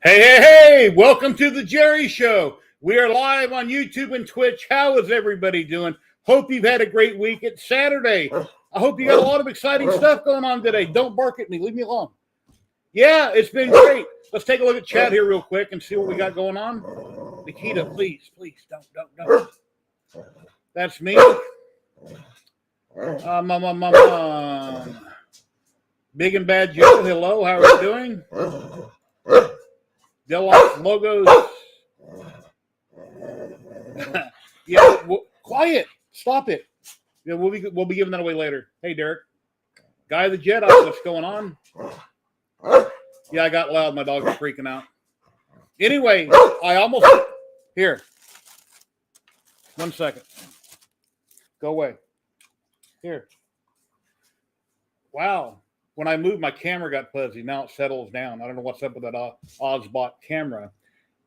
Hey, hey, hey! Welcome to the Jerry Show. We are live on YouTube and Twitch. How is everybody doing? Hope you've had a great week. It's Saturday. I hope you got a lot of exciting stuff going on today. Don't bark at me. Leave me alone. Yeah, it's been great. Let's take a look at chat here real quick and see what we got going on. Nikita, please, don't. That's me. Big and Bad Joe, hello. How are you doing? Deluxe logos. Yeah, quiet. Stop it. Yeah, we'll be giving that away later. Hey, Derek. Guy of the Jedi, what's going on? Yeah, I got loud. My dog is freaking out. Anyway, I almost... Here. 1 second. Go away. Here. Wow. When I moved, my camera got fuzzy. Now it settles down. I don't know what's up with that Ozbot camera.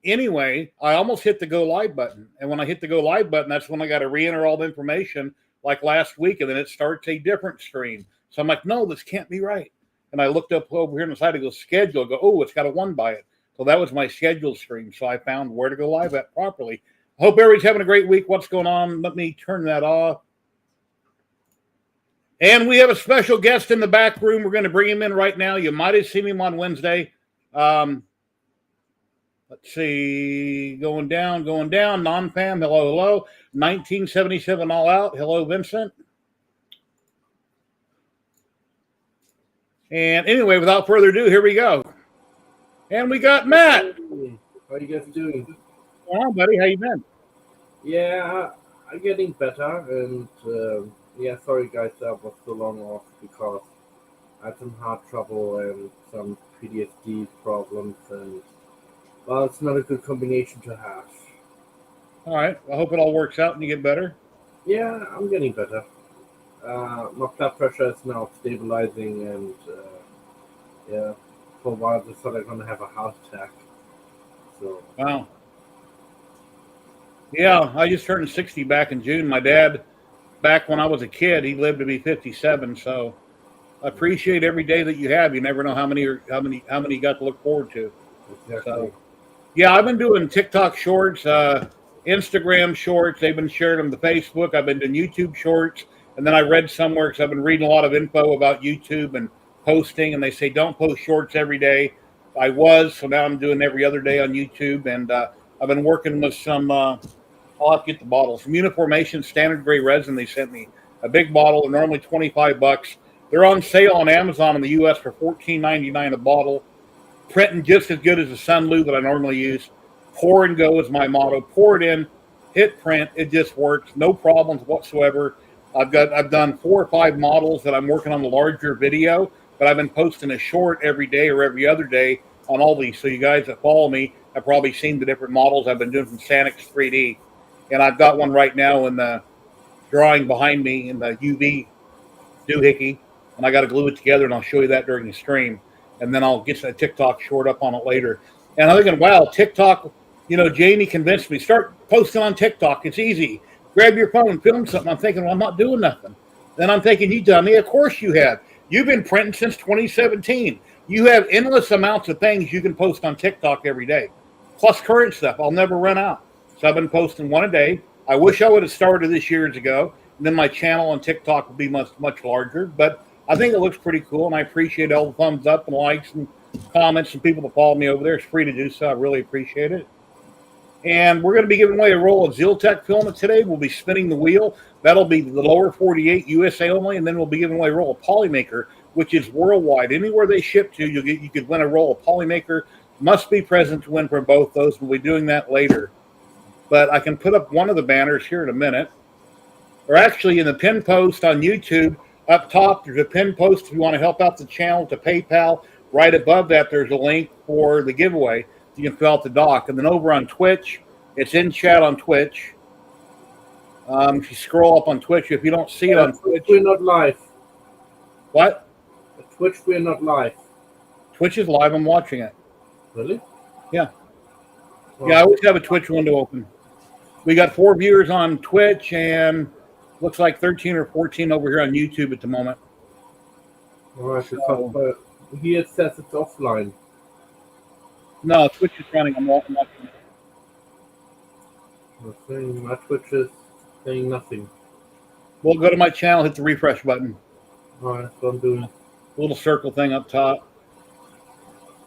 Anyway, I almost hit the go live button. And when I hit the go live button, that's when I got to re-enter all the information like last week. And then it starts a different stream. So I'm like, no, this can't be right. And I looked up over here on the side to go schedule. I go, oh, it's got a 1 by it. So that was my scheduled stream. So I found where to go live at properly. I hope everybody's having a great week. What's going on? Let me turn that off. And we have a special guest in the back room. We're going to bring him in right now. You might have seen him on Wednesday. Let's see. Going down. Non-fam. Hello. 1977 All Out. Hello, Vincent. And anyway, without further ado, here we go. And we got Matt. How you guys doing? Well, buddy, how you been? Yeah, I'm getting better. And yeah, sorry guys, I was so long off because I had some heart trouble and some PTSD problems. And well, it's not a good combination to have. All right. I hope it all works out and you get better. Yeah, I'm getting better. My blood pressure is now stabilizing, and yeah, for a while I thought I'm gonna have a heart attack. So wow. Yeah, I just turned 60 back in June. My dad, back when I was a kid, he lived to be 57. So I appreciate every day that you have. You never know how many you got to look forward to. exactly. So yeah, I've been doing TikTok shorts, Instagram shorts. They've been sharing them to Facebook. I've been doing YouTube shorts. And then I read somewhere, because I've been reading a lot of info about YouTube and posting, and they say don't post shorts every day. I was, so now I'm doing every other day on YouTube. And I've been working with some, I'll have to get the bottle, some Uniformation standard gray resin. They sent me a big bottle. They're normally $25. They're on sale on Amazon in the U.S. for $14.99 a bottle. Printing just as good as the Sunloo that I normally use. Pour and go is my motto. Pour it in, hit print. It just works. No problems whatsoever. I've done 4 or 5 models that I'm working on the larger video, but I've been posting a short every day or every other day on all these. So you guys that follow me have probably seen the different models I've been doing from Sanix 3D. And I've got one right now in the drawing behind me in the UV doohickey. And I got to glue it together, and I'll show you that during the stream. And then I'll get a TikTok short up on it later. And I'm thinking, wow, TikTok, Jamie convinced me, start posting on TikTok. It's easy. Grab your phone and film something. I'm thinking, well, I'm not doing nothing. Then I'm thinking, you dummy, of course you have. You've been printing since 2017. You have endless amounts of things you can post on TikTok every day, plus current stuff. I'll never run out. So I've been posting 1 a day. I wish I would have started this years ago. And then my channel on TikTok would be much, much larger. But I think it looks pretty cool, and I appreciate all the thumbs up and likes and comments and people that follow me over there. It's free to do so. I really appreciate it. And we're going to be giving away a roll of Ziltech filament today. We'll be spinning the wheel. That'll be the lower 48 USA only, and then we'll be giving away a roll of Polymaker, which is worldwide. Anywhere they ship to, you could win a roll of Polymaker. Must be present to win from both those. We'll be doing that later. But I can put up one of the banners here in a minute. Or actually, in the pin post on YouTube, up top, there's a pin post if you want to help out the channel to PayPal. Right above that, there's a link for the giveaway. You can fill out the doc. And then over on Twitch, it's in chat on Twitch. If you scroll up on Twitch, if you don't see it on Twitch. We're not live. What? Twitch, we're not live. Twitch is live. I'm watching it. Really? Yeah. Well, yeah, I always have a Twitch window open. We got 4 viewers on Twitch and looks like 13 or 14 over here on YouTube at the moment. All right. So, here it says it's offline. No, Twitch is running. I'm watching it. Nothing. My Twitch is saying nothing. Well, go to my channel, hit the refresh button. Alright, that's what I'm doing. Little circle thing up top.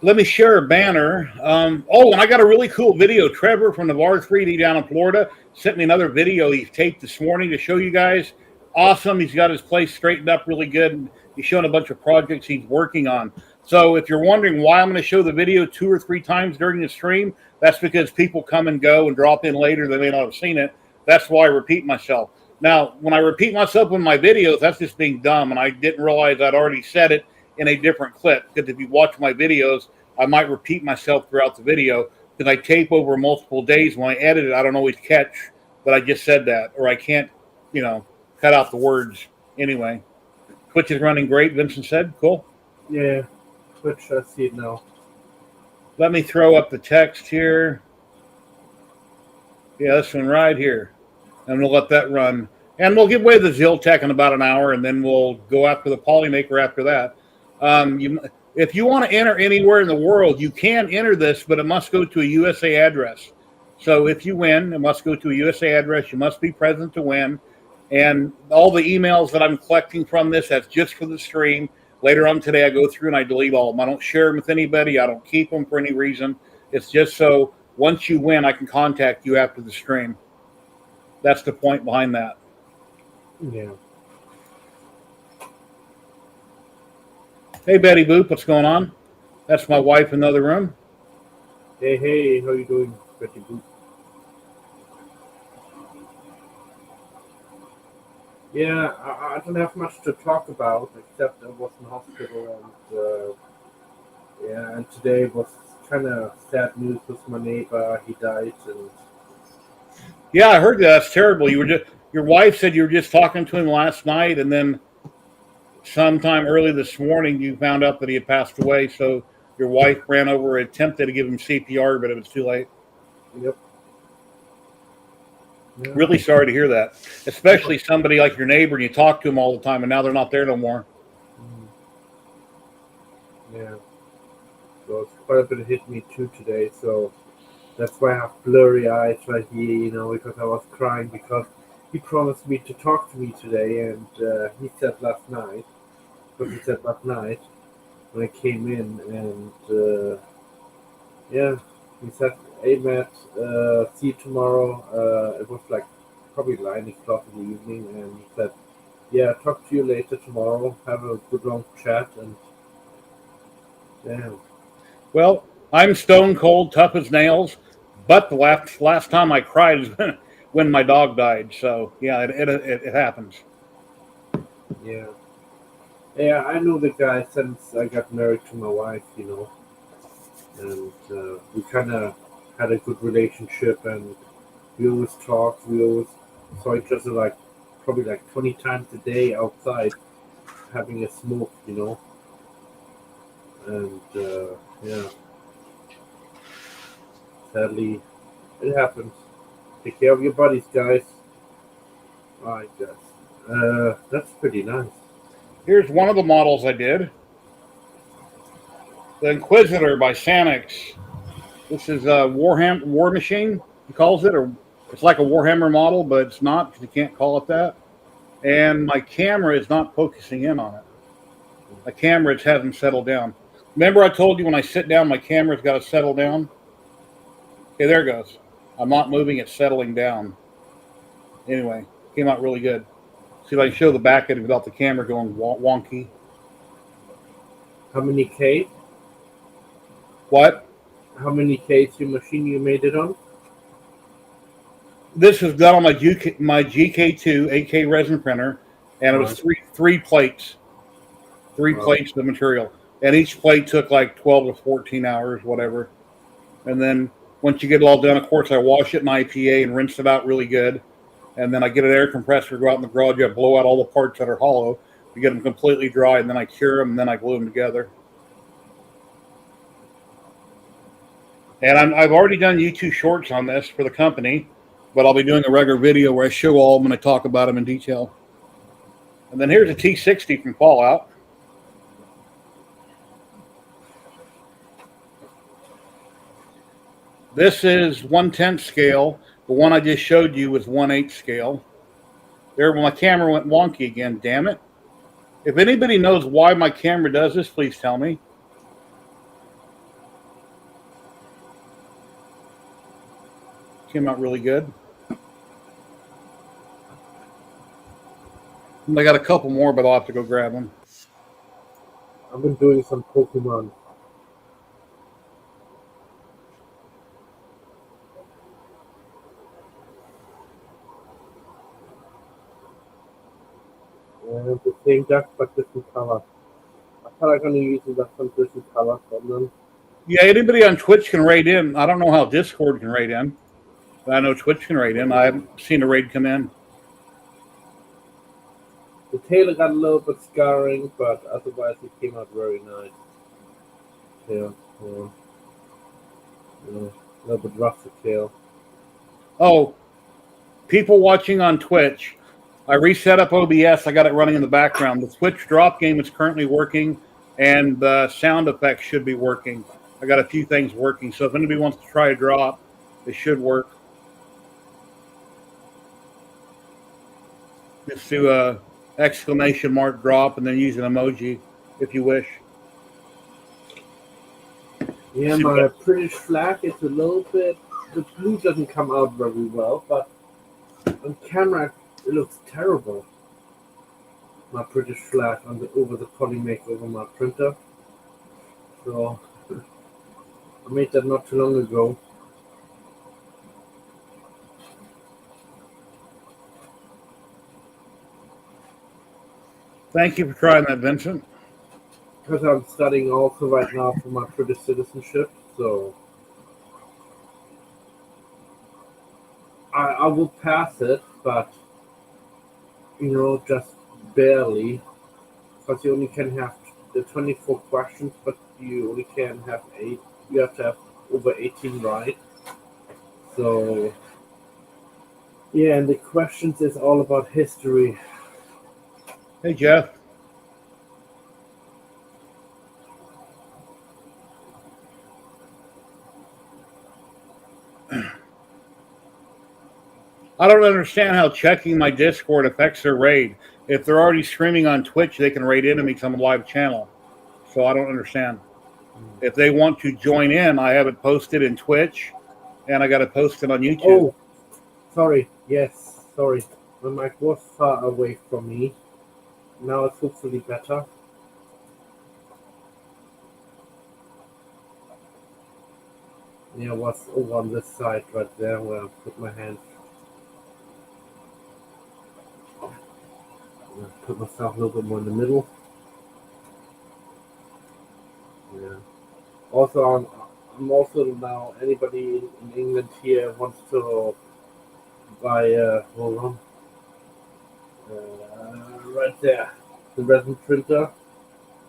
Let me share a banner. Oh, and I got a really cool video. Trevor from Navarre 3D down in Florida sent me another video he taped this morning to show you guys. Awesome. He's got his place straightened up really good. He's showing a bunch of projects he's working on. So if you're wondering why I'm going to show the video 2 or 3 times during the stream, that's because people come and go and drop in later. They may not have seen it. That's why I repeat myself. Now, when I repeat myself in my videos, that's just being dumb, and I didn't realize I'd already said it in a different clip, because if you watch my videos, I might repeat myself throughout the video because I tape over multiple days. When I edit it, I don't always catch that I just said that, or I can't, cut out the words anyway. Twitch is running great, Vincent said. Cool. Yeah, Twitch, I see it now. Let me throw up the text here. Yeah, this one right here. And we'll let that run. And we'll give away the Ziltech in about an hour, and then we'll go after the Polymaker after that. If you want to enter anywhere in the world, you can enter this, but it must go to a USA address. So if you win, it must go to a USA address. You must be present to win. And all the emails that I'm collecting from this, that's just for the stream. Later on today, I go through and I delete all of them. I don't share them with anybody. I don't keep them for any reason. It's just so once you win, I can contact you after the stream. That's the point behind that. Yeah. Hey, Betty Boop, what's going on? That's my wife in the other room. Hey, how you doing, Betty Boop? Yeah, I don't have much to talk about except I was in hospital and today was kind of sad news with my neighbor. He died, and yeah, I heard that. That's terrible. Your wife said you were just talking to him last night, and then sometime early this morning you found out that he had passed away. So your wife ran over, attempted to give him CPR, but it was too late. Yep. Yeah. Really sorry to hear that, especially somebody like your neighbor, and you talk to them all the time, and now they're not there no more. Yeah. So it's quite a bit hit me too today. So that's why I have blurry eyes right here, because I was crying because he promised me to talk to me today, and he said last night when I came in, and he said, "Hey Matt, see you tomorrow." It was like probably 9 o'clock in the evening, and he said, "Yeah, talk to you later tomorrow. Have a good long chat." And damn. Well, I'm stone cold, tough as nails, but the last time I cried is when my dog died. So yeah, it happens. Yeah. Yeah, I know the guy since I got married to my wife, and we kind of had a good relationship, and we always talked. We always saw each other probably 20 times a day outside having a smoke, and yeah, sadly, it happens. Take care of your buddies, guys. I guess. That's pretty nice. Here's one of the models I did. The Inquisitor by Sanix. This is a War Machine, he calls it, or it's like a Warhammer model, but it's not, because you can't call it that. And my camera is not focusing in on it. The camera just hasn't settled down. Remember I told you when I sit down, my camera's got to settle down? Okay, there it goes. I'm not moving, it's settling down. Anyway, came out really good. See if I can show the back of it without the camera going wonky. How many K? What? How many K's your machine you made it on? This was done on my GK2 AK resin printer, and it was three plates. Three plates of material. And each plate took like 12 to 14 hours, whatever. And then once you get it all done, of course, I wash it in IPA and rinse it out really good. And then I get an air compressor, go out in the garage, I blow out all the parts that are hollow to get them completely dry, and then I cure them, and then I glue them together. And I've already done YouTube shorts on this for the company, but I'll be doing a regular video where I show all of them and I talk about them in detail. And then here's a T60 from Fallout. This is 1/10 scale. The one I just showed you was 1/8 scale. There, my camera went wonky again. Damn it! If anybody knows why my camera does this, please tell me. Came out really good. I got a couple more, but I'll have to go grab them. I've been doing some Pokemon. The same duck, but different color. I thought I was going to use some different color from them. Yeah, anybody on Twitch can raid in. I don't know how Discord can raid in, but I know Twitch can raid in. I haven't seen a raid come in. The tail got a little bit scarring, but otherwise it came out very nice. Yeah, a little bit rough the tail. Oh, people watching on Twitch, I reset up OBS. I got it running in the background. The Twitch drop game is currently working, and the sound effects should be working. I got a few things working, so if anybody wants to try a drop, it should work. Just do a exclamation mark drop and then use an emoji if you wish. Yeah, my British flag is a little bit. The blue doesn't come out very well, but on camera it looks terrible. My British flag over the polymake over my printer. So I made that not too long ago. Thank you for trying that, Vincent. Because I'm studying also right now for my British citizenship, so I will pass it, but just barely. Because you only can have the 24 questions, but you only can have 8. You have to have over 18 right. So yeah, and the questions is all about history. Hey, Jeff. I don't understand how checking my Discord affects their raid. If they're already streaming on Twitch, they can raid into me because I'm a live channel. So I don't understand. If they want to join in, I have it posted in Twitch, and I got it posted on YouTube. Oh, sorry. Yes, sorry. My mic was far away from me. Now it's hopefully better. Yeah, it was over on this side right there where I put my hand. Put myself a little bit more in the middle. Yeah. Also, I'm also now, anybody in England here wants to buy, hold on, right there, the resin printer,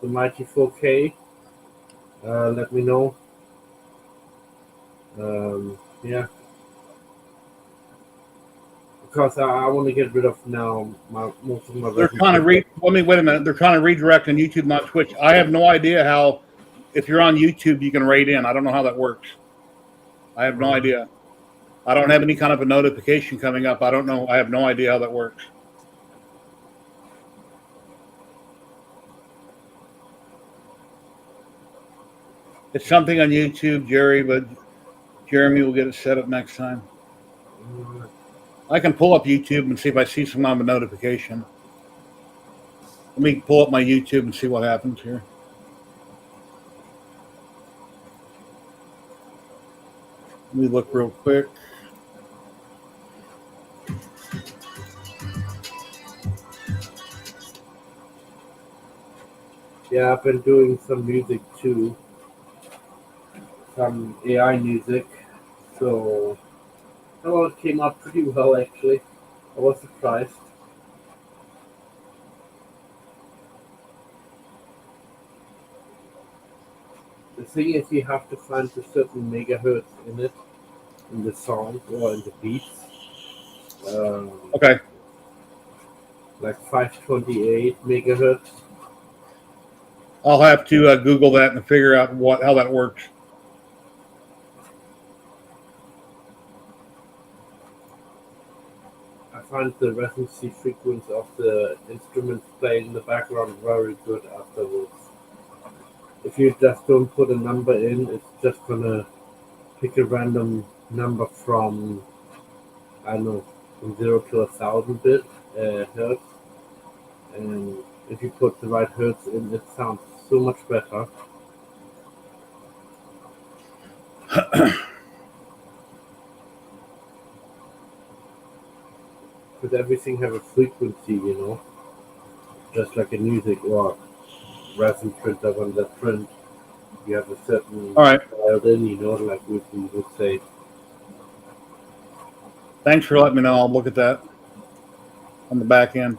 the Mighty 4K, let me know. Yeah. Because I want to get rid of now most of my. They're trying to wait a minute. They're trying to redirect on YouTube, not Twitch. I have no idea how. If you're on YouTube, you can raid in. I don't know how that works. I have no idea. I don't have any kind of a notification coming up. I don't know. I have no idea how that works. It's something on YouTube, Jerry, but Jeremy will get it set up next time. I can pull up YouTube and see if I see some kind of a notification. Let me pull up my YouTube and see what happens here. Let me look real quick. Yeah, I've been doing some music too. Some AI music. So, it came out pretty well actually. I was surprised. The thing is, you have to find a certain megahertz in it, in the song or in the beats. Okay. Like 528 megahertz. I'll have to Google that and figure out how that works. find the resonancy frequency of the instruments playing in the background very good afterwards. If you just don't put a number in, it's just gonna pick a random number from, I don't know, from 0 to 1,000 hertz. And if you put the right hertz in, it sounds so much better. Because everything have a frequency, just like in music or resin printer when they print. You have a certain All right. dialed in, like we would say. Thanks for letting me know. I'll look at that on the back end.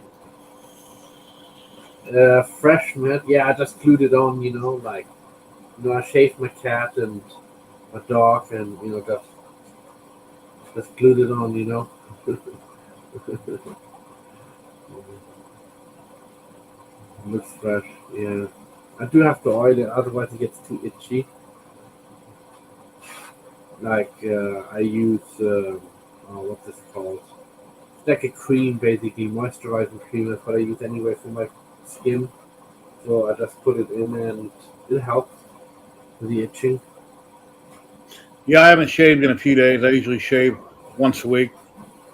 Fresh mat, yeah, I just glued it on, I shaved my cat and my dog and, just glued it on, Looks fresh, yeah. I do have to oil it, otherwise it gets too itchy. Like, I use, what's this called? It's like a cream, basically, moisturizing cream. That's what I use anyway for my skin. So I just put it in and it helps with the itching. Yeah, I haven't shaved in a few days. I usually shave once a week.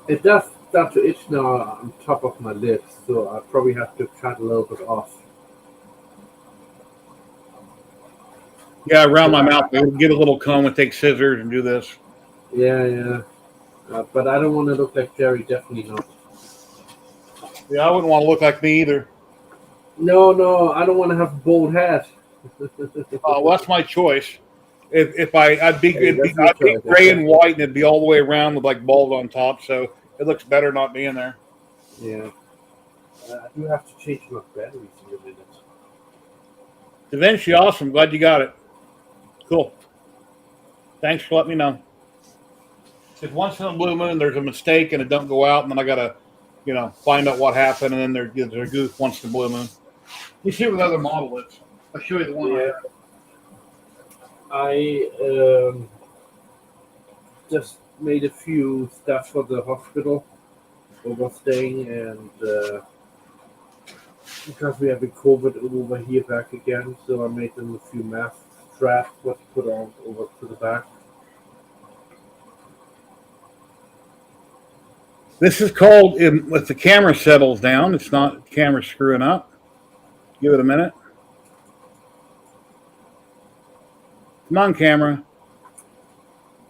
It does start to itch now on top of my lips, so I probably have to cut a little bit off. Yeah, around my mouth. I get a little comb and take scissors and do this. Yeah. But I don't want to look like Jerry, definitely not. Yeah, I wouldn't want to look like me either. No, I don't want to have a bald head. Well, that's my choice. I'd be gray and white, and it'd be all the way around with like bald on top. So it looks better not being there. Yeah, I do have to change my batteries in a minute. Eventually, awesome. Glad you got it. Cool. Thanks for letting me know. If once in a blue moon there's a mistake and it don't go out, and then I gotta, find out what happened, and then there's a goof once in a blue moon. You see what the other model is. I'll show you the one. Yeah. I just made a few stuff for the hospital overstaying, and because we have a COVID over here back again, so I made them a few mask straps what to put on over to the back. This is called, if the camera settles down, it's not the camera screwing up. Give it a minute. Come on, camera.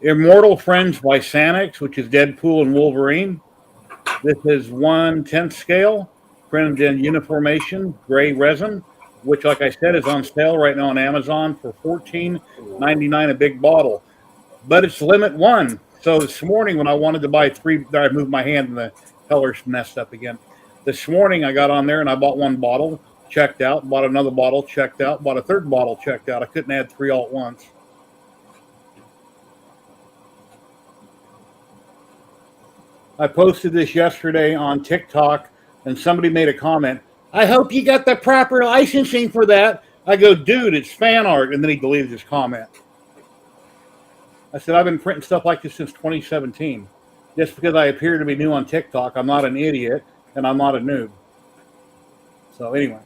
Immortal Friends by Sanix, which is Deadpool and Wolverine. This is 1/10 scale, printed in uniformation, gray resin, which, like I said, is on sale right now on Amazon for $14.99 a big bottle. But it's limit one. So this morning when I wanted to buy 3, I moved my hand and the colors messed up again. This morning I got on there and I bought 1 bottle, checked out, bought another bottle, checked out, bought a 3rd bottle, checked out. I couldn't add 3 all at once. I posted this yesterday on TikTok and somebody made a comment. I hope you got the proper licensing for that. I go, dude, it's fan art. And then he deleted his comment. I said, I've been printing stuff like this since 2017. Just because I appear to be new on TikTok, I'm not an idiot and I'm not a noob. So anyway,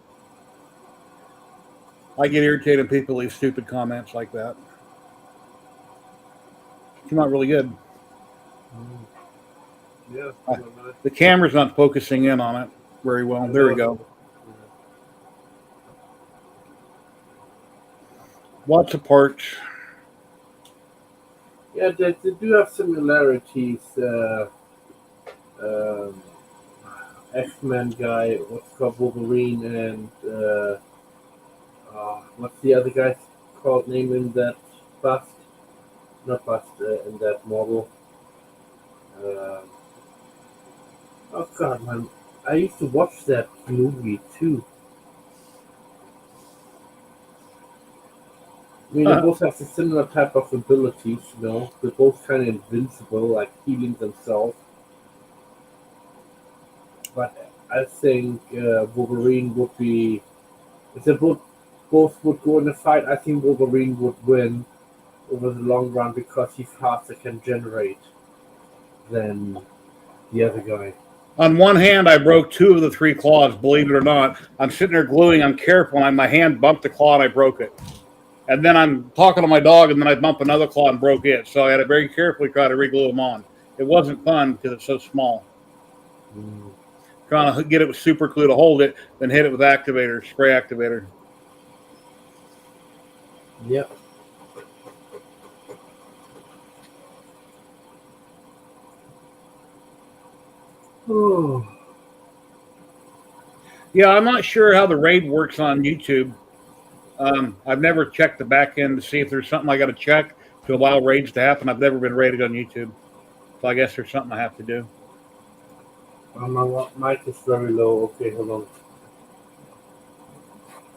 I get irritated when people leave stupid comments like that. Came out really good. Yeah, The camera's not focusing in on it very well. There we go. Lots of parts. Yeah, they do have similarities. X-Men guy, what's called Wolverine, and what's the other guy's called name in that bust? Not bust, in that model. Oh god, man. I used to watch that movie too. I mean, they both have a similar type of abilities, They're both kind of invincible, like healing themselves. But I think Wolverine would be... If they both would go in a fight, I think Wolverine would win over the long run because he's faster can generate than the other guy. On one hand, I broke 2 of the 3 claws, believe it or not. I'm sitting there gluing, I'm careful, and my hand bumped the claw and I broke it. And then I'm talking to my dog, and then I bump another claw and broke it. So I had to very carefully try to re-glue them on. It wasn't fun because it's so small. Trying to get it with super glue to hold it, then hit it with activator, spray activator. Yep. Oh. Yeah, I'm not sure how the raid works on YouTube. I've never checked the back end to see if there's something I got to check to allow raids to happen. I've never been raided on YouTube, so I guess there's something I have to do. My mic is very low. Okay, hold on.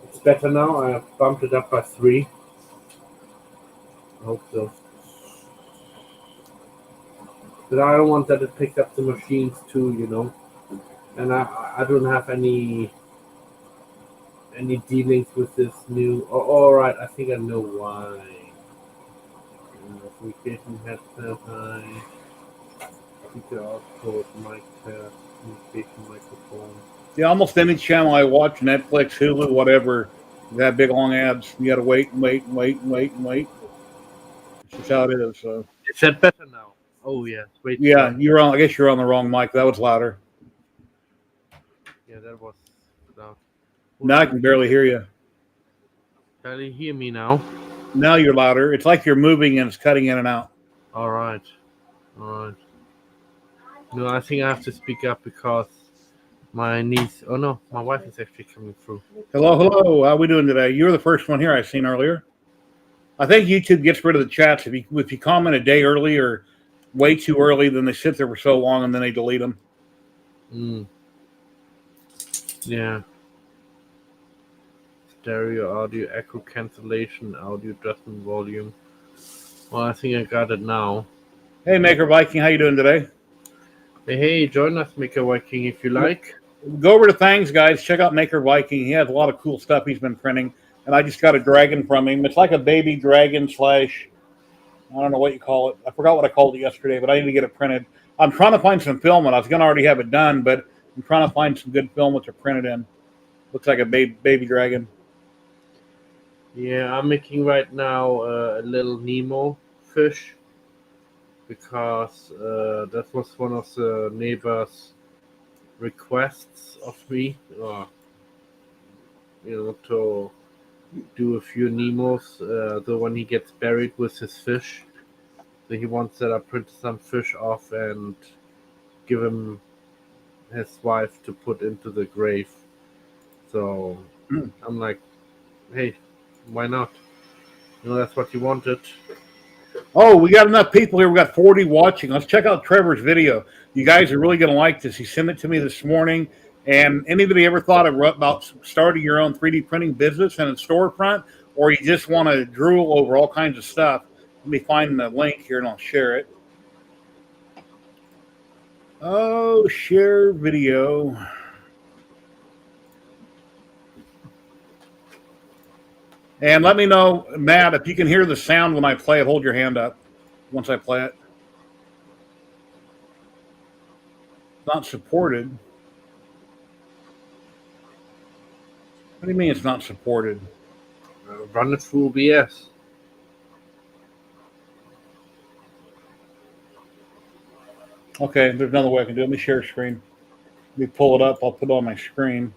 It's better now. I bumped it up by 3. I hope so. But I don't want that it picks up the machines too, you know. And I don't have any dealings with this new. Oh, all right, I think I know why. Communication headset, speaker output, mic test, communication microphone. Yeah, almost any channel I watch, Netflix, Hulu, whatever, they have big long ads. You got to wait and wait and wait and wait and wait. It's just how it is. So. Is that better now? Oh yeah. Wait. Yeah, you're on. I guess you're on the wrong mic. That was louder. Yeah, that was loud. Now I can barely hear you. Can you hear me now? Now you're louder. It's like you're moving and it's cutting in and out. All right. No, I think I have to speak up because my niece. Oh no, my wife is actually coming through. Hello. How we doing today? You were the first one here I seen earlier. I think YouTube gets rid of the chats if you comment a day early or way too early, then they sit there for so long and then they delete them. Yeah. Stereo audio, echo cancellation, audio adjustment volume. Well, I think I got it now. Hey, Maker Viking, how you doing today? Hey, join us, Maker Viking, if you like. Go over to Things, guys. Check out Maker Viking. He has a lot of cool stuff he's been printing. And I just got a dragon from him. It's like a baby dragon / I don't know what you call it. I forgot what I called it yesterday, but I need to get it printed. I'm trying to find some filament. I was going to already have it done, but I'm trying to find some good filament to print it in. Looks like a baby dragon. Yeah, I'm making right now a little Nemo fish because that was one of the neighbors' requests of me, to do a few Nemos. So when he gets buried with his fish, so he wants that I print some fish off and give him his wife to put into the grave. So I'm like, hey, why not? That's what you wanted. Oh, we got enough people here. We got 40 watching. Let's check out Trevor's video. You guys are really going to like this. He sent it to me this morning. And anybody ever thought about starting your own 3D printing business in a storefront, or you just want to drool over all kinds of stuff? Let me find the link here and I'll share it. Oh, share video. And let me know, Matt, if you can hear the sound when I play it. Hold your hand up once I play it. It's not supported. What do you mean it's not supported? Run it through OBS. Okay, there's another way I can do it. Let me share screen. Let me pull it up. I'll put it on my screen.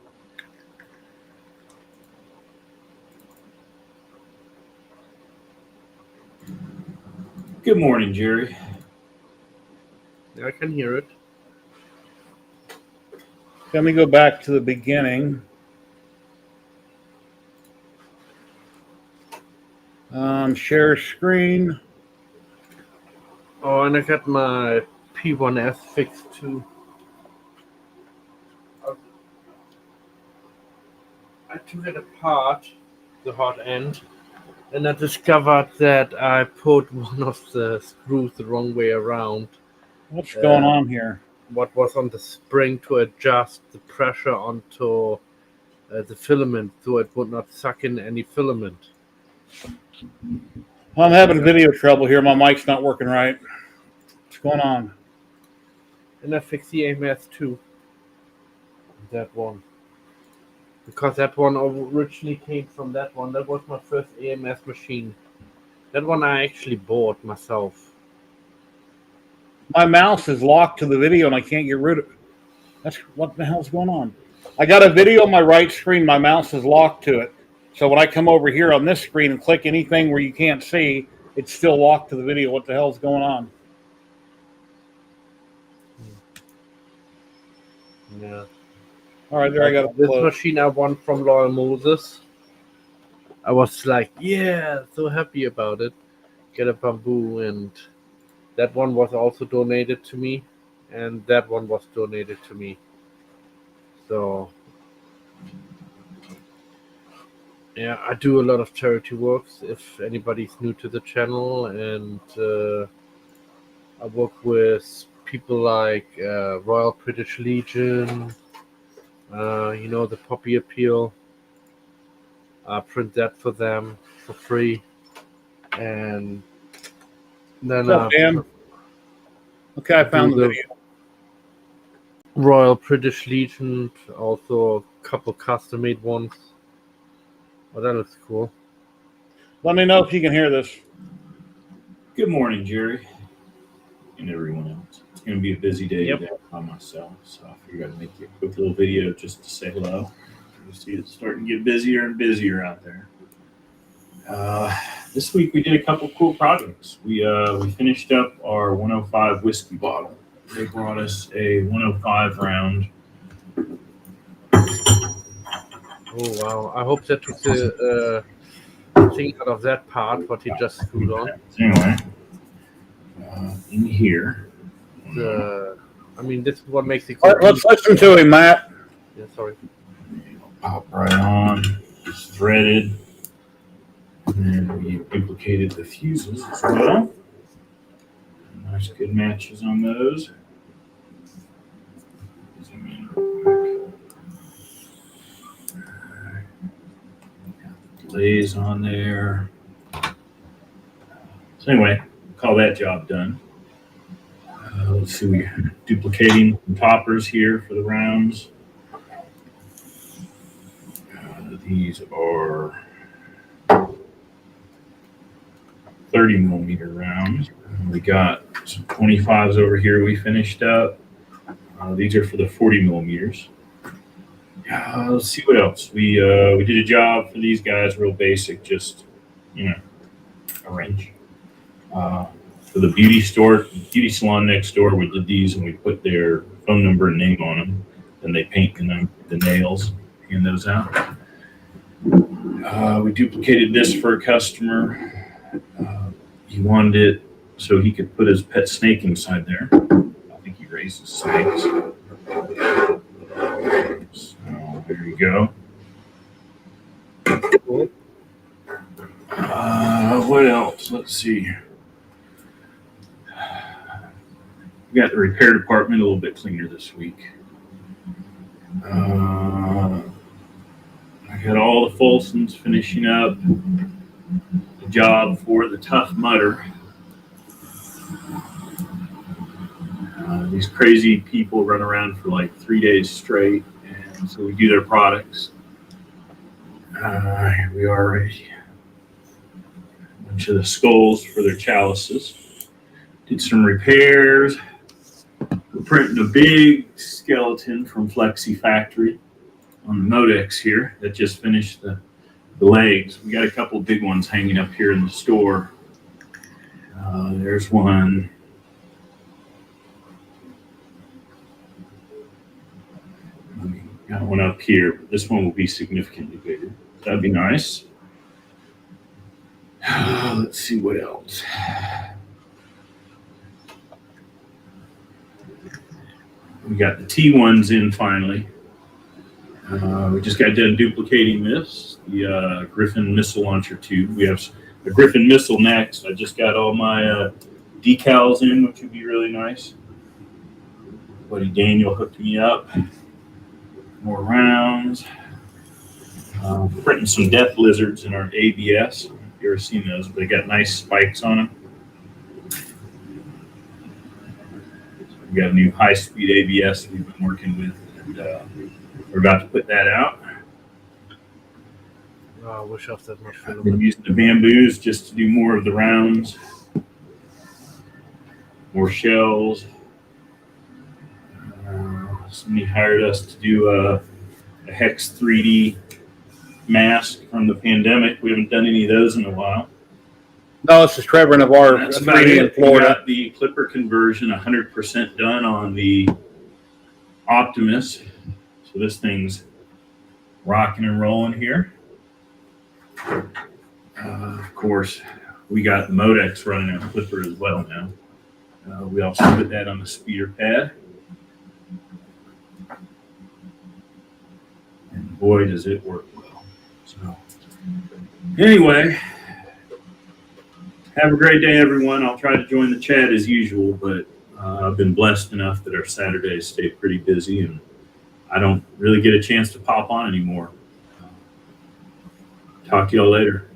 Good morning, Jerry. I can hear it. Let me go back to the beginning. Share screen. Oh, and I got my P1S fixed too. I took it apart, the hot end, and I discovered that I put one of the screws the wrong way around. What's going on here? What was on the spring to adjust the pressure onto the filament so it would not suck in any filament. I'm having video trouble here. My mic's not working right. What's going on? and I fixed the AMS too. That one. Because that one originally came from that one. That was my first AMS machine. That one I actually bought myself. My mouse is locked to the video and I can't get rid of it. That's what the hell's going on. I got a video on my right screen. My mouse is locked to it. So when I come over here on this screen and click anything where you can't see, it's still locked to the video. What the hell's going on? Yeah. All right, there I got this machine I won from Loyal Moses. I was like, yeah, so happy about it. Get a bamboo, and that one was also donated to me, and that one was donated to me. So yeah, I do a lot of charity works. If anybody's new to the channel, and I work with people like Royal British Legion. The Poppy Appeal. I print that for them for free, and then okay, I found the video. Royal British Legion, also a couple custom-made ones. Oh, that looks cool. Let me know if you can hear this. Good morning, Jerry, and everyone else. It's going to be a busy day today by myself, so I figured I'd make you a quick little video just to say hello. You see it's starting to get busier and busier out there. This week we did a couple cool projects. We finished up our 105 whiskey bottle. They brought us a 105 round. Oh wow! I hope that took the thing out of that part what he just screwed on. Anyway, in here. This is what makes it. Let's listen to him, Matt. Yeah, sorry. Pop right on. It's threaded. And then we duplicated the fuses as well. Nice good matches on those. Zoom in real quick. Got the glaze on there. So anyway, call that job done. Let's see, we're duplicating some toppers here for the rounds. These are 30 millimeter rounds. We got some 25s over here we finished up. These are for the 40 millimeters. Let's see what else. We did a job for these guys, real basic, just, a wrench. For the beauty salon next door, we did these and we put their phone number and name on them. Then they paint the nails, hand those out. We duplicated this for a customer. He wanted it so he could put his pet snake inside there. I think he raises snakes. So there you go. Cool. What else? Let's see. We got the repair department a little bit cleaner this week. I got all the Folsons finishing up the job for the Tough Mudder. These crazy people run around for like 3 days straight, and so we do their products. Here we are, right? A bunch of the skulls for their chalices. Did some repairs. We're printing a big skeleton from Flexi Factory on the Modex here that just finished the legs. We got a couple big ones hanging up here in the store. There's one. Got one up here, but this one will be significantly bigger. That'd be nice. Let's see what else. We got the T1s in finally. We just got done duplicating this, the Griffin missile launcher tube. We have a Griffin missile next. I just got all my decals in, which would be really nice. Buddy Daniel hooked me up. More rounds. Printing some death lizards in our ABS. You ever seen those? They got nice spikes on them. So we We got a new high-speed ABS that we've been working with, and we're about to put that out. Oh, I wish I had that much I've been filament. using the bamboos just to do more of the rounds, more shells. Somebody hired us to do a Hex 3D mask from the pandemic. We haven't done any of those in a while. No, this is Trevor in our That's about 3D in it. We Florida. got the clipper conversion 100% done on the Optimus. So this thing's rocking and rolling here. Of course, we got the Modex running on clipper as well now. We also put that on the speeder pad. And boy, does it work well. So anyway, have a great day, everyone. I'll try to join the chat as usual, but I've been blessed enough that our Saturdays stay pretty busy, and I don't really get a chance to pop on anymore. Talk to y'all later.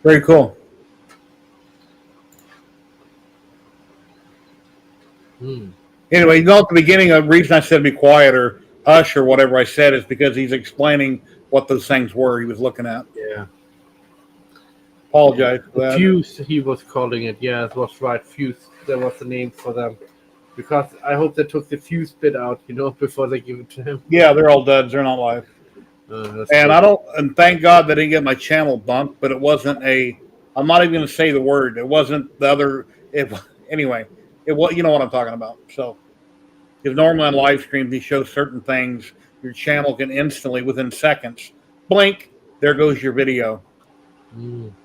Very cool. Anyway, you know, at the beginning, the reason I said be quiet or hush or whatever I said is because he's explaining what those things were he was looking at. Yeah. Apologize for that. Fuse, he was calling it. Yeah, it was right. Fuse. That was the name for them. Because I hope they took the fuse bit out, you know, before they give it to him. Yeah, they're all duds. They're not live. And Good. I don't, and thank God they didn't get my channel bumped, but it wasn't I'm not even going to say the word. It wasn't the other, anyway, it was, you know what I'm talking about. So, because normally on live streams, he shows certain things, your channel can instantly, within seconds, blink, there goes your video.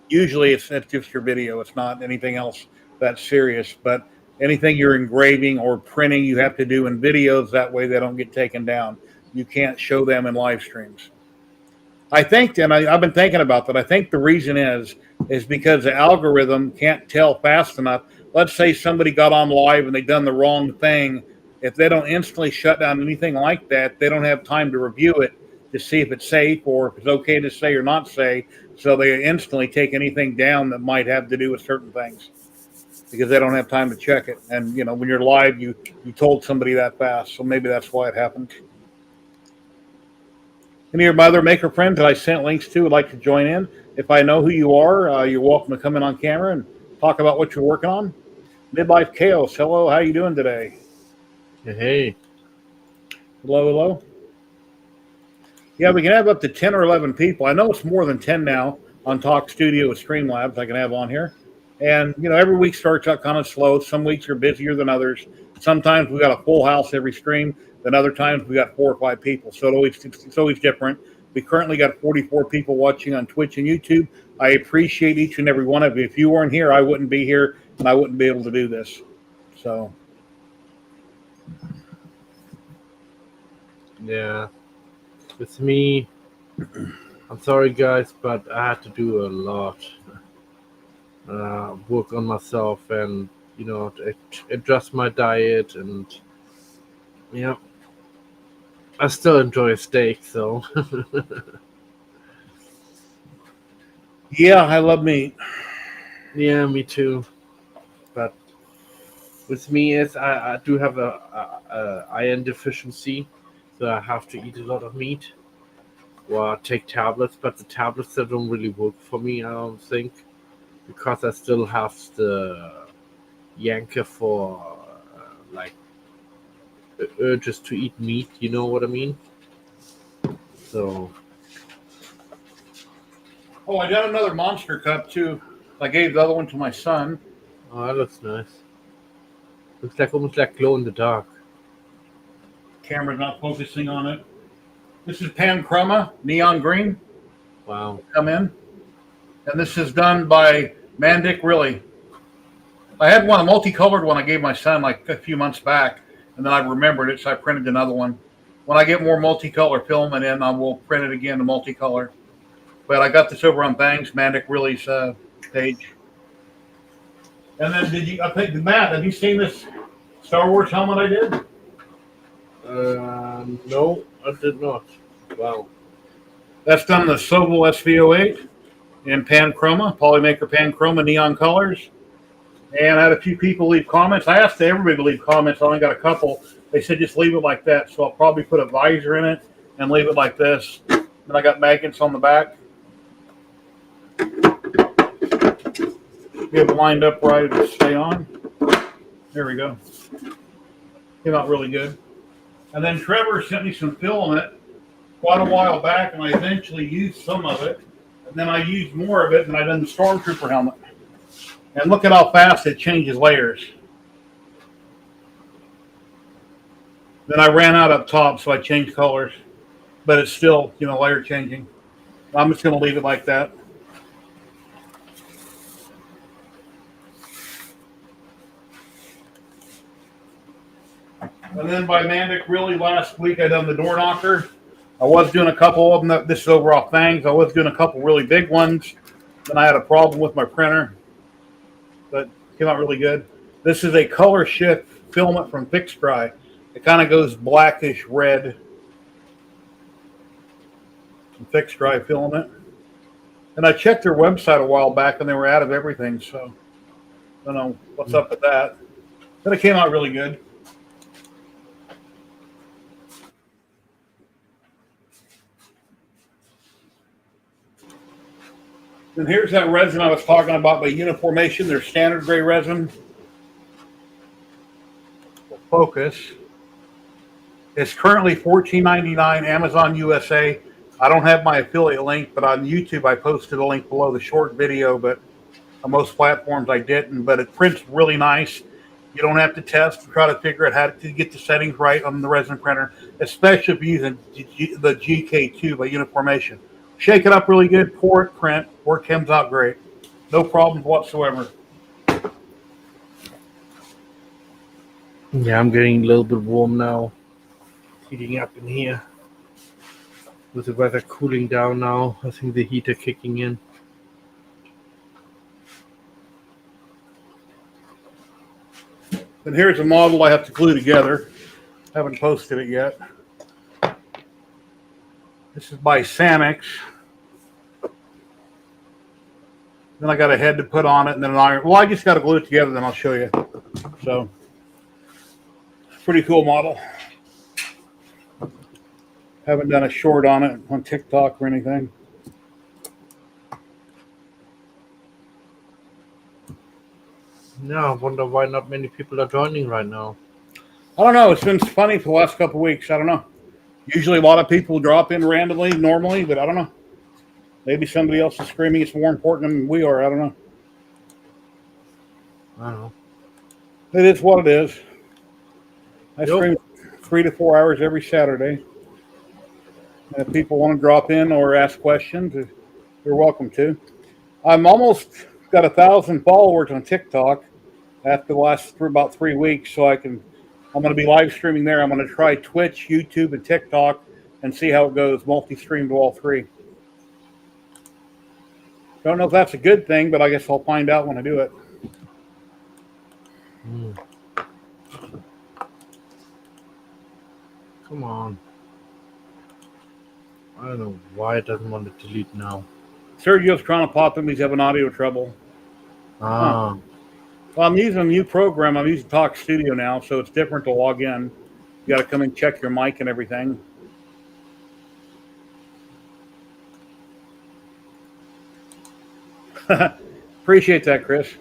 Usually it's just your video. It's not anything else that's serious, but anything you're engraving or printing, you have to do in videos. That way they don't get taken down. You can't show them in live streams. I think, and I've been thinking about that. I think the reason is because the algorithm can't tell fast enough. Let's say somebody got on live and they done the wrong thing. If they don't instantly shut down anything like that, they don't have time to review it to see if it's safe or if it's okay to say or not say. So they instantly take anything down that might have to do with certain things because they don't have time to check it. And, you know, when you're live, you told somebody that fast. So maybe that's why it happened. Any of your other maker friends that I sent links to would like to join in. If I know who you are, you're welcome to come in on camera and talk about what you're working on. Midlife Chaos, hello, how you doing today? Hey. Hello, hello. Yeah, we can have up to 10 or 11 people. I know it's more than 10 now on Talk Studio with Streamlabs I can have on here. And, you know, every week starts out kind of slow. Some weeks are busier than others. Sometimes we got a full house every stream. Then other times we got 4 or 5 people. So it's always different. We currently got 44 people watching on Twitch and YouTube. I appreciate each and every one of you. If you weren't here, I wouldn't be here, and I wouldn't be able to do this. So. Yeah. With me, I'm sorry, guys, but I had to do a lot. Work on myself and, you know, adjust my diet and, yeah. I still enjoy steak, so. Yeah, I love meat. Yeah, me too. But with me, I do have a iron deficiency, so I have to eat a lot of meat or take tablets. But the tablets that don't really work for me, I don't think, because I still have the yanker for like urges to eat meat. You know what I mean? So. Oh, I got another Monster Cup, too. I gave the other one to my son. Oh, that looks nice. Looks like almost like glow in the dark. Camera's not focusing on it. This is Panchroma, neon green. Wow. Come in. And this is done by Mandic Really. I had one, a multicolored one I gave my son like a few months back, and then I remembered it, so I printed another one. When I get more multicolor filament in, I will print it again to multicolor. But I got this over on Bangs, Mandic Really's page. And then I think, Matt, have you seen this Star Wars helmet I did? No, I did not. Wow. That's done in the Sobel SV08 in Panchroma, Polymaker Panchroma neon colors. And I had a few people leave comments. I asked everybody to leave comments. I only got a couple. They said just leave it like that. So I'll probably put a visor in it and leave it like this. Then I got magnets on the back. Get it lined up right to stay on. There we go. Came out really good. And then Trevor sent me some filament quite a while back, and I eventually used some of it. And then I used more of it, and I done the Stormtrooper helmet. And look at how fast it changes layers. Then I ran out up top, so I changed colors. But it's still, layer changing. I'm just going to leave it like that. And then by Mandic, really last week I done the door knocker. I was doing a couple of them. This is over off Fangs. I was doing a couple really big ones. Then I had a problem with my printer. But it came out really good. This is a color shift filament from Fix Dry. It kind of goes blackish red. Fix Dry filament. And I checked their website a while back and they were out of everything. So I don't know what's up with that. But it came out really good. And here's that resin I was talking about by Uniformation. Their standard gray resin. Focus. It's currently $14.99 Amazon USA. I don't have my affiliate link, but on YouTube I posted a link below the short video, but on most platforms I didn't. But it prints really nice. You don't have to test to try to figure out how to get the settings right on the resin printer, especially if you're using the GK2 by Uniformation. Shake it up really good, pour it, print, work comes out great. No problems whatsoever. Yeah, I'm getting a little bit warm now. Heating up in here. With the weather cooling down now, I think the heater kicking in. And here's a model I have to glue together. Haven't posted it yet. This is by Samix. Then I got a head to put on it and then an iron. Well, I just got to glue it together, then I'll show you. So, pretty cool model. Haven't done a short on it on TikTok or anything. Yeah, I wonder why not many people are joining right now. I don't know. It's been funny for the last couple of weeks. I don't know. Usually a lot of people drop in randomly, normally, but I don't know. Maybe somebody else is screaming it's more important than we are. I don't know. I don't know. It is what it is. I Yep. stream 3 to 4 hours every Saturday. And if people want to drop in or ask questions, you're welcome to. I'm almost got 1,000 followers on TikTok after the last about 3 weeks, so I'm going to be live streaming there. I'm going to try Twitch, YouTube, and TikTok and see how it goes. Multi-stream to all three. Don't know if that's a good thing, but I guess I'll find out when I do it. Come on. I don't know why it doesn't want to delete now. Sergio's trying to pop him. He's having audio trouble. Ah. Well, I'm using a new program. I'm using Talk Studio now, so it's different to log in. You got to come and check your mic and everything. Appreciate that, Chris.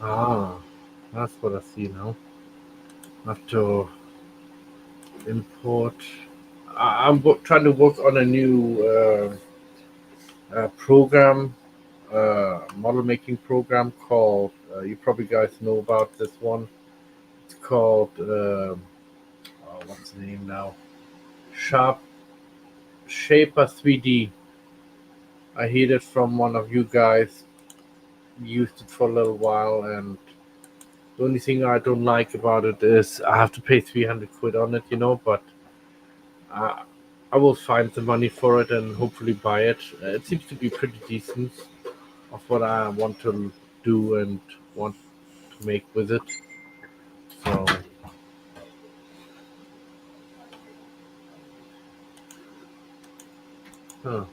Ah, that's what I see now. I have to import. I'm trying to work on a new program, model making program called, you probably guys know about this one. It's called, what's the name now? Shaper 3D. I heard it from one of you guys. Used it for a little while, and the only thing I don't like about it is I have to pay 300 quid on it, but I will find the money for it and hopefully buy it. It seems to be pretty decent of what I want to do and want to make with it. So, huh.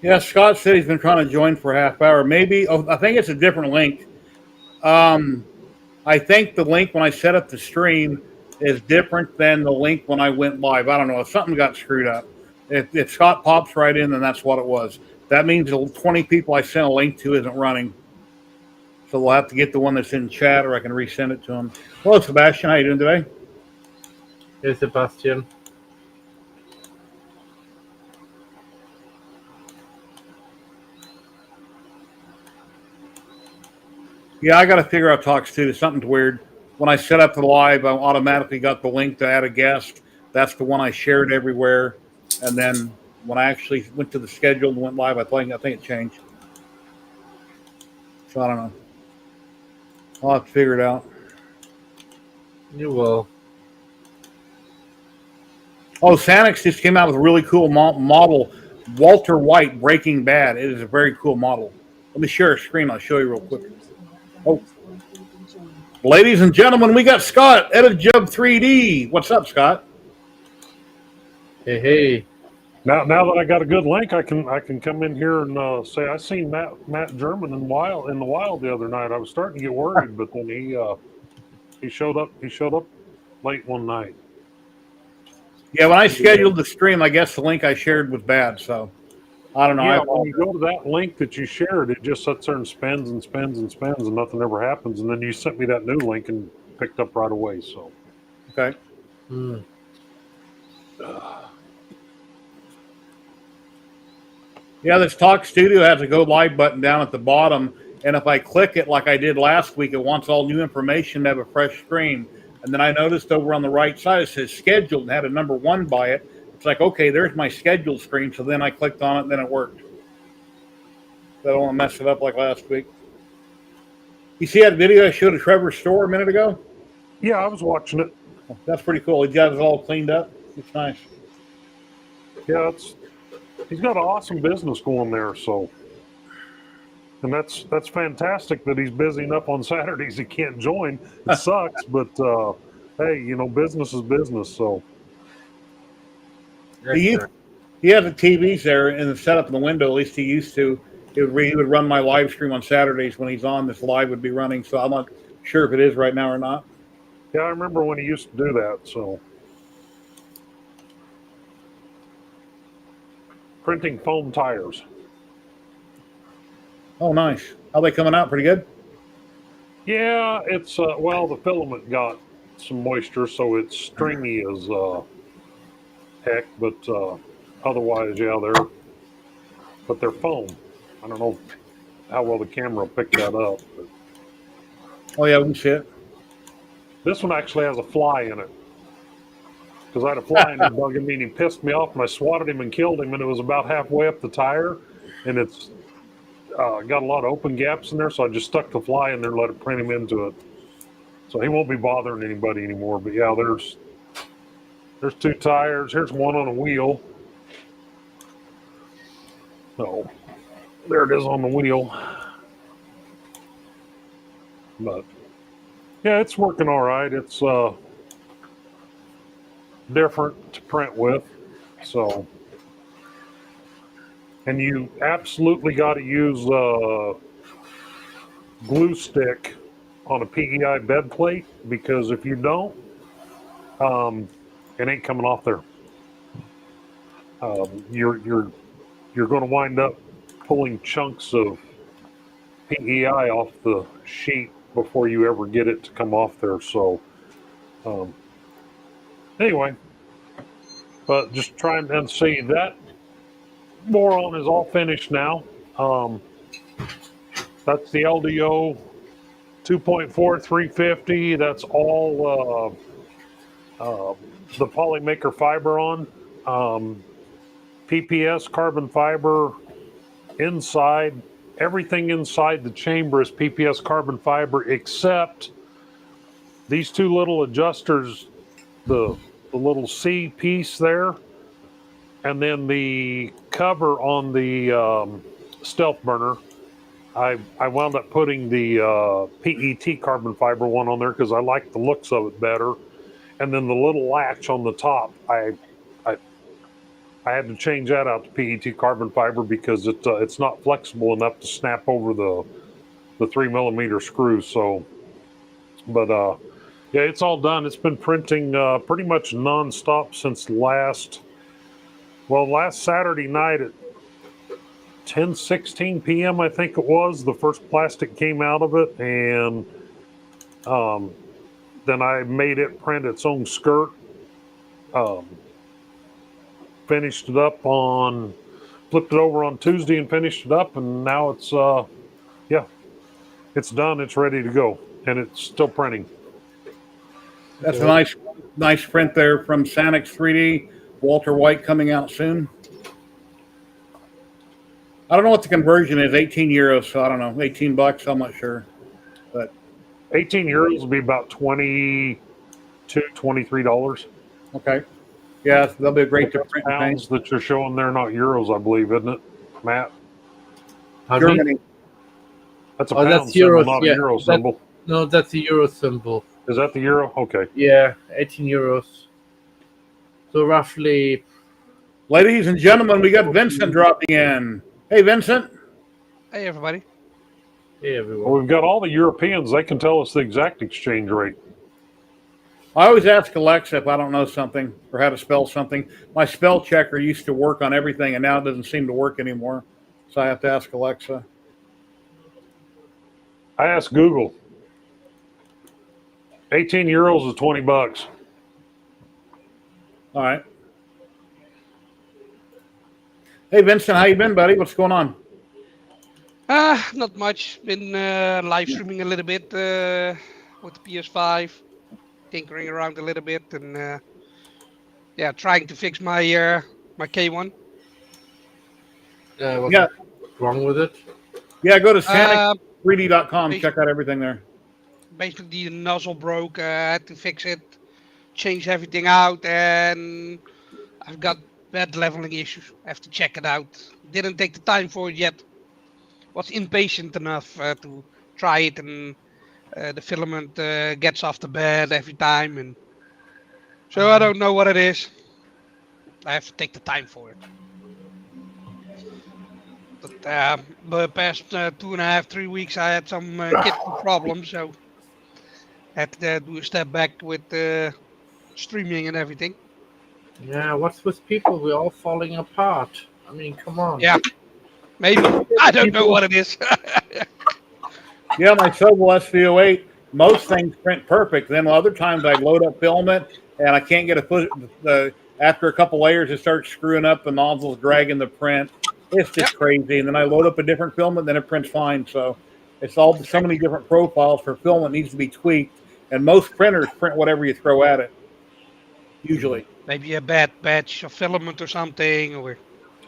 Yeah, Scott said he's been trying to join for a half hour. Maybe. Oh, I think it's a different link. I think the link when I set up the stream is different than the link when I went live. I don't know. If something got screwed up. If Scott pops right in, then that's what it was. That means the 20 people I sent a link to isn't running. So we'll have to get the one that's in chat, or I can resend it to him. Hello, Sebastian. How you doing today? Hey, Sebastian. Yeah, I got to figure out talks too. Something's weird. When I set up the live, I automatically got the link to add a guest. That's the one I shared everywhere. And then when I actually went to the schedule and went live, I think it changed. So I don't know. I'll have to figure it out. You will. Oh, Sanix just came out with a really cool model. Walter White, Breaking Bad. It is a very cool model. Let me share a screen. I'll show you real quick. Oh, ladies and gentlemen, we got Scott, EditJub 3D. What's up, Scott? Hey. Now that I got a good link, I can come in here and say I seen Matt German in the wild the other night. I was starting to get worried, but then he showed up. He showed up late one night. Yeah, when I scheduled the stream, I guess the link I shared was bad. So I don't know. Yeah, when you go to that link that you shared, it just sits there and spins and spins and spins, and nothing ever happens. And then you sent me that new link and picked up right away. So okay. Yeah, this Talk Studio has a go live button down at the bottom. And if I click it like I did last week, it wants all new information to have a fresh screen. And then I noticed over on the right side, it says scheduled and had a number 1 by it. It's like, okay, there's my scheduled screen. So then I clicked on it and then it worked. So I don't want to mess it up like last week. You see that video I showed of Trevor's store a minute ago? yeah, I was watching it. That's pretty cool. He got it all cleaned up. It's nice. Yeah, he's got an awesome business going there. So, and that's fantastic that he's busy enough on Saturdays he can't join. It sucks, but hey, business is business. So He has the TVs there and the setup in the window. At least he used to. He would run my live stream on Saturdays when he's on. This live would be running. So I'm not sure if it is right now or not. yeah, I remember when he used to do that. So printing foam tires. Oh, nice. How they coming out? Pretty good? Yeah, it's the filament got some moisture, so it's stringy as heck. But otherwise, yeah, they're foam. I don't know how well the camera picked that up. But Oh, yeah, we can see it. this one actually has a fly in it. Because I had a fly in it bugging me, and he pissed me off, and I swatted him and killed him, and it was about halfway up the tire, and it's got a lot of open gaps in there, so I just stuck the fly in there and let it print him into it. So he won't be bothering anybody anymore. But yeah, there's 2 tires. Here's one on a wheel. So there it is on the wheel. But yeah, it's working all right. It's different to print with. So, and you absolutely got to use glue stick on a PEI bed plate, because if you don't, it ain't coming off there. You're going to wind up pulling chunks of PEI off the sheet before you ever get it to come off there. So anyway, but just trying and see that moron is all finished now. That's the LDO 2.4 350. That's all the Polymaker fiber on. PPS carbon fiber inside everything inside the chamber is PPS carbon fiber except these two little adjusters, the little C piece there, and then the cover on the stealth burner. I wound up putting the PET carbon fiber one on there because I like the looks of it better. And then the little latch on the top, I had to change that out to PET carbon fiber because it's not flexible enough to snap over the 3mm screws. So, but yeah, it's all done. It's been printing pretty much nonstop since last Saturday night at 10:16 p.m. I think it was. The first plastic came out of it, and then I made it print its own skirt. Finished it up flipped it over on Tuesday and finished it up, and now it's it's done. It's ready to go, and it's still printing. That's a nice print there from Sanix 3D. Walter White coming out soon. I don't know what the conversion is. 18 euros, so I don't know. $18, I'm not sure. But 18 euros will be about $22, $23. okay. Yeah, they'll be a great to print. Pounds that you're showing there, not euros, I believe, isn't it, Matt? Germany. That's a pound that's symbol, euros, not yeah. a euro symbol. No, that's the euro symbol. Is that the euro? Okay. Yeah, 18 euros. So roughly. Ladies and gentlemen, we got Vincent dropping in. Hey, Vincent. Hey, everybody. Hey, everyone. Well, we've got all the Europeans. They can tell us the exact exchange rate. I always ask Alexa if I don't know something or how to spell something. My spell checker used to work on everything, and now it doesn't seem to work anymore. So I have to ask Alexa. I asked Google. 18 euros is $20. All right. Hey, Vincent, how you been, buddy? What's going on? Not much. Been live streaming a little bit with the PS5, tinkering around a little bit, and yeah, trying to fix my my K1. What's wrong with it? Yeah, go to Sanix3D.com. Check out everything there. Basically, the nozzle broke. I had to fix it, change everything out, and I've got bad leveling issues. I have to check it out. Didn't take the time for it yet. Was impatient enough to try it, and the filament gets off the bed every time, and so I don't know what it is. I have to take the time for it. But the past 2.5, 3 weeks, I had some kitchen problems, so I had to do a step back with streaming and everything. Yeah, what's with people? We're all falling apart. I mean, come on. Yeah, maybe. I don't know what it is. Yeah, my Sobel SV08, most things print perfect. Then other times I load up filament and I can't get a foot. After a couple layers, it starts screwing up. The nozzle's dragging the print. It's just crazy. And then I load up a different filament, then it prints fine. So it's all so many different profiles for filament needs to be tweaked. And most printers print whatever you throw at it, usually. Maybe a bad batch of filament or something, or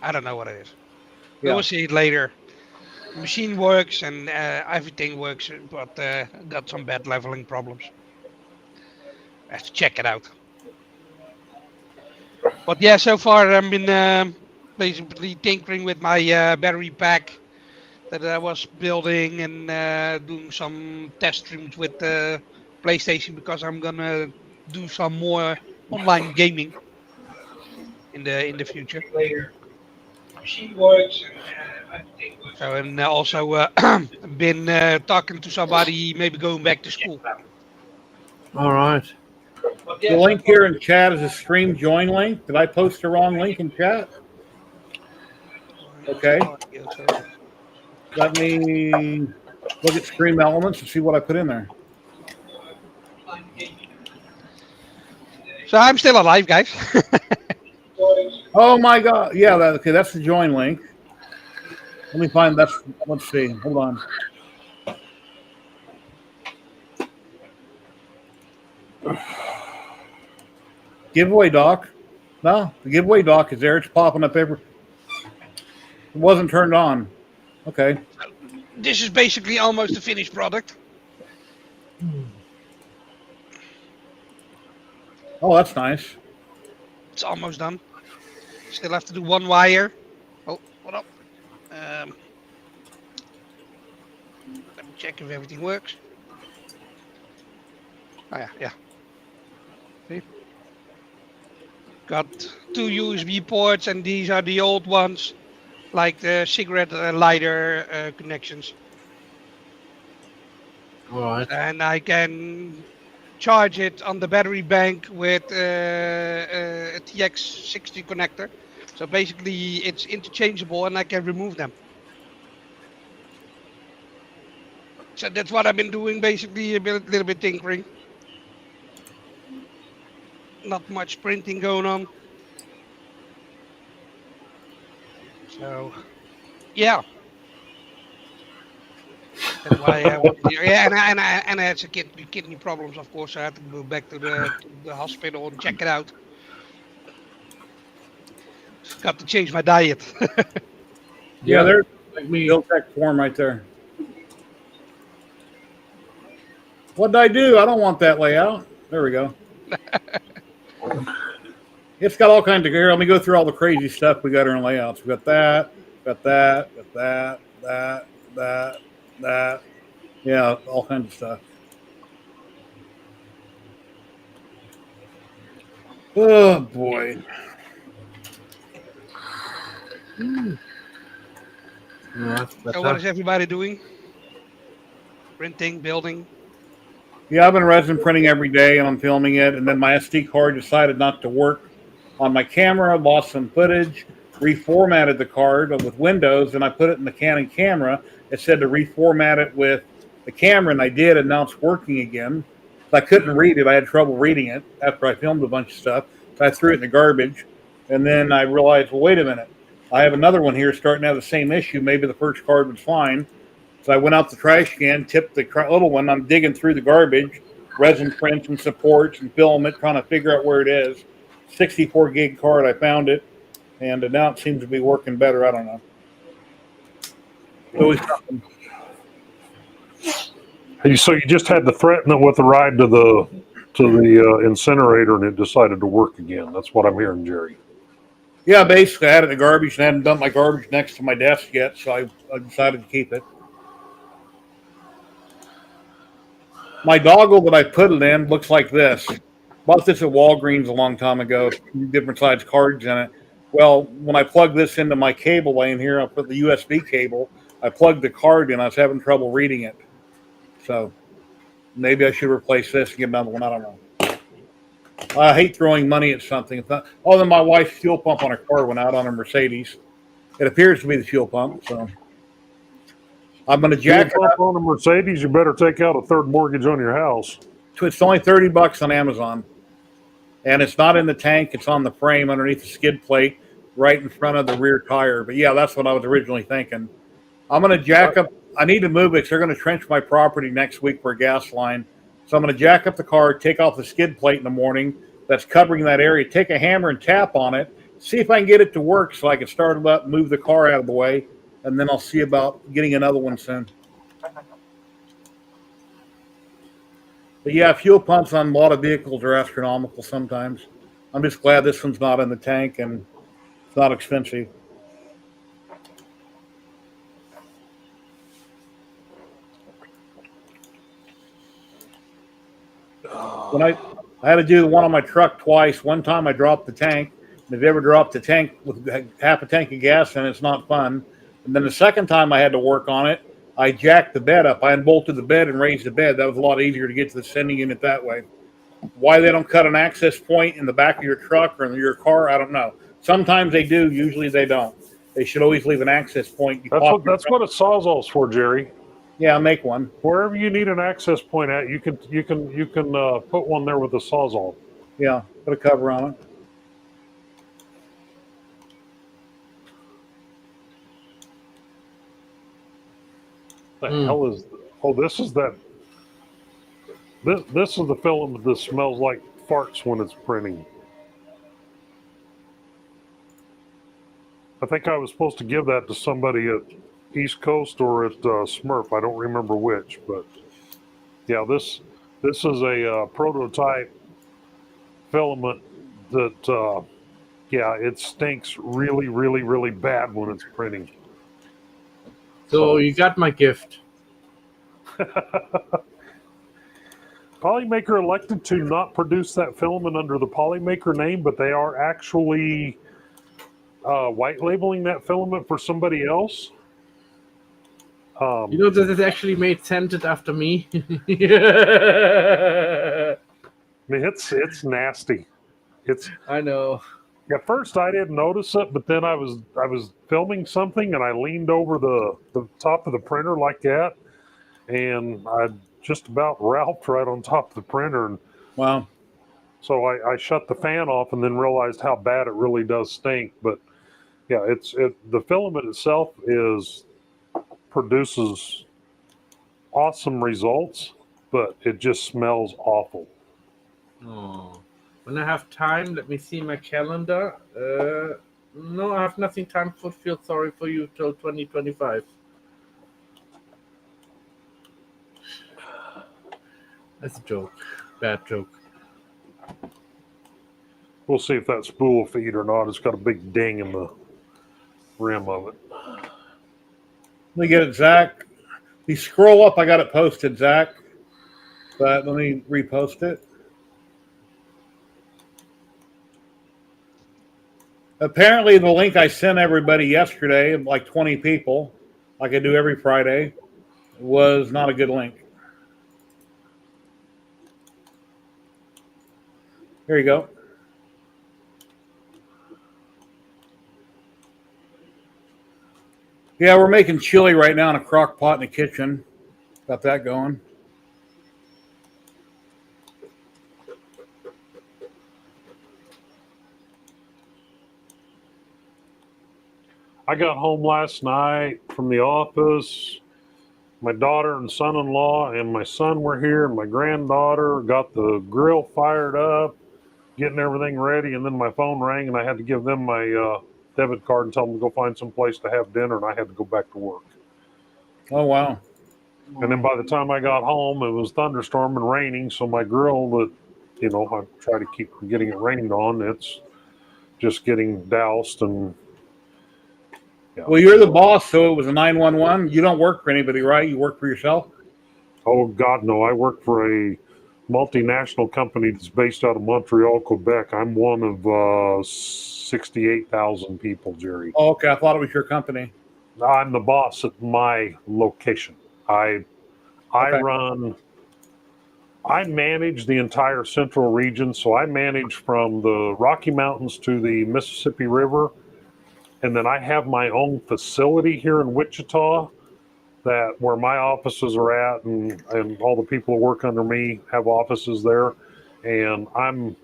I don't know what it is. Yeah. We'll see it later. The machine works and everything works, but got some bad leveling problems. I have to check it out. But yeah, so far I've been basically tinkering with my battery pack that I was building and doing some test streams with the PlayStation because I'm gonna do some more online gaming in the future. Later, machine works and everything works. So and also been talking to somebody, maybe going back to school. All right. The link here in chat is a stream join link. Did I post the wrong link in chat? Okay. Let me look at Stream Elements and see what I put in there. So I'm still alive, guys. Oh my God! Yeah, okay. That's the join link. Let me find. Let's see. Hold on. Giveaway doc. No, the giveaway doc is there. It's popping up every. It wasn't turned on. Okay. this is basically almost a finished product. Oh, that's nice. It's almost done. Still have to do one wire. Oh, hold up. Let me check if everything works. Oh yeah. See? Got 2 USB ports, and these are the old ones, like the cigarette lighter connections. All right. And I can charge it on the battery bank with a TX60 connector. So basically, it's interchangeable, and I can remove them. So that's what I've been doing, basically, little bit tinkering. Not much printing going on. So, yeah. That's why I wanted to. Yeah, and I had some kidney problems, of course. I had to go back to the hospital and check it out. Got to change my diet. Yeah, there's like me. Built-Tech form right there. What did I do? I don't want that layout. There we go. It's got all kinds of here. Let me go through all the crazy stuff we got in our layouts. We got that, that. Yeah, all kinds of stuff. Oh boy. So what is everybody doing? Printing, building? Yeah, I've been resin printing every day and I'm filming it. And then my SD card decided not to work on my camera, lost some footage, reformatted the card with Windows, and I put it in the Canon camera. It said to reformat it with the camera, and I did, and now it's working again. I couldn't read it. I had trouble reading it after I filmed a bunch of stuff. So I threw it in the garbage. And then I realized, well, wait a minute. I have another one here starting to have the same issue. Maybe the first card was fine. So I went out the trash can, tipped the little one. I'm digging through the garbage, resin prints and supports and filament, trying to figure out where it is. 64 gig card, I found it. And now it seems to be working better. I don't know. Always something. So you just had to threaten it with a ride to the incinerator, and it decided to work again. That's what I'm hearing, Jerry. Yeah, basically, I had it in the garbage and I hadn't dumped my garbage next to my desk yet, so I decided to keep it. My doggle that I put it in looks like this. Bought this at Walgreens a long time ago, different size cards in it. Well, when I plug this into my cable lane here, I put the USB cable, I plugged the card in, I was having trouble reading it. So maybe I should replace this and get another one. I don't know. I hate throwing money at something. It's not, oh, then my wife's fuel pump on her car went out on her Mercedes. It appears to be the fuel pump, so I'm going to jack it up. On a Mercedes, you better take out a third mortgage on your house. It's only $30 on Amazon, and it's not in the tank. It's on the frame underneath the skid plate, right in front of the rear tire. But yeah, that's what I was originally thinking. I'm going to jack up. I need to move it because they're going to trench my property next week for a gas line. So I'm going to jack up the car, take off the skid plate in the morning that's covering that area, take a hammer and tap on it, see if I can get it to work so I can start it up, move the car out of the way, and then I'll see about getting another one soon. But yeah, fuel pumps on a lot of vehicles are astronomical sometimes. I'm just glad this one's not in the tank and it's not expensive. When I had to do the one on my truck twice. One time I dropped the tank. And if you ever dropped the tank with half a tank of gas in it, it's not fun. And then the second time I had to work on it, I jacked the bed up. I unbolted the bed and raised the bed. That was a lot easier to get to the sending unit that way. Why they don't cut an access point in the back of your truck or in your car, I don't know. Sometimes they do. Usually they don't. They should always leave an access point. That's what a Sawzall's for, Jerry. Yeah, make one. Wherever you need an access point at, you can put one there with a Sawzall. Yeah, put a cover on it. The hell is? Oh, this is that. This is the filament that smells like farts when it's printing. I think I was supposed to give that to somebody at East Coast or at Smurf. I don't remember which, but yeah, this is a prototype filament that yeah, it stinks really, really, really bad when it's printing. So you got my gift. Polymaker elected to not produce that filament under the Polymaker name, but they are actually white labeling that filament for somebody else. You know, this is actually made scented after me. I mean, it's nasty. I know. At first, I didn't notice it, but then I was filming something and I leaned over the top of the printer like that, and I just about ralphed right on top of the printer. And Wow. so I shut the fan off and then realized how bad it really does stink. But yeah, the filament itself produces awesome results, but it just smells awful. Oh. When I have time, let me see my calendar. No, I have nothing time for feel sorry for you till 2025. That's a joke. Bad joke. We'll see if that's spool feed or not. It's got a big ding in the rim of it. Let me get it, Zach. If you scroll up, I got it posted, Zach. But let me repost it. Apparently, the link I sent everybody yesterday, like 20 people, like I do every Friday, was not a good link. Here you go. Yeah, we're making chili right now in a crock pot in the kitchen. Got that going. I got home last night from the office. My daughter and son-in-law and my son were here, and my granddaughter got the grill fired up, getting everything ready, and then my phone rang, and I had to give them my debit card and tell them to go find some place to have dinner, and I had to go back to work. Oh, wow. And then by the time I got home, it was thunderstorm and raining, so my grill that, I try to keep from getting it rained on, it's just getting doused. And yeah. Well, you're the boss, so it was a 911. You don't work for anybody, right? You work for yourself? Oh, God, no. I work for a multinational company that's based out of Montreal, Quebec. I'm one of 68,000 people, Jerry. Oh, okay. I thought it was your company. I'm the boss at my location. I manage the entire central region. So I manage from the Rocky Mountains to the Mississippi River. And then I have my own facility here in Wichita where my offices are at, and all the people who work under me have offices there. And I'm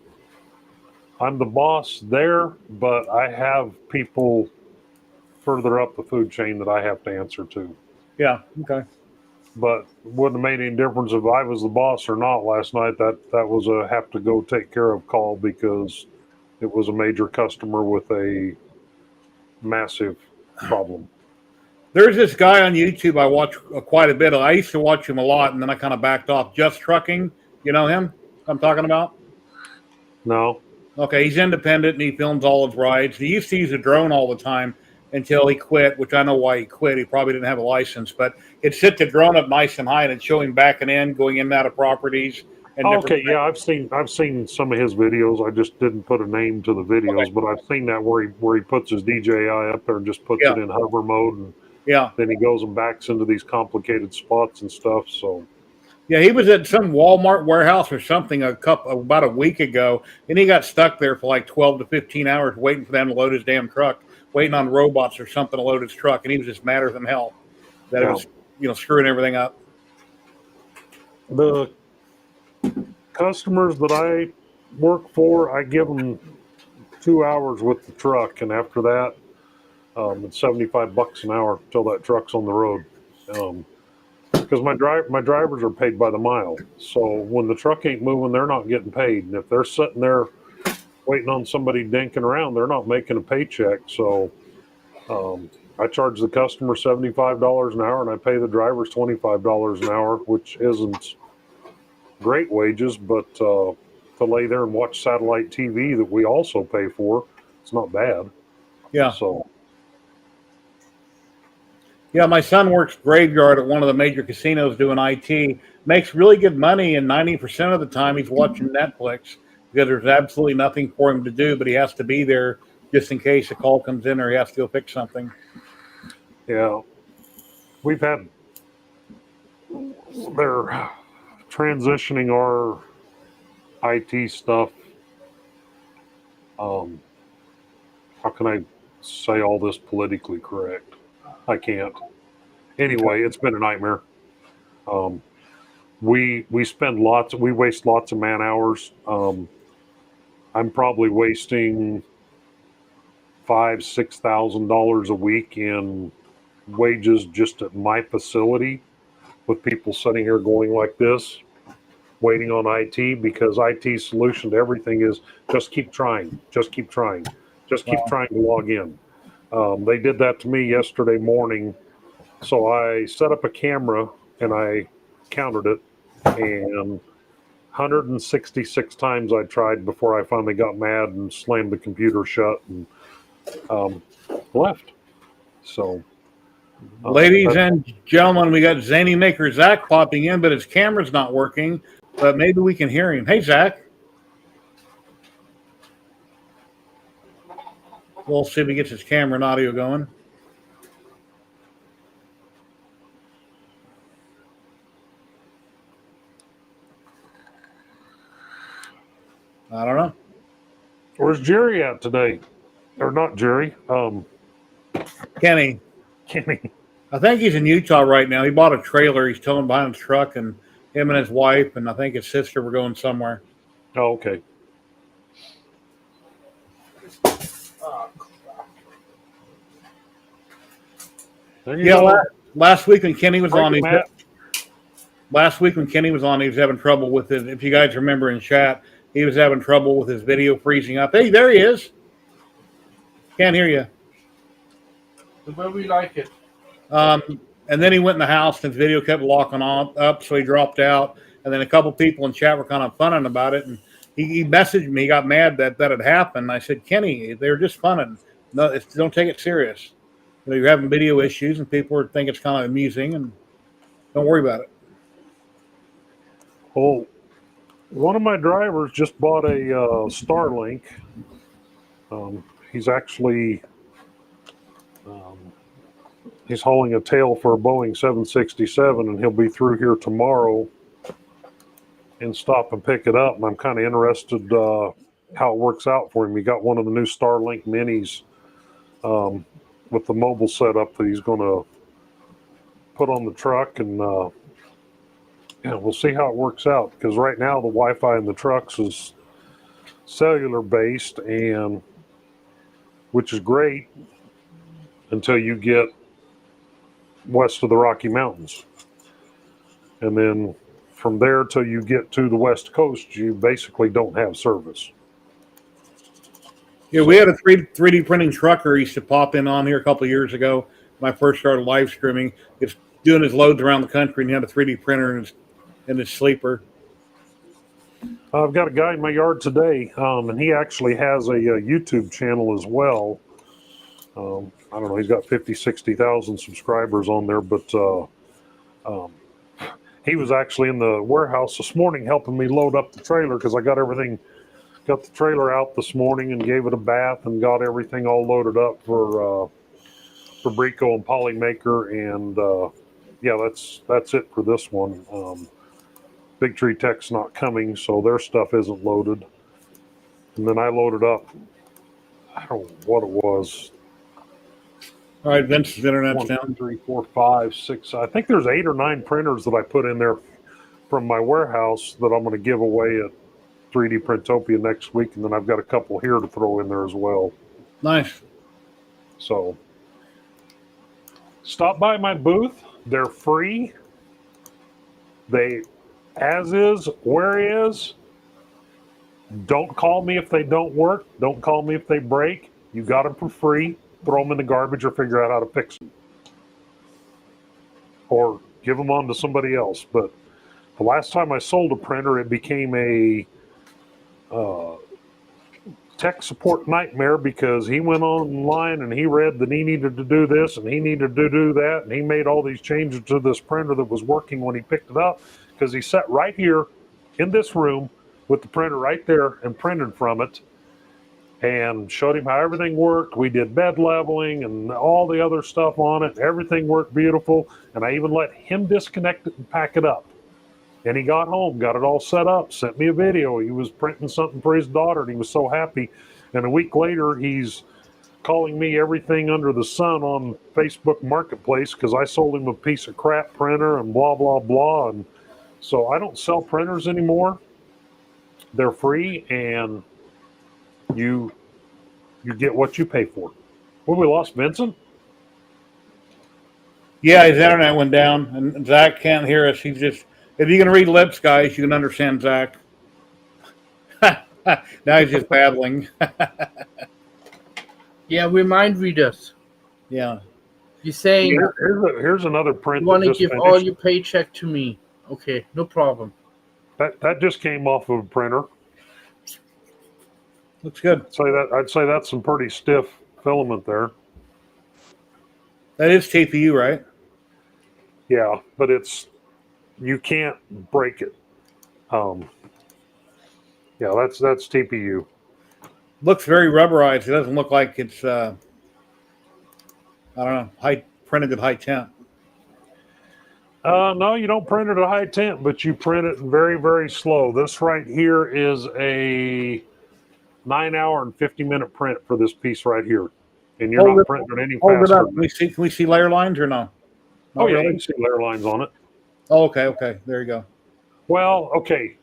the boss there, but I have people further up the food chain that I have to answer to. Yeah, okay. But wouldn't have made any difference if I was the boss or not last night. That was a have to go take care of call because it was a major customer with a massive problem. There's this guy on YouTube I watch quite a bit of. I used to watch him a lot, and then I kind of backed off. Just Trucking. You know him? I'm talking about? No. Okay, he's independent, and he films all his rides. He used to use a drone all the time until he quit, which I know why he quit. He probably didn't have a license, but it'd sit the drone up nice and high, and it'd show him backing in, going in and out of properties. And okay, yeah, I've seen some of his videos. I just didn't put a name to the videos, okay. But I've seen that where he puts his DJI up there and just puts it in hover mode, and then he goes and backs into these complicated spots and stuff. So yeah, he was at some Walmart warehouse or something about a week ago, and he got stuck there for like 12 to 15 hours waiting for them to load his damn truck, waiting on robots or something to load his truck, and he was just madder than hell that it was screwing everything up. The customers that I work for, I give them 2 hours with the truck, and after that, it's $75 an hour till that truck's on the road. Because my drivers are paid by the mile, so when the truck ain't moving, they're not getting paid. And if they're sitting there waiting on somebody dinking around, they're not making a paycheck. So I charge the customer $75 an hour, and I pay the drivers $25 an hour, which isn't great wages, but to lay there and watch satellite TV that we also pay for, it's not bad. Yeah. So, Yeah, my son works graveyard at one of the major casinos doing IT. Makes really good money, and 90% of the time he's watching Netflix because there's absolutely nothing for him to do, but he has to be there just in case a call comes in or he has to go fix something. yeah, we've had, they're transitioning our IT stuff. How can I say all this politically correct? I can't. Anyway, it's been a nightmare. We waste lots of man hours. I'm probably wasting $5,000-6,000 a week in wages just at my facility, with people sitting here going like this, waiting on IT, because IT's solution to everything is just keep trying, just keep trying, just keep trying to log in. They did that to me yesterday morning. So I set up a camera and I counted it, and 166 times I tried before I finally got mad and slammed the computer shut and left. So, Ladies and gentlemen, we got Zany Maker Zach popping in, but his camera's not working. But maybe we can hear him. Hey, Zach. We'll see if he gets his camera and audio going. I don't know. Where's Jerry at today? Or not Jerry? Kenny. Kenny. I think he's in Utah right now. He bought a trailer. He's towing behind his truck, and him and his wife and I think his sister were going somewhere. Oh, okay. Yeah, last week when Kenny was on, he Matt. last week when Kenny was on, he was having trouble with it. If you guys remember in chat, he was having trouble with his video freezing up. Hey, there he is. Can't hear you. The way we like it. And then he went in the house and his video kept locking up, so he dropped out. And then a couple people in chat were kind of funning about it. And he messaged me, he got mad that had happened. I said, Kenny, they're just funning. No, don't take it serious. You know, you're having video issues and people think it's kind of amusing, and don't worry about it. Well, one of my drivers just bought a Starlink. He's actually he's hauling a tail for a Boeing 767, and he'll be through here tomorrow and stop and pick it up. And I'm kind of interested how it works out for him. He got one of the new Starlink minis with the mobile setup that he's going to put on the truck, and we'll see how it works out, because right now the Wi-Fi in the trucks is cellular based, and which is great until you get west of the Rocky Mountains, and then from there till you get to the West Coast, you basically don't have service. Yeah, we had a 3D printing trucker used to pop in on here a couple of years ago when I first started live streaming. It's doing his loads around the country, and he had a 3D printer in his sleeper. I've got a guy in my yard today, and he actually has a YouTube channel as well. I don't know, he's got 50, 60,000 subscribers on there, but he was actually in the warehouse this morning helping me load up the trailer, because I got the trailer out this morning and gave it a bath and got everything all loaded up for Brico and Polymaker, and yeah, that's it for this one. Big Tree Tech's not coming, so their stuff isn't loaded. And then I loaded up, I don't know what it was. All right, Vince's internet's 1, down. 2, 3, 4, 5, 6. I think there's 8 or 9 printers that I put in there from my warehouse that I'm going to give away at 3D Printopia next week, and then I've got a couple here to throw in there as well. Nice. So stop by my booth. They're free. They as is, where is. Don't call me if they don't work. Don't call me if they break. You got them for free. throw them in the garbage or figure out how to fix them. Or give them on to somebody else. But the last time I sold a printer, it became a tech support nightmare because he went online and he read that he needed to do this and he needed to do that, and he made all these changes to this printer that was working when he picked it up, because he sat right here in this room with the printer right there and printed from it and showed him how everything worked. We did bed leveling and all the other stuff on it. Everything worked beautiful, and I even let him disconnect it and pack it up. And he got home, got it all set up, sent me a video. He was printing something for his daughter, and he was so happy. And a week later, he's calling me everything under the sun on Facebook Marketplace because I sold him a piece of crap printer and blah, blah, blah. And so I don't sell printers anymore. They're free, and you get what you pay for. Well, we lost Vincent? Yeah, his internet went down, and Zach can't hear us. He's just, if you can read lips, guys, you can understand Zach. Now he's just babbling. Yeah, we're mind readers. Yeah. You're saying Here's another print. you want to that just give finished. all your paycheck to me. Okay, no problem. That just came off of a printer. Looks good. I'd say that's some pretty stiff filament there. That is TPU, right? Yeah, but you can't break it. Yeah, that's TPU. Looks very rubberized. It doesn't look like it's, I don't know, printed at high temp. No, you don't print it at high temp, but you print it very, very slow. This right here is a 9-hour and 50-minute print for this piece right here. And you're not printing it any Hold it faster. up. Can we see layer lines or no? Oh, yeah, you can see layer lines on it. Oh, okay. There you go. Well, okay.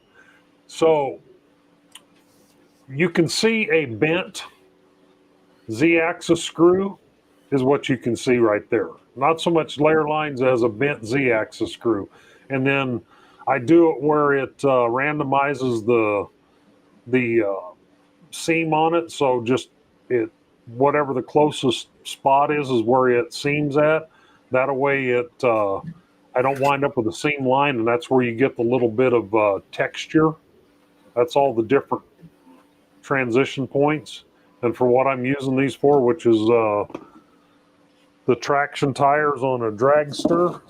So you can see a bent Z-axis screw is what you can see right there. Not so much layer lines as a bent Z-axis screw. And then I do it where it randomizes the seam on it. So just whatever the closest spot is where it seams at. That way I don't wind up with a seam line, and that's where you get the little bit of texture. That's all the different transition points. And for what I'm using these for, which is the traction tires on a dragster.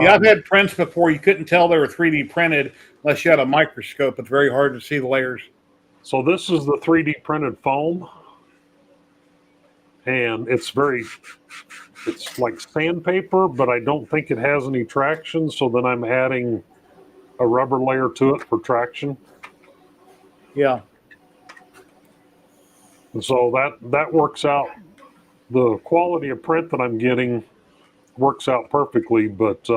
Yeah, I've had prints before. You couldn't tell they were 3D printed unless you had a microscope. It's very hard to see the layers. So this is the 3D printed foam. And it's like sandpaper, but I don't think it has any traction. So then I'm adding a rubber layer to it for traction. Yeah. And so that works out. The quality of print that I'm getting works out perfectly. But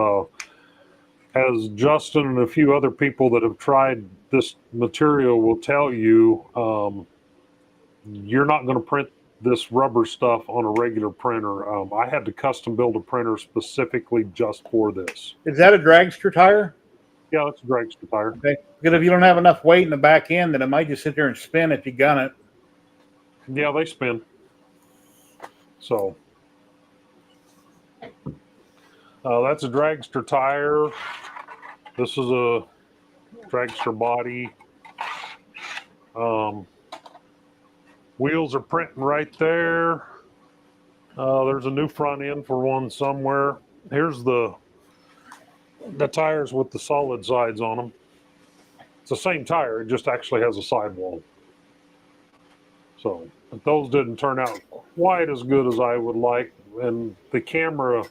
as Justin and a few other people that have tried this material will tell you, you're not going to print this rubber stuff on a regular printer. I had to custom build a printer specifically just for this. Is that a dragster tire? Yeah, that's a dragster tire. Okay. Because if you don't have enough weight in the back end, then it might just sit there and spin if you gun it. Yeah, they spin. So that's a dragster tire. This is a dragster body. Wheels are printing right there. There's a new front end for one somewhere. Here's the tires with the solid sides on them. It's the same tire, it just actually has a sidewall. So, but those didn't turn out quite as good as I would like, and the camera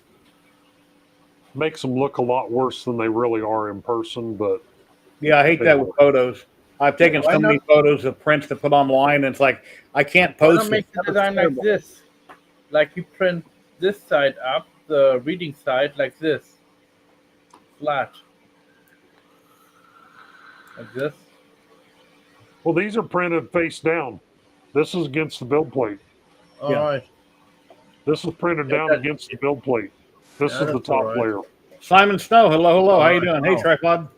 makes them look a lot worse than they really are in person. But yeah, I hate that with photos. I've taken so many photos of prints to put online, and it's like I can't post. Why not make the design like this? Like you print this side up, the reading side like this, flat, like this. Well, these are printed face down. This is against the build plate. All right. This is printed down against the build plate. This is the top layer. Simon Snow, hello. How you doing? Hey, Tripod.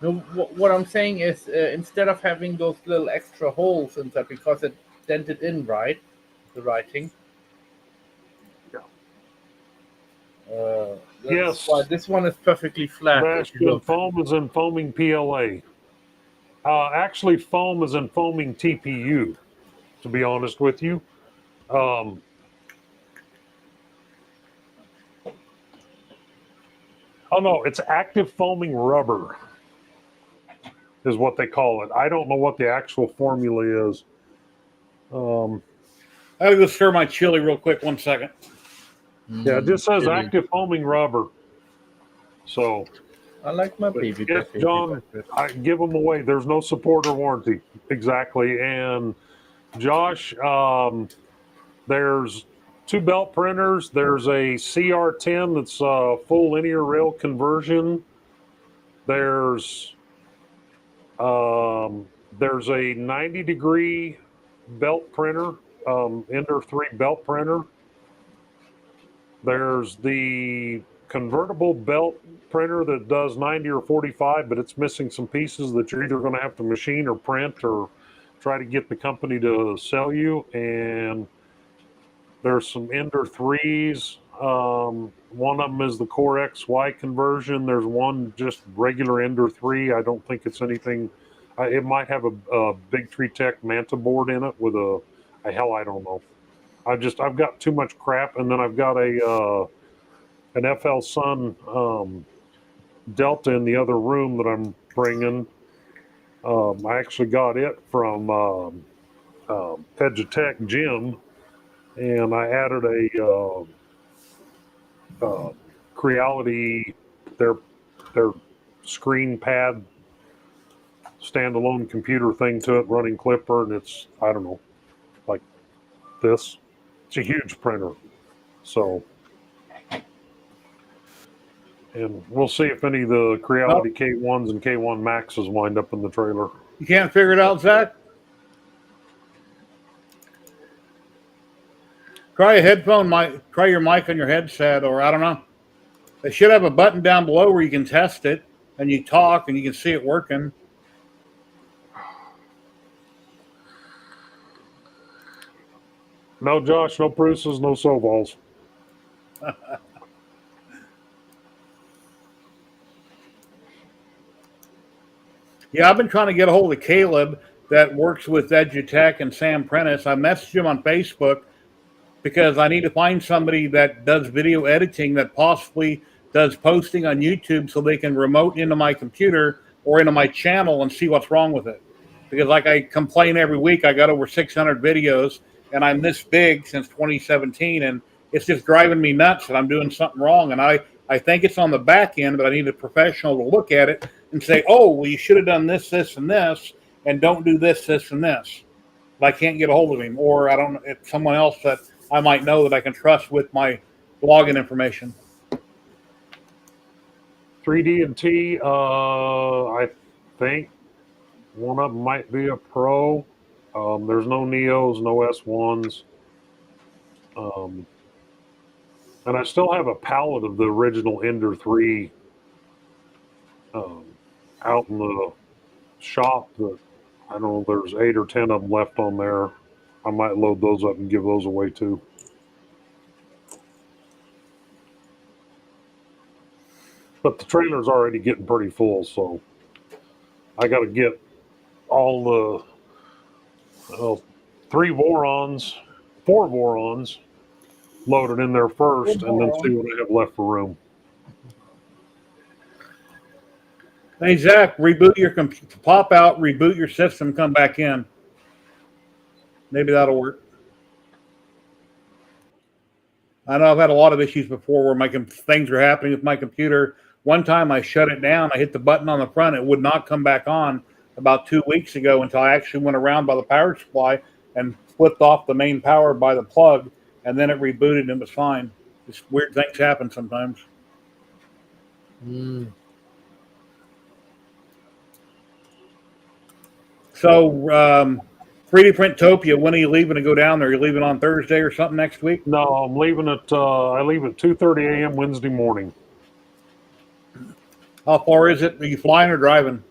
No, what I'm saying is, instead of having those little extra holes inside because it dented in, right? The writing. Yeah. That's Yes. why this one is perfectly flat. If you Sebastian, look. foam is in foaming PLA. Actually, foam is in foaming TPU, to be honest with you. Um, oh, no, it's active foaming rubber, is what they call it. I don't know what the actual formula is. I gotta go stir my chili real quick. 1 second. Yeah, it just says Chili. active foaming rubber. So, I like my but baby yes, back. John, I give them away. There's no support or warranty. Exactly. And Josh, there's 2 belt printers. There's a CR10 that's a full linear rail conversion. There's a 90-degree belt printer, Ender 3 belt printer. There's the convertible belt printer that does 90 or 45, but it's missing some pieces that you're either going to have to machine or print or try to get the company to sell you. And there's some Ender 3s. One of them is the Core XY conversion. There's one just regular Ender 3. I don't think it's anything. It might have a Big Tree Tech Manta board in it with a hell, I don't know. I've got too much crap, and then I've got an FL Sun Delta in the other room that I'm bringing. I actually got it from Pedgetech Gym, and I added a Creality, their screen pad standalone computer thing to it, running Clipper, and it's, I don't know, like this. It's a huge printer. So, and we'll see if any of the Creality K1s and K1 Maxes wind up in the trailer. You can't figure it out, Zach? Try a headphone mic. Try your mic on your headset, or I don't know. They should have a button down below where you can test it, and you talk, and you can see it working. No Josh, no Bruce's, no Sovols. Yeah, I've been trying to get a hold of Caleb that works with Edutech and Sam Prentice. I messaged him on Facebook because I need to find somebody that does video editing that possibly does posting on YouTube so they can remote into my computer or into my channel and see what's wrong with it. Because like I complain every week, I got over 600 videos and I'm this big since 2017 and it's just driving me nuts that I'm doing something wrong. And I think it's on the back end, but I need a professional to look at it and say, oh, well, you should have done this, this, and this, and don't do this, this, and this. But I can't get a hold of him, or I don't know, it's someone else that I might know that I can trust with my login information. 3D and T, I think one of them might be a Pro. There's no Neos, no S1s. And I still have a pallet of the original Ender 3 out in the shop that I don't know, there's 8 or 10 of them left on there. I might load those up and give those away too. But the trailer's already getting pretty full, so I got to get all the 4 Vorons loaded in there first, and then see what I have left for room. Hey, Zach, reboot your computer, pop out, reboot your system, come back in. Maybe that'll work. I know I've had a lot of issues before where things are happening with my computer. One time I shut it down. I hit the button on the front. It would not come back on about 2 weeks ago until I actually went around by the power supply and flipped off the main power by the plug, and then it rebooted and it was fine. Just weird things happen sometimes. So, 3D Printopia, when are you leaving to go down there? Are you leaving on Thursday or something next week? No, I'm leaving at I leave at 2:30 a.m. Wednesday morning. How far is it? Are you flying or driving?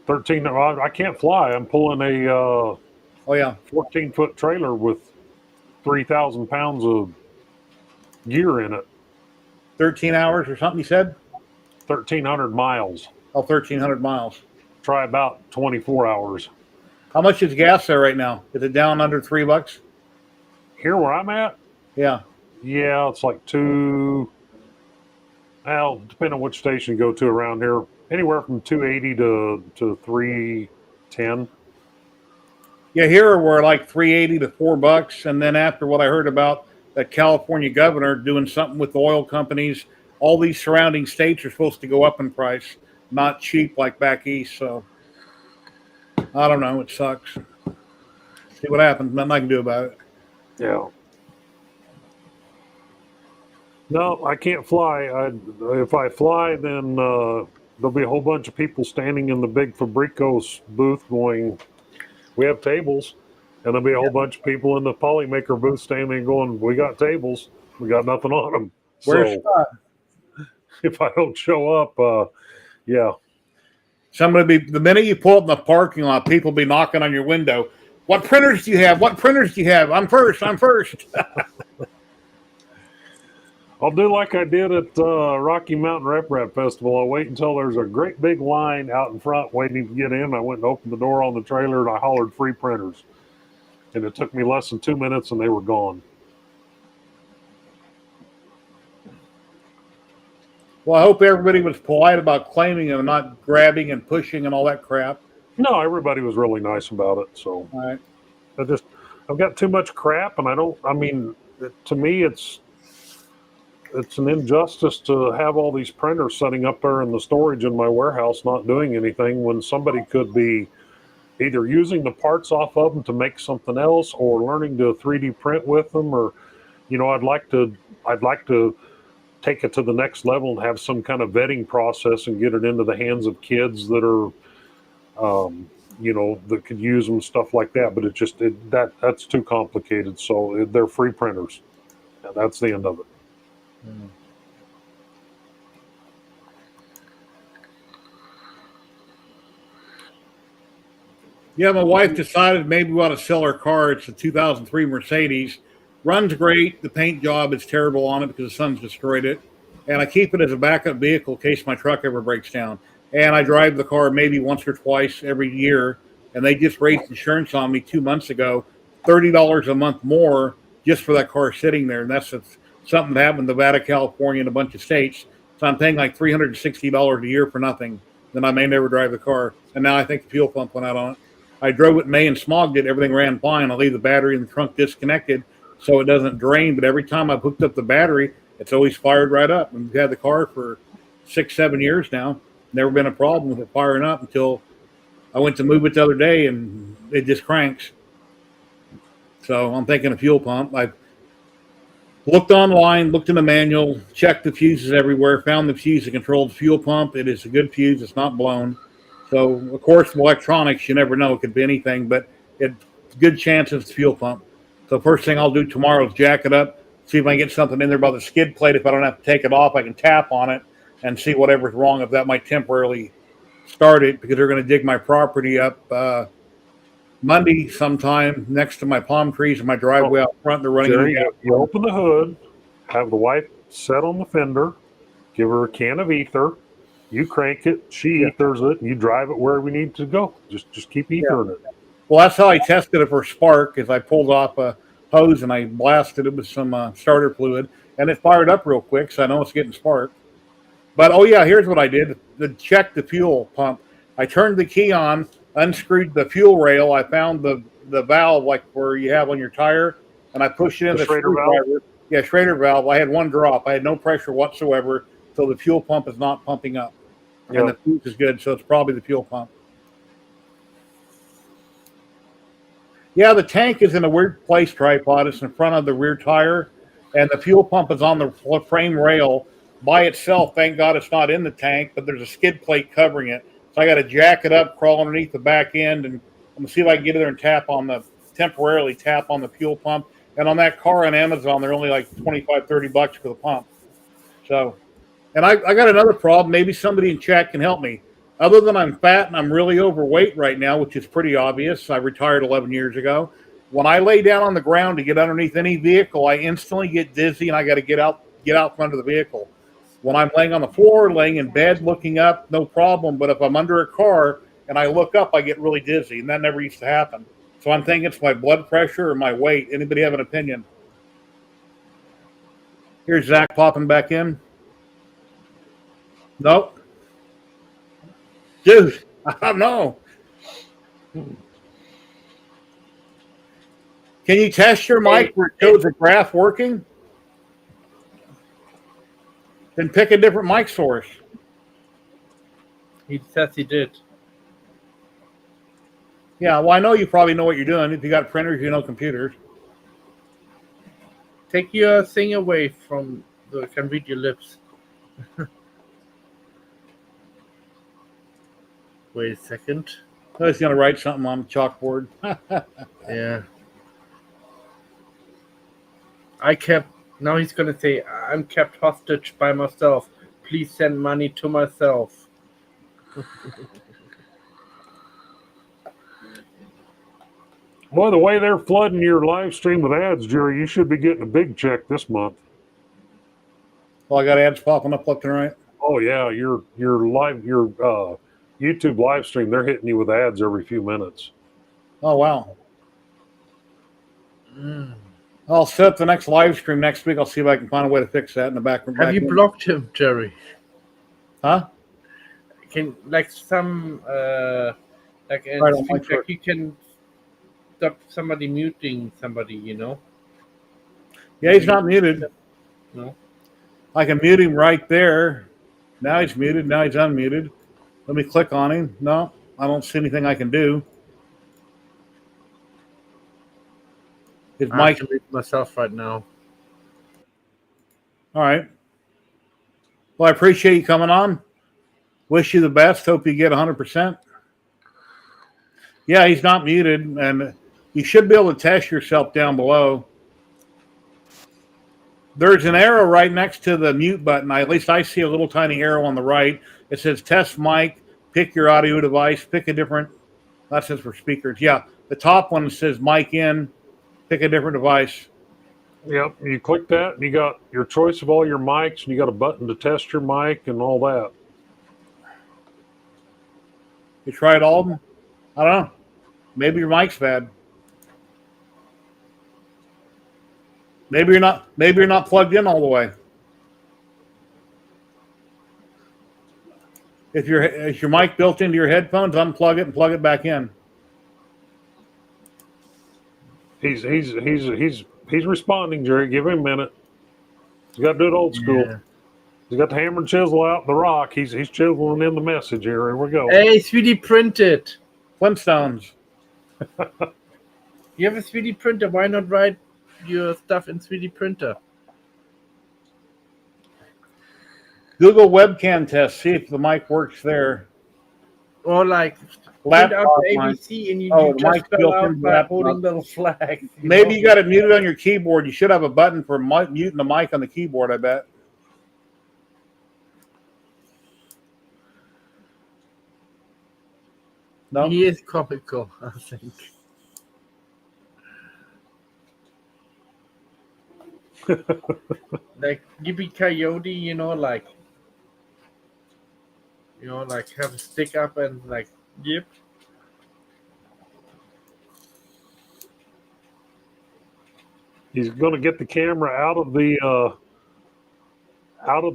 13. I can't fly. I'm pulling a Oh yeah, 14-foot trailer with 3,000 pounds of gear in it. 13 hours or something. You said? 1,300 miles. Oh, 1,300 miles. Try about 24 hours. How much is gas there right now? Is it down under $3? Here where I'm at, Yeah. yeah, it's like well, depending on which station you go to around here, anywhere from 280 to 310. Yeah, here we're like 380 to $4, and then after what I heard about that California governor doing something with the oil companies, all these surrounding states are supposed to go up in price, not cheap like back east. So I don't know. It sucks. See what happens. Nothing I can do about it. Yeah. No, I can't fly. If I fly, then there'll be a whole bunch of people standing in the big Fabrico's booth going, we have tables. And there'll be a whole bunch of people in the Polymaker booth standing going, we got tables. We got nothing on them. Where's So if I don't show up, yeah. somebody be the minute you pull up in the parking lot, people be knocking on your window. What printers do you have? What printers do you have? I'm first. I'm first. I'll do like I did at Rocky Mountain Rep Rap Festival. I'll wait until there's a great big line out in front waiting to get in. I went and opened the door on the trailer and I hollered free printers. And it took me less than 2 minutes and they were gone. Well, I hope everybody was polite about claiming them, not grabbing and pushing and all that crap. No, everybody was really nice about it. So All right. I've got too much crap and to me, it's an injustice to have all these printers sitting up there in the storage in my warehouse not doing anything when somebody could be either using the parts off of them to make something else or learning to 3D print with them, or I'd like to take it to the next level and have some kind of vetting process and get it into the hands of kids that are that could use them, stuff like that. But that's too complicated, so they're free printers and that's the end of it. Yeah, my wife decided maybe we ought to sell her car. It's a 2003 Mercedes. Runs great. The paint job is terrible on it because the sun's destroyed it. And I keep it as a backup vehicle in case my truck ever breaks down. And I drive the car maybe once or twice every year. And they just raised insurance on me 2 months ago, $30 a month more just for that car sitting there. And that's something that happened in Nevada, California, and a bunch of states. So I'm paying like $360 a year for nothing. Then I may never drive the car. And now I think the fuel pump went out on it. I drove it in May and smogged it. Everything ran fine. I leave the battery in the trunk disconnected so it doesn't drain. But every time I've hooked up the battery, it's always fired right up. And we've had the car for 6-7 years now. Never been a problem with it firing up until I went to move it the other day and it just cranks. So I'm thinking a fuel pump. I've looked online, looked in the manual, checked the fuses everywhere, found the fuse that controls the fuel pump. It is a good fuse. It's not blown. So, of course, electronics, you never know. It could be anything, but it's a good chance it's the fuel pump. So first thing I'll do tomorrow is jack it up, see if I can get something in there by the skid plate. If I don't have to take it off, I can tap on it and see whatever's wrong, if that might temporarily start it, because they're going to dig my property up Monday sometime next to my palm trees in my driveway out front. They're running. Jerry, you open the hood, have the wife set on the fender, give her a can of ether, you crank it, she ethers it, and you drive it where we need to go. Just keep ethering it. Well, that's how I tested it for spark, is I pulled off a hose and I blasted it with some starter fluid, and it fired up real quick, so I know it's getting spark. But, oh yeah, here's what I did. To check the fuel pump, I turned the key on, unscrewed the fuel rail. I found the valve like where you have on your tire, and I pushed it in the Schrader screwdriver. Yeah, Schrader valve. I had one drop. I had no pressure whatsoever, so the fuel pump is not pumping up. And the fuse is good, so it's probably the fuel pump. Yeah, the tank is in a weird place, tripod. It's in front of the rear tire, and the fuel pump is on the frame rail by itself. Thank God it's not in the tank, but there's a skid plate covering it. So I got to jack it up, crawl underneath the back end, and I'm going to see if I can get in there and temporarily tap on the fuel pump. And on that car on Amazon, they're only like $25-$30 for the pump. So, and I got another problem. Maybe somebody in chat can help me. Other than I'm fat and I'm really overweight right now, which is pretty obvious. I retired 11 years ago. When I lay down on the ground to get underneath any vehicle, I instantly get dizzy and I got to get out from under the vehicle. When I'm laying on the floor, laying in bed, looking up, no problem. But if I'm under a car and I look up, I get really dizzy, and that never used to happen. So I'm thinking it's my blood pressure or my weight. Anybody have an opinion? Here's Zach popping back in. Nope. Dude, I don't know. Can you test your mic where it shows the graph working? Then pick a different mic source. He says he did. Yeah, well, I know you probably know what you're doing. If you got printers, you know computers. Take your thing away from the can read your lips. Wait a second. I was going to write something on the chalkboard. Yeah. Now he's going to say, I'm kept hostage by myself. Please send money to myself. Boy, the way they're flooding your live stream with ads, Jerry, you should be getting a big check this month. Well, I got ads popping up left and right. Oh yeah, your YouTube live stream, they're hitting you with ads every few minutes. Oh, wow. I'll set up the next live stream next week. I'll see if I can find a way to fix that in the back. Have you blocked him, Jerry? Huh? Can like some like you can stop somebody muting somebody, you know? Yeah, he's not muted. No. I can mute him right there. Now he's muted. Now he's unmuted. Let me click on him. No, I don't see anything I can do. His mic. I myself right now. All right. Well, I appreciate you coming on. Wish you the best. Hope you get 100%. Yeah, he's not muted, and you should be able to test yourself down below. There's an arrow right next to the mute button. At least I see a little tiny arrow on the right. It says test mic, pick your audio device, pick a different, that says for speakers. Yeah, the top one says mic in, pick a different device. Yep, you click that, and you got your choice of all your mics, and you got a button to test your mic and all that. You tried all of them? I don't know. Maybe your mic's bad. Maybe you're not plugged in all the way. If your mic built into your headphones, unplug it and plug it back in. He's responding, Jerry. Give him a minute. He's got to do it old school. Yeah. He's got the hammer and chisel out the rock. He's chiseling in the message here. Here we go. Hey, 3D printed. Flintstones. You have a 3D printer. Why not write your stuff in 3D printer? Google webcam test. See if the mic works there. Or like print out the ABC and you just spell out by holding little flags. Maybe you got it muted on your keyboard. You should have a button for muting the mic on the keyboard, I bet. No? He is comical, I think. Like Yippee Coyote, like have a stick up and like yip. He's going to get the camera out of the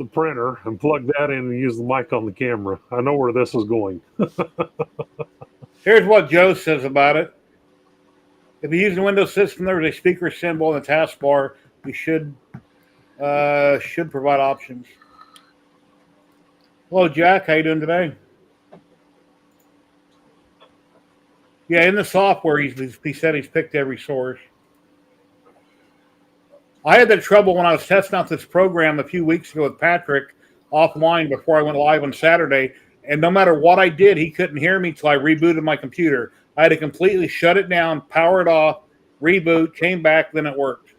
printer and plug that in and use the mic on the camera. I know where this is going. Here's what Joe says about it. If you use the Windows system, there's a speaker symbol in the taskbar. You should provide options. Hello, Jack. How you doing today? Yeah, in the software, he said he's picked every source. I had that trouble when I was testing out this program a few weeks ago with Patrick offline before I went live on Saturday. And no matter what I did, he couldn't hear me until I rebooted my computer. I had to completely shut it down, power it off, reboot, came back, then it worked.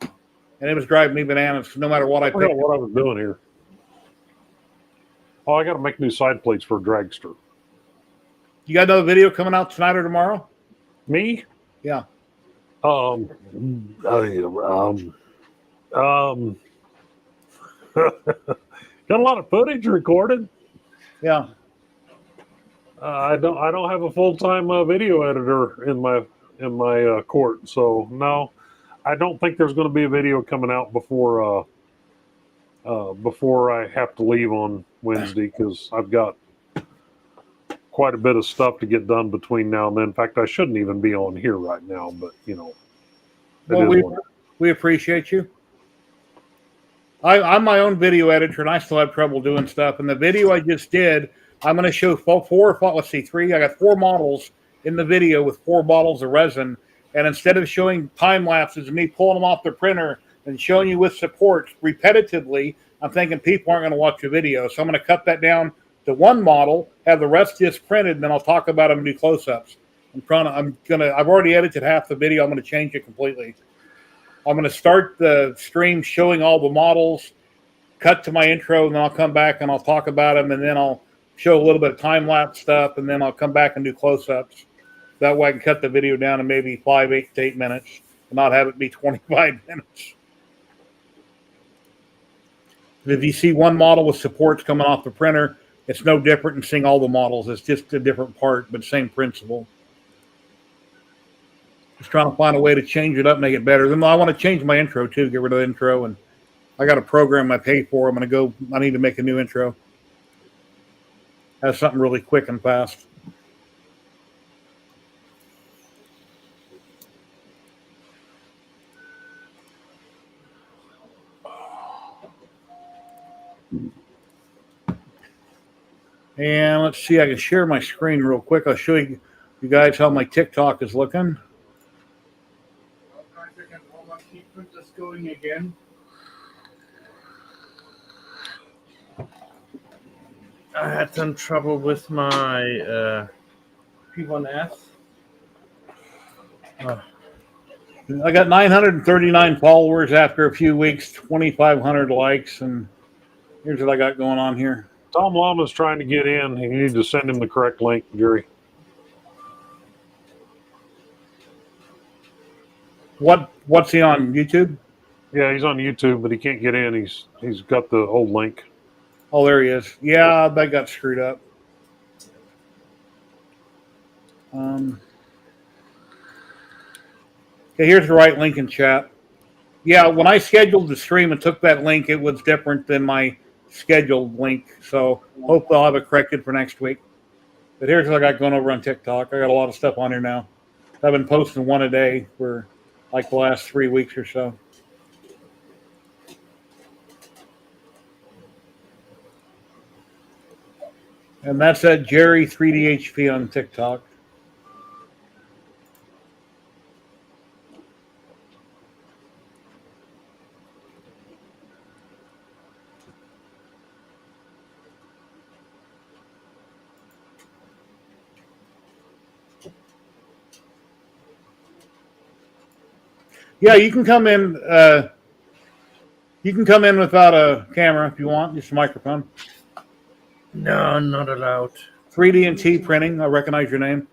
And it was driving me bananas no matter what I picked. I forgot what I was doing here. Oh, I got to make new side plates for a dragster. You got another video coming out tonight or tomorrow? Me? Yeah. Um, got a lot of footage recorded. Yeah. I don't have a full-time video editor in my court, so no, I don't think there's going to be a video coming out before I have to leave on Wednesday, because I've got quite a bit of stuff to get done between now and then. In fact, I shouldn't even be on here right now, but Well, we appreciate you. I'm my own video editor, and I still have trouble doing stuff. And the video I just did, I'm going to show three. I got 4 models in the video with 4 bottles of resin. And instead of showing time lapses of me pulling them off the printer and showing you with supports repetitively, I'm thinking people aren't going to watch the video. So I'm going to cut that down to 1 model, have the rest just printed, and then I'll talk about them and do close-ups. I've already edited half the video. I'm going to change it completely. I'm going to start the stream showing all the models, cut to my intro, and then I'll come back and I'll talk about them, and then I'll show a little bit of time-lapse stuff, and then I'll come back and do close-ups. That way I can cut the video down to maybe 5, 8 to 8 minutes and not have it be 25 minutes. If you see one model with supports coming off the printer, it's no different than seeing all the models. It's just a different part, but same principle. Just trying to find a way to change it up, make it better. Then I want to change my intro too, get rid of the intro, and I got a program I pay for. I need to make a new intro. Have something really quick and fast. And let's see, I can share my screen real quick. I'll show you guys how my TikTok is looking. Keep this going again. I had some trouble with my P1S. I got 939 followers after a few weeks, 2,500 likes, and here's what I got going on here. Tom Lama's trying to get in. You need to send him the correct link, Jerry. What's he on, YouTube? Yeah, he's on YouTube, but he can't get in. He's got the old link. Oh, there he is. Yeah, that got screwed up. Okay, here's the right link in chat. Yeah, when I scheduled the stream and took that link, it was different than my scheduled link. So hope they'll have it corrected for next week. But here's what I got going over on TikTok. I got a lot of stuff on here now. I've been posting one a day for like the last 3 weeks or so. And that's at Jerry 3DHP on TikTok. Yeah, you can come in. You can come in without a camera if you want, just a microphone. No, not allowed. 3D and T printing. I recognize your name,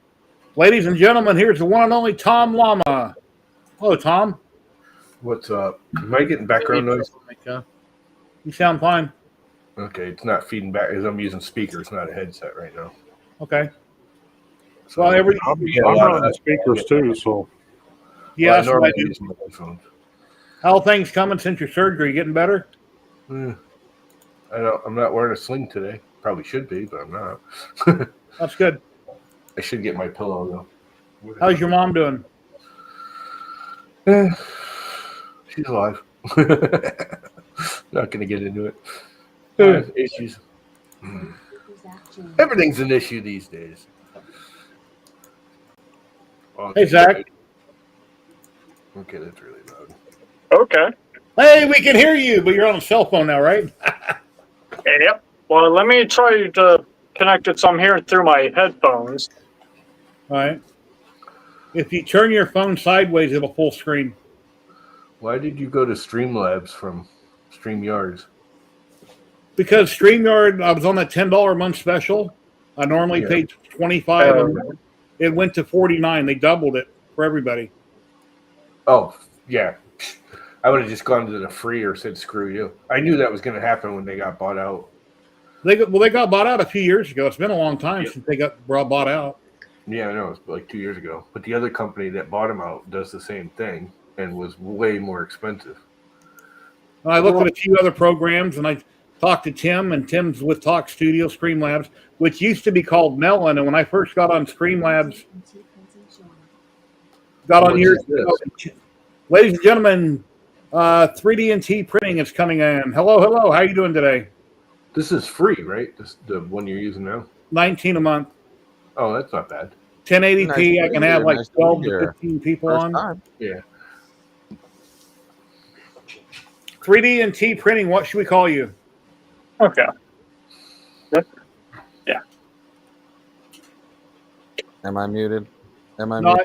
ladies and gentlemen. Here's the one and only Tom Lama. Hello, Tom. What's up? Am I getting background noise? You sound fine. Okay, it's not feeding back as I'm using speakers, not a headset right now. Okay. So Well, I'm running the speakers too, so. Yeah, I that's what I normally do. use my headphones. How are things coming since your surgery? Getting better? I'm not wearing a sling today. Probably should be, but I'm not. That's good. I should get my pillow though. How's your mom doing? She's alive. Not going to get into it. Issues. Everything's an issue these days. Hey, Zach. Okay, that's really loud. Okay. Hey, we can hear you, but you're on a cell phone now, right? Yep. Well, let me try to connect it so I'm hearing through my headphones. All right. If you turn your phone sideways, it'll full screen. Why did you go to Streamlabs from StreamYards? Because StreamYard, I was on that $10 a month special. I normally paid $25 a month. It went to $49. They doubled it for everybody. Oh, yeah. I would have just gone to the free or said screw you. I knew that was going to happen when they got bought out. They got bought out a few years ago. It's been a long time since they got bought out. Yeah, I know. It's like 2 years ago. But the other company that bought them out does the same thing and was way more expensive. And I looked at a few other programs, and I talked to Tim, and Tim's with Talk Studio Streamlabs, which used to be called Melon. And when I first got on Streamlabs, years ago, ladies and gentlemen, 3D&T printing is coming in. Hello. How are you doing today? This is free, right? This the one you're using now? $19 a month. Oh, that's not bad. 1080p. I can have like 12 to 15 people on. Time. Yeah. 3D&T printing. What should we call you? Okay. Yeah. Am I muted? No,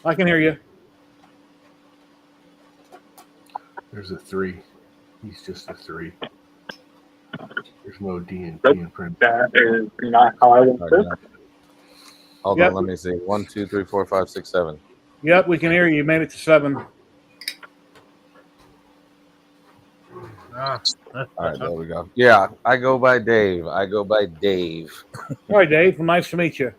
I can hear you. There's a 3. He's just a 3. There's no D&T in print. That is not how I would think. Hold on, let me see. 1, 2, 3, 4, 5, 6, 7. Yep, we can hear you. You made it to 7. All right, there we go. Yeah, I go by Dave. All right, Dave. Well, nice to meet you.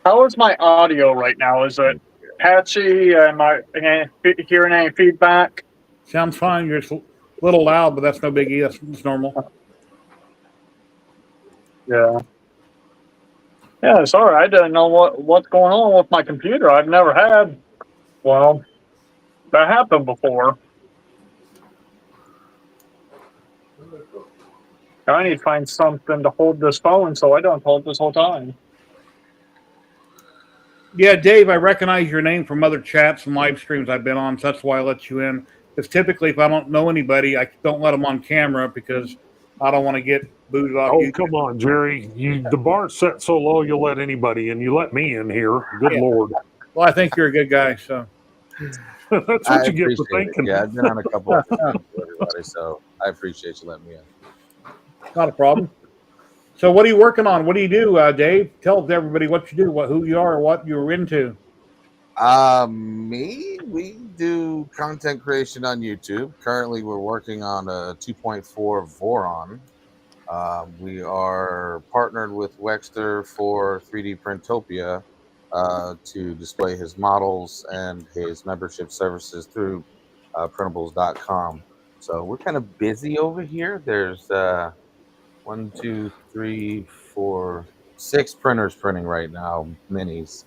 How is my audio right now? Is it patchy? Am I hearing any feedback? Sounds fine. You're a little loud, but that's no biggie. That's normal. Yeah. Yeah, sorry. I didn't know what's going on with my computer. I've never had. Well, that happened before. I need to find something to hold this phone so I don't hold this whole time. Yeah, Dave, I recognize your name from other chats and live streams I've been on, so that's why I let you in. Because typically, if I don't know anybody, I don't let them on camera because I don't want to get booted off. Oh, come on, Jerry. The bar's set so low you'll let anybody in. You let me in here. Good Lord. Well, I think you're a good guy, so. That's what you get for thinking. Yeah, I've been on a couple of everybody, so I appreciate you letting me in. Not a problem. So what are you working on? What do you do, Dave? Tell everybody what you do, who you are, what you're into. We do content creation on YouTube. Currently, we're working on a 2.4 Voron. We are partnered with Wexter for 3D Printopia to display his models and his membership services through printables.com. So we're kind of busy over here. There's 1, 2, 3, 4, 6 printers printing right now, minis,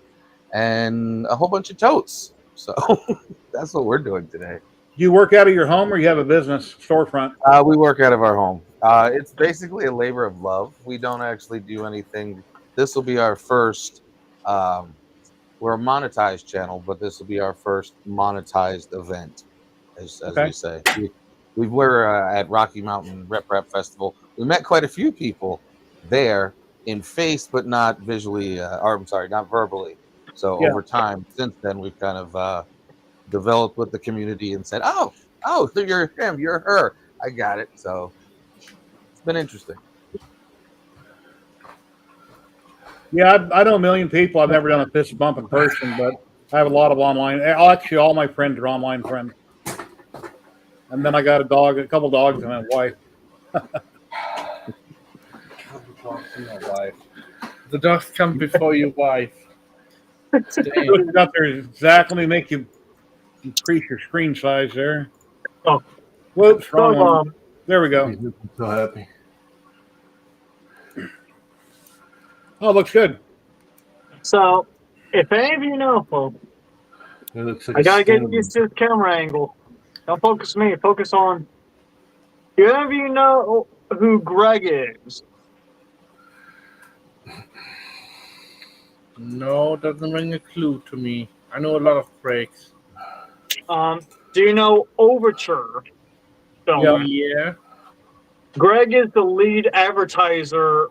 and a whole bunch of totes. So that's what we're doing today. Do you work out of your home or you have a business storefront? We work out of our home. It's basically a labor of love. We don't actually do anything. This will be our first, we're a monetized channel, but this will be our first monetized event, as we say. We were at Rocky Mountain Rep Festival. We met quite a few people there in face, but not visually, not verbally. So over time, since then, we've kind of developed with the community and said, oh, you're him, you're her. I got it. So it's been interesting. Yeah, I know a million people. I've never done a fist bump in person, but I have a lot of online. Actually, all my friends are online friends. And then I got a couple dogs, and a wife. The dogs come before your wife. Look out there exactly make you increase your screen size there. Oh, whoops, wrong one. There we go. He's looking so happy. Oh, looks good. So, if any of you know, folks, It looks like I gotta get stand- used to this camera angle. Don't focus me. Focus on. Do any of you know who Greg is? No, doesn't ring a clue to me. I know a lot of breaks. Do you know Overture? Film? Yeah. Greg is the lead advertiser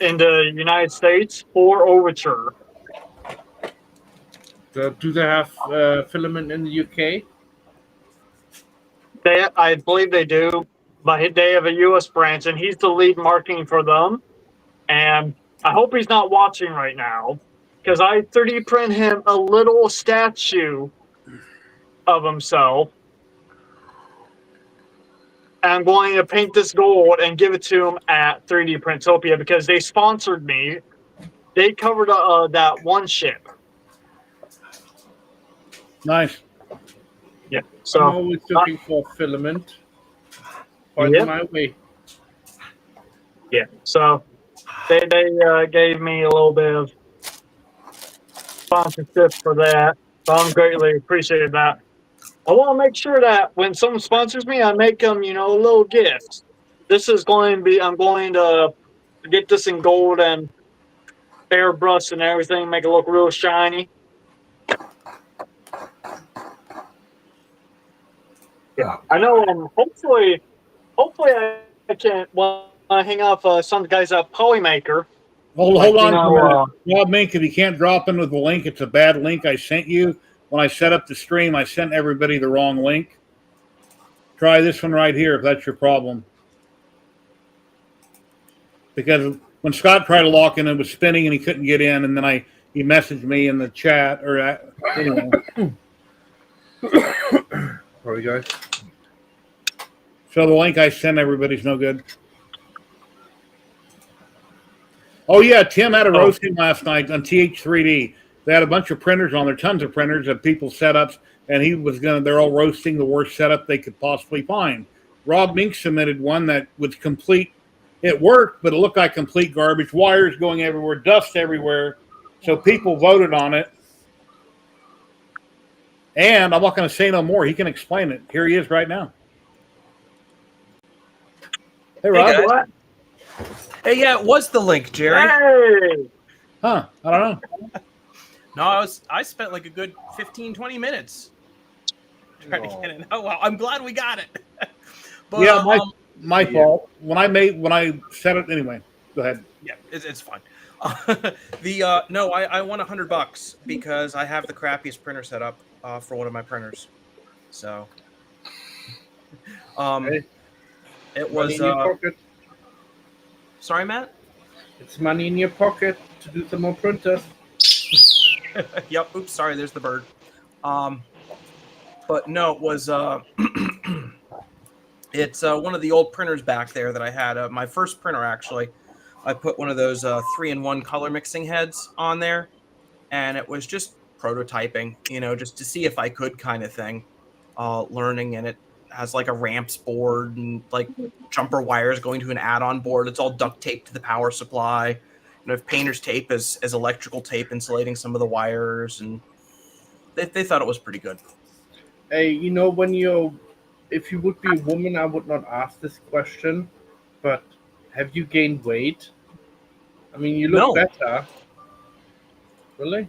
in the United States for Overture. Do they have Filament in the UK? I believe they do, but they have a U.S. branch, and he's the lead marketing for them. And I hope he's not watching right now, because I 3D print him a little statue of himself. I'm going to paint this gold and give it to him at 3D Printopia because they sponsored me. They covered that one ship. Nice. Yeah. I'm So always looking for filament. Find Yep. my way. yeah. So they gave me a little bit of sponsorship for that. So I'm greatly appreciated that. I want to make sure that when someone sponsors me, I make them, a little gift. This is going to be. I'm going to get this in gold and airbrush and everything, make it look real shiny. Yeah, I know. Hopefully, I can. Well, I hang off some guys at Polymaker. Hold Like, on for a minute. Rob Mink, if you can't drop in with the link, it's a bad link I sent you. When I set up the stream, I sent everybody the wrong link. Try this one right here if that's your problem. Because when Scott tried to lock in, it was spinning and he couldn't get in, and then he messaged me in the chat. Anyway. Sorry, guys. So the link I sent everybody's no good. Oh yeah, Tim had a roasting last night on TH3D. They had a bunch of printers on there, tons of printers of people's setups, and they're all roasting the worst setup they could possibly find. Rob Mink submitted one that was complete. It worked, but it looked like complete garbage. Wires going everywhere, dust everywhere. So people voted on it. And I'm not going to say no more. He can explain it. Here he is right now. Hey, Rob. Hey, guys. Hey, yeah, it was the link, Jerry. Hey! Huh, I don't know. No, I spent like a good 15, 20 minutes trying to get it. Oh, well, I'm glad we got it. But, yeah, my fault. When I said it, anyway, go ahead. Yeah, it's fine. No, I won $100 because I have the crappiest printer set up for one of my printers. So, it was. Money in your pocket. Sorry, Matt? It's money in your pocket to do some more printers. Yep. Oops. Sorry. There's the bird. But no, it was. It's one of the old printers back there that I had. My first printer, actually. I put one of those 3-in-1 color mixing heads on there, and it was just prototyping, just to see if I could, kind of thing, learning. And it has like a ramps board and like jumper wires going to an add-on board. It's all duct taped to the power supply. If painter's tape as electrical tape insulating some of the wires, and they thought it was pretty good. Hey, if you would be a woman, I would not ask this question, but have you gained weight? I mean, you look better. Really?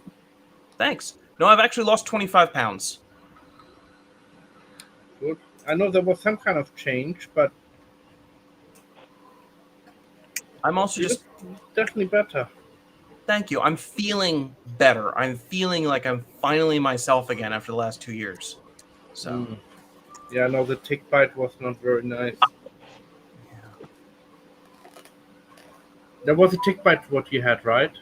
Thanks. No, I've actually lost 25 pounds. Good. I know there was some kind of change, but I'm also just definitely better. Thank you. I'm feeling better. I'm feeling like I'm finally myself again after the last 2 years. So, yeah, no, the tick bite was not very nice. There was a tick bite what you had, right?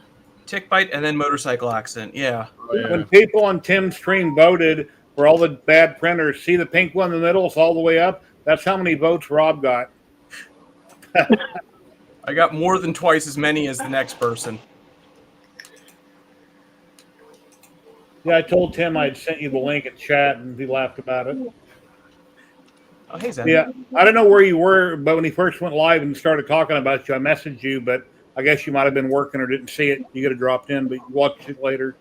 Tick bite and then motorcycle accident. Yeah. Oh, yeah. When people on Tim's stream voted for all the bad printers, see the pink one in the middle, it's all the way up. That's how many votes Rob got. I got more than twice as many as the next person. Yeah, I told Tim I'd sent you the link in chat, and he laughed about it. Oh, hey, Zen. Yeah, I don't know where you were, but when he first went live and started talking about you, I messaged you, but I guess you might have been working or didn't see it. You could have dropped in, but you watched it later.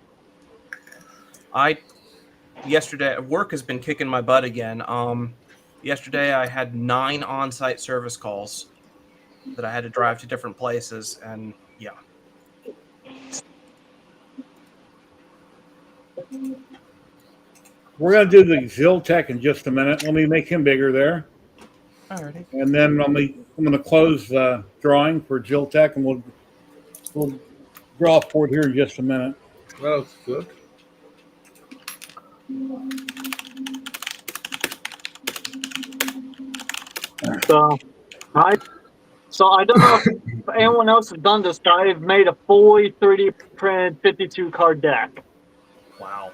Yesterday, work has been kicking my butt again. Yesterday, I had 9 on-site service calls that I had to drive to different places, and yeah. We're going to do the Ziltech in just a minute. Let me make him bigger there. Alrighty. And then I'm going to close the drawing for Ziltech, and we'll draw for it here in just a minute. Well, it's good. So I don't know if anyone else has done this, but I've made a fully 3D printed 52 card deck. Wow.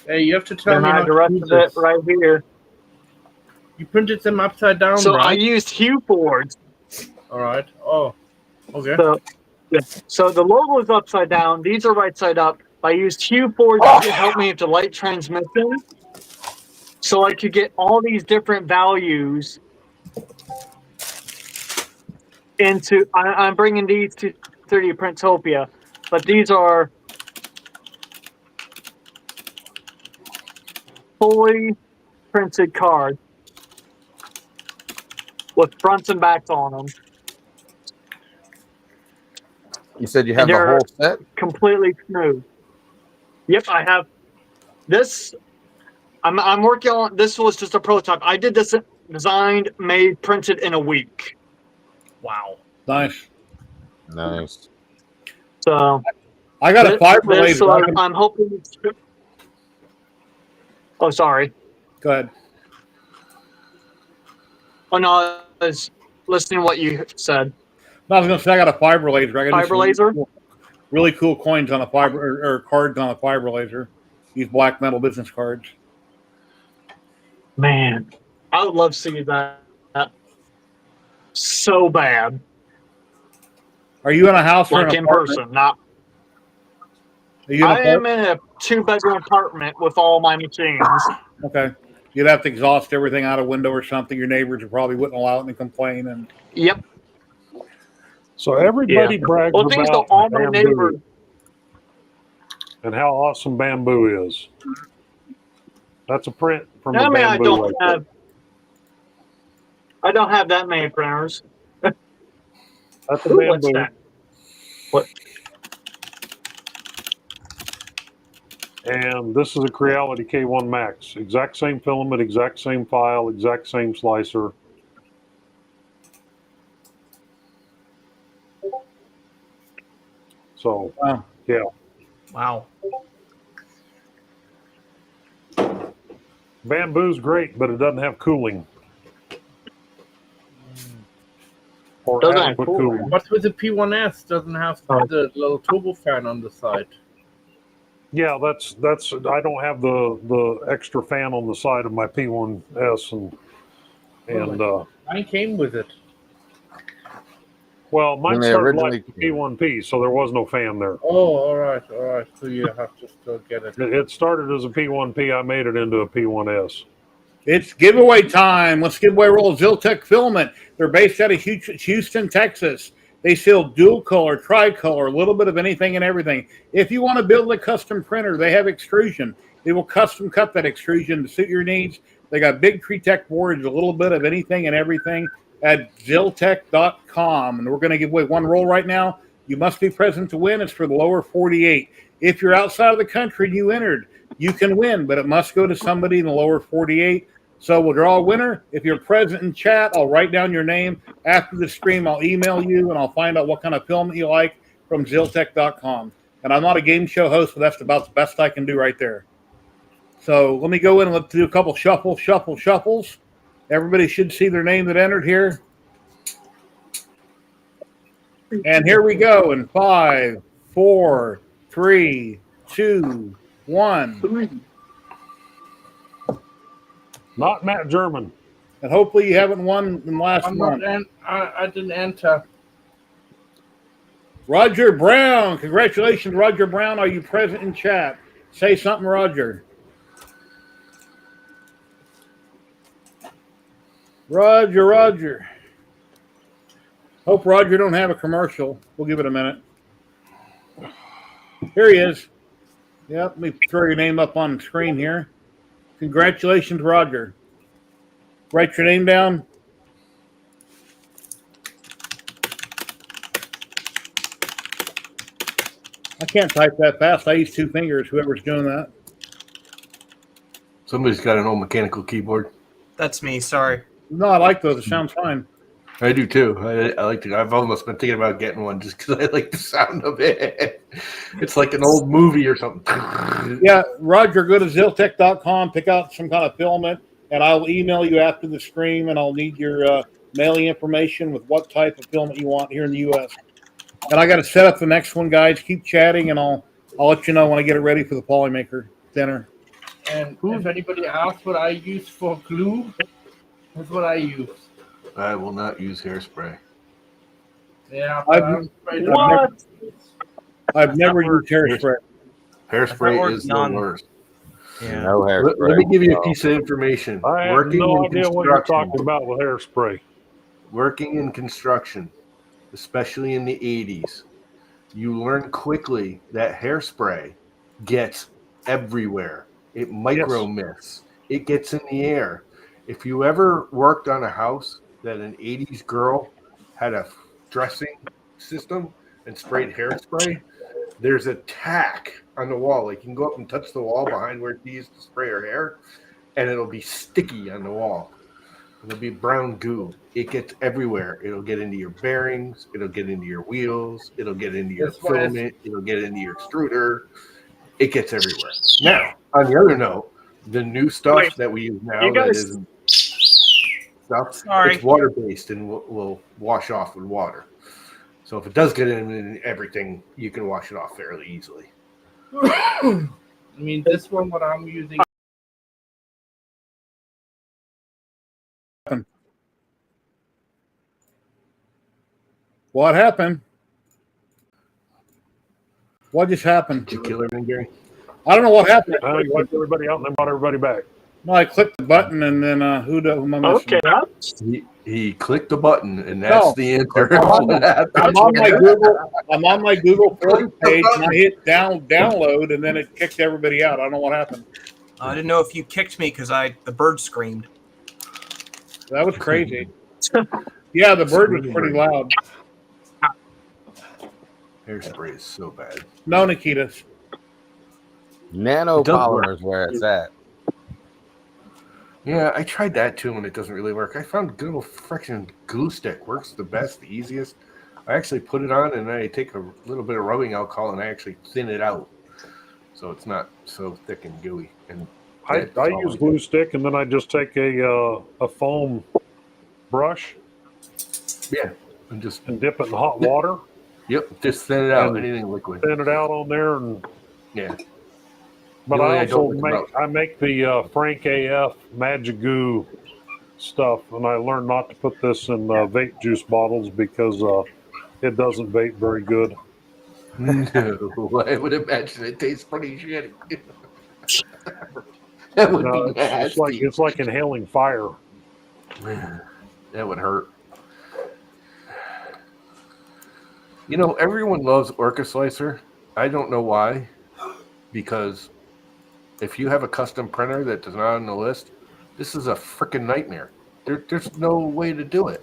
Hey, you have to tell And me I how have the to rest do of it this. right here. You printed them upside down, So I right? used hue boards. All right. Oh, okay. So, yeah. So the logo is upside down. These are right side up. I used hue boards to help me with the light transmission. So I could get all these different values into. I'm bringing these to 3D Printopia, but these are fully printed cards with fronts and backs on them. You said you have And the they're whole set? completely smooth. Yep, I have this. I'm working on this. Was just a prototype. I did this designed, made, printed in a week. Wow. Nice. Nice. So I got a fiber this laser. I can- I'm hoping. Oh, sorry. Go ahead. Oh no, I was listening to what you said. No, I was going to say I got a fiber laser. I can do Fiber some laser? really cool coins on a fiber or cards on a fiber laser. These black metal business cards. Man, I would love to see that so bad. Are you in a house or Like an in apartment? person, not. Are you in I a am in a 2-bedroom apartment with all my machines. Okay. You'd have to exhaust everything out a window or something. Your neighbors probably wouldn't allow it and complain. And Yep. So everybody Yeah. brags Well, things about though, all my bamboo neighbors. and how awesome bamboo is. That's a print from I the mean, bamboo. right there. I don't have that many printers. That's a Ooh, what's bamboo. that? What? And this is a Creality K1 Max. Exact same filament, exact same file, exact same slicer. So, wow. Yeah. Wow. Bamboo's great, but it doesn't have cooling. Or Doesn't have adequate cooling. cooling. What's with the P1S? Doesn't have the little turbo fan on the side. Yeah, that's. I don't have the extra fan on the side of my P1S, and Mine came with it. well, mine When they started originally like P1P, so there was no fan there. Oh, all right. So you have to still get it. It started as a P1P. I made it into a P1S. It's giveaway time. Let's give away a roll of Ziltech Filament. They're based out of Houston, Texas. They sell dual color, tricolor, a little bit of anything and everything. If you want to build a custom printer, they have extrusion. They will custom cut that extrusion to suit your needs. They got big Tretech boards, a little bit of anything and everything at ziltech.com. And we're going to give away one roll right now. You must be present to win. It's for the lower 48. If you're outside of the country and you entered, you can win, but it must go to somebody in the lower 48. So we'll draw a winner. If you're present in chat, I'll write down your name. After the stream, I'll email you, and I'll find out what kind of filament you like from ziltech.com. And I'm not a game show host, but that's about the best I can do right there. So let me go in and let's do a couple shuffles. Everybody should see their name that entered here. And here we go in 5, 4, 3, 2, 1. Not Matt German. And hopefully you haven't won in the last month. I didn't enter. Roger Brown. Congratulations, Roger Brown. Are you present in chat? Say something, Roger. Roger. Hope Roger don't have a commercial. We'll give it a minute. Here he is. Yep, let me throw your name up on the screen here. Congratulations, Roger. Write your name down. I can't type that fast. I use 2 fingers, whoever's doing that. Somebody's got an old mechanical keyboard. That's me. Sorry. No, I like those. It sounds fine. I do too. I like to. I've almost been thinking about getting one just because I like the sound of it. It's like an old movie or something. Yeah, Roger, go to Ziltech.com, pick out some kind of filament, and I'll email you after the stream, and I'll need your mailing information with what type of filament you want here in the U.S. And I got to set up the next one, guys. Keep chatting, and I'll let you know when I get it ready for the Polymaker dinner. And if anybody asks what I use for glue, that's what I use. I will not use hairspray. Yeah, but I've never used hairspray. Hairspray is the none. worst. Yeah. No hairspray. Let me give you a piece of information. I have Working no in idea what you're construction, talking about with hairspray. working in construction, especially in the 80s, you learn quickly that hairspray gets everywhere. It micro mist. It gets in the air. If you ever worked on a house that an 80s girl had a dressing system and sprayed hairspray, there's a tack on the wall. Like you can go up and touch the wall behind where she used to spray her hair, and it'll be sticky on the wall. It'll be brown goo. It gets everywhere. It'll get into your bearings. It'll get into your wheels. It'll get into your filament. It'll get into your extruder. It gets everywhere. Now, on the other note, the new stuff that we use now that isn't stuff, it's water-based and will wash off with water. So if it does get in everything, you can wash it off fairly easily. I mean, this one, what I'm using. What happened? What just happened? Did you kill everything, Gary? I don't know what happened. I wiped everybody out and then brought everybody back. No, I clicked the button and then who am I missing? Okay. He clicked the button and that's the answer. I'm on my Google Forms page and I hit download and then it kicked everybody out. I don't know what happened. I didn't know if you kicked me because the bird screamed. That was crazy. Yeah, the bird was pretty loud. Hairspray is so bad. No, Nikitas. Nanopolymers where it's at. Yeah, I tried that too and it doesn't really work. I found good old friction glue stick works the best, the easiest. I actually put it on and I take a little bit of rubbing alcohol and I actually thin it out so it's not so thick and gooey. And I use glue stick and then I just take a foam brush. Yeah, and dip it in hot water. Yep, just thin it out. Anything liquid. Thin it out on there and yeah. But I also make the Frank AF Magic Goo stuff, and I learned not to put this in vape juice bottles because it doesn't vape very good. No, I would imagine it tastes pretty shitty. That would be nasty. It's like inhaling fire. That would hurt. You know, everyone loves Orca Slicer. I don't know why. Because if you have a custom printer that is not on the list, this is a freaking nightmare. There's no way to do it.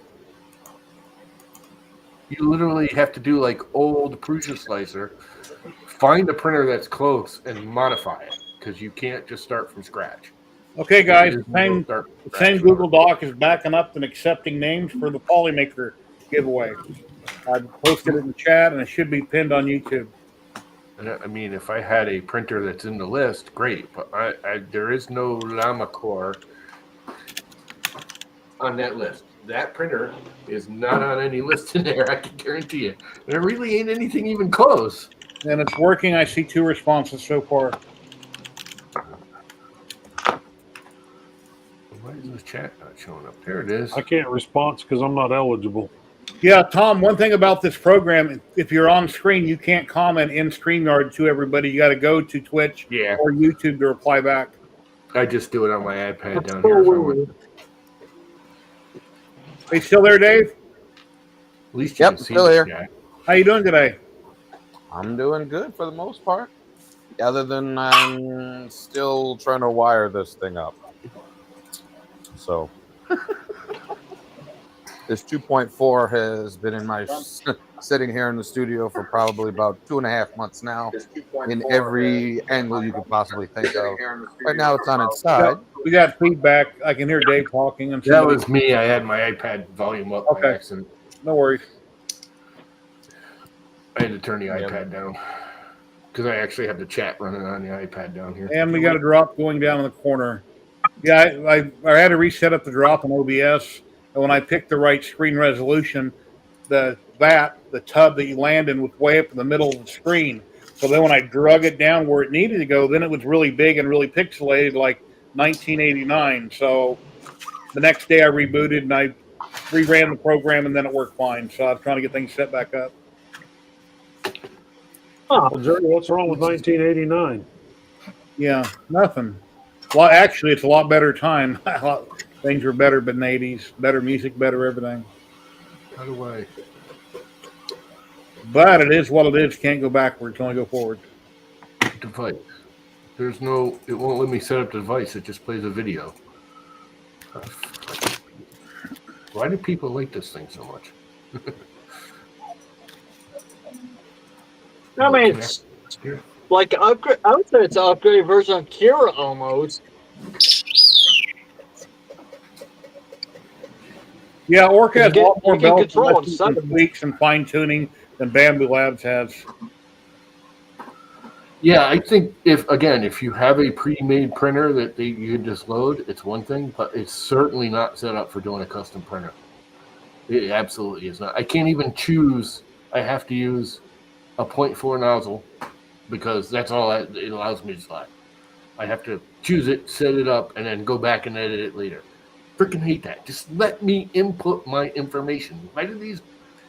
You literally have to do like old Prusa Slicer, find a printer that's close, and modify it. Because you can't just start from scratch. Okay, guys, the same Google Doc is backing up and accepting names for the Polymaker giveaway. I posted it in the chat, and it should be pinned on YouTube. I mean, if I had a printer that's in the list, great. But there is no Llama Core on that list. That printer is not on any list in there, I can guarantee you. There really ain't anything even close. And it's working. I see 2 responses so far. Why is this chat not showing up? There it is. I can't respond because I'm not eligible. Yeah, Tom, one thing about this program, if you're on screen, you can't comment in StreamYard to everybody. You got to go to Twitch or YouTube to reply back. I just do it on my iPad down here. Are you still there, Dave? At least you can see still here. Chat. How you doing today? I'm doing good for the most part. Other than I'm still trying to wire this thing up. So This 2.4 has been in my sitting here in the studio for probably about 2.5 months now, in every angle you could possibly think of. Right now, it's on its side. We got feedback. I can hear Dave talking, and That somebody. was me. I had my iPad volume up by Okay. accident. No worries. I had to turn the iPad down because I actually have the chat running on the iPad down here. And we got a drop going down in the corner. Yeah, I had to reset up the drop in OBS, and when I picked the right screen resolution, the tub that you land in was way up in the middle of the screen. So then when I drug it down where it needed to go, then it was really big and really pixelated, like 1989. So the next day I rebooted and I reran the program, and then it worked fine. So I was trying to get things set back up. Well, Jerry, what's wrong with 1989? Yeah, nothing. Well, actually, it's a lot better time. Things were better than the 80s. Better music, better everything. How do I? But it is what it is. Can't go backwards. Only go forward. Device. There's no. It won't let me set up the device. It just plays a video. Why do people like this thing so much? I mean, it's like upgrade. I would say it's an upgraded version of Kira almost. Yeah, Orca has a lot more bells control and whistles and tweaks and fine tuning than Bamboo Labs has. Yeah, I think if you have a pre-made printer that you can just load, it's one thing, but it's certainly not set up for doing a custom printer. It absolutely is not. I can't even choose. I have to use a 0.4 nozzle because that's all it allows me to slide. I have to choose it, set it up, and then go back and edit it later. Freaking hate that. Just let me input my information. Why do these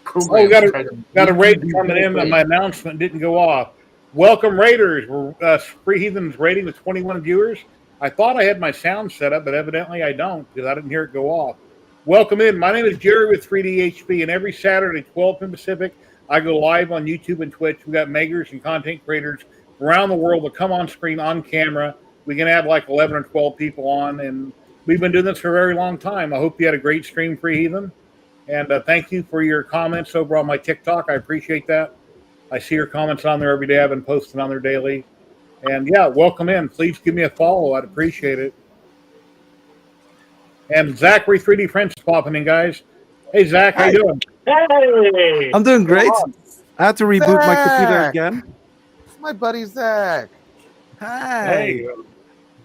programs got a raid coming in, and my announcement didn't go off. Welcome, Raiders. We're Free Heathens rating with 21 viewers. I thought I had my sound set up, but evidently I don't because I didn't hear it go off. Welcome in. My name is Jerry with 3DHP, and every Saturday, 12 p.m. Pacific, I go live on YouTube and Twitch. We got makers and content creators around the world that come on screen on camera. We can have like 11 or 12 people on, and we've been doing this for a very long time. I hope you had a great stream, Free Heathen. And thank you for your comments over on my TikTok. I appreciate that. I see your comments on there every day. I've been posting on there daily. And yeah, welcome in. Please give me a follow. I'd appreciate it. And Zachary 3D Prince is popping in, guys. Hey, Zach, how you doing? Hey! I'm doing great. I had to reboot my computer again. It's my buddy Zach. Hey,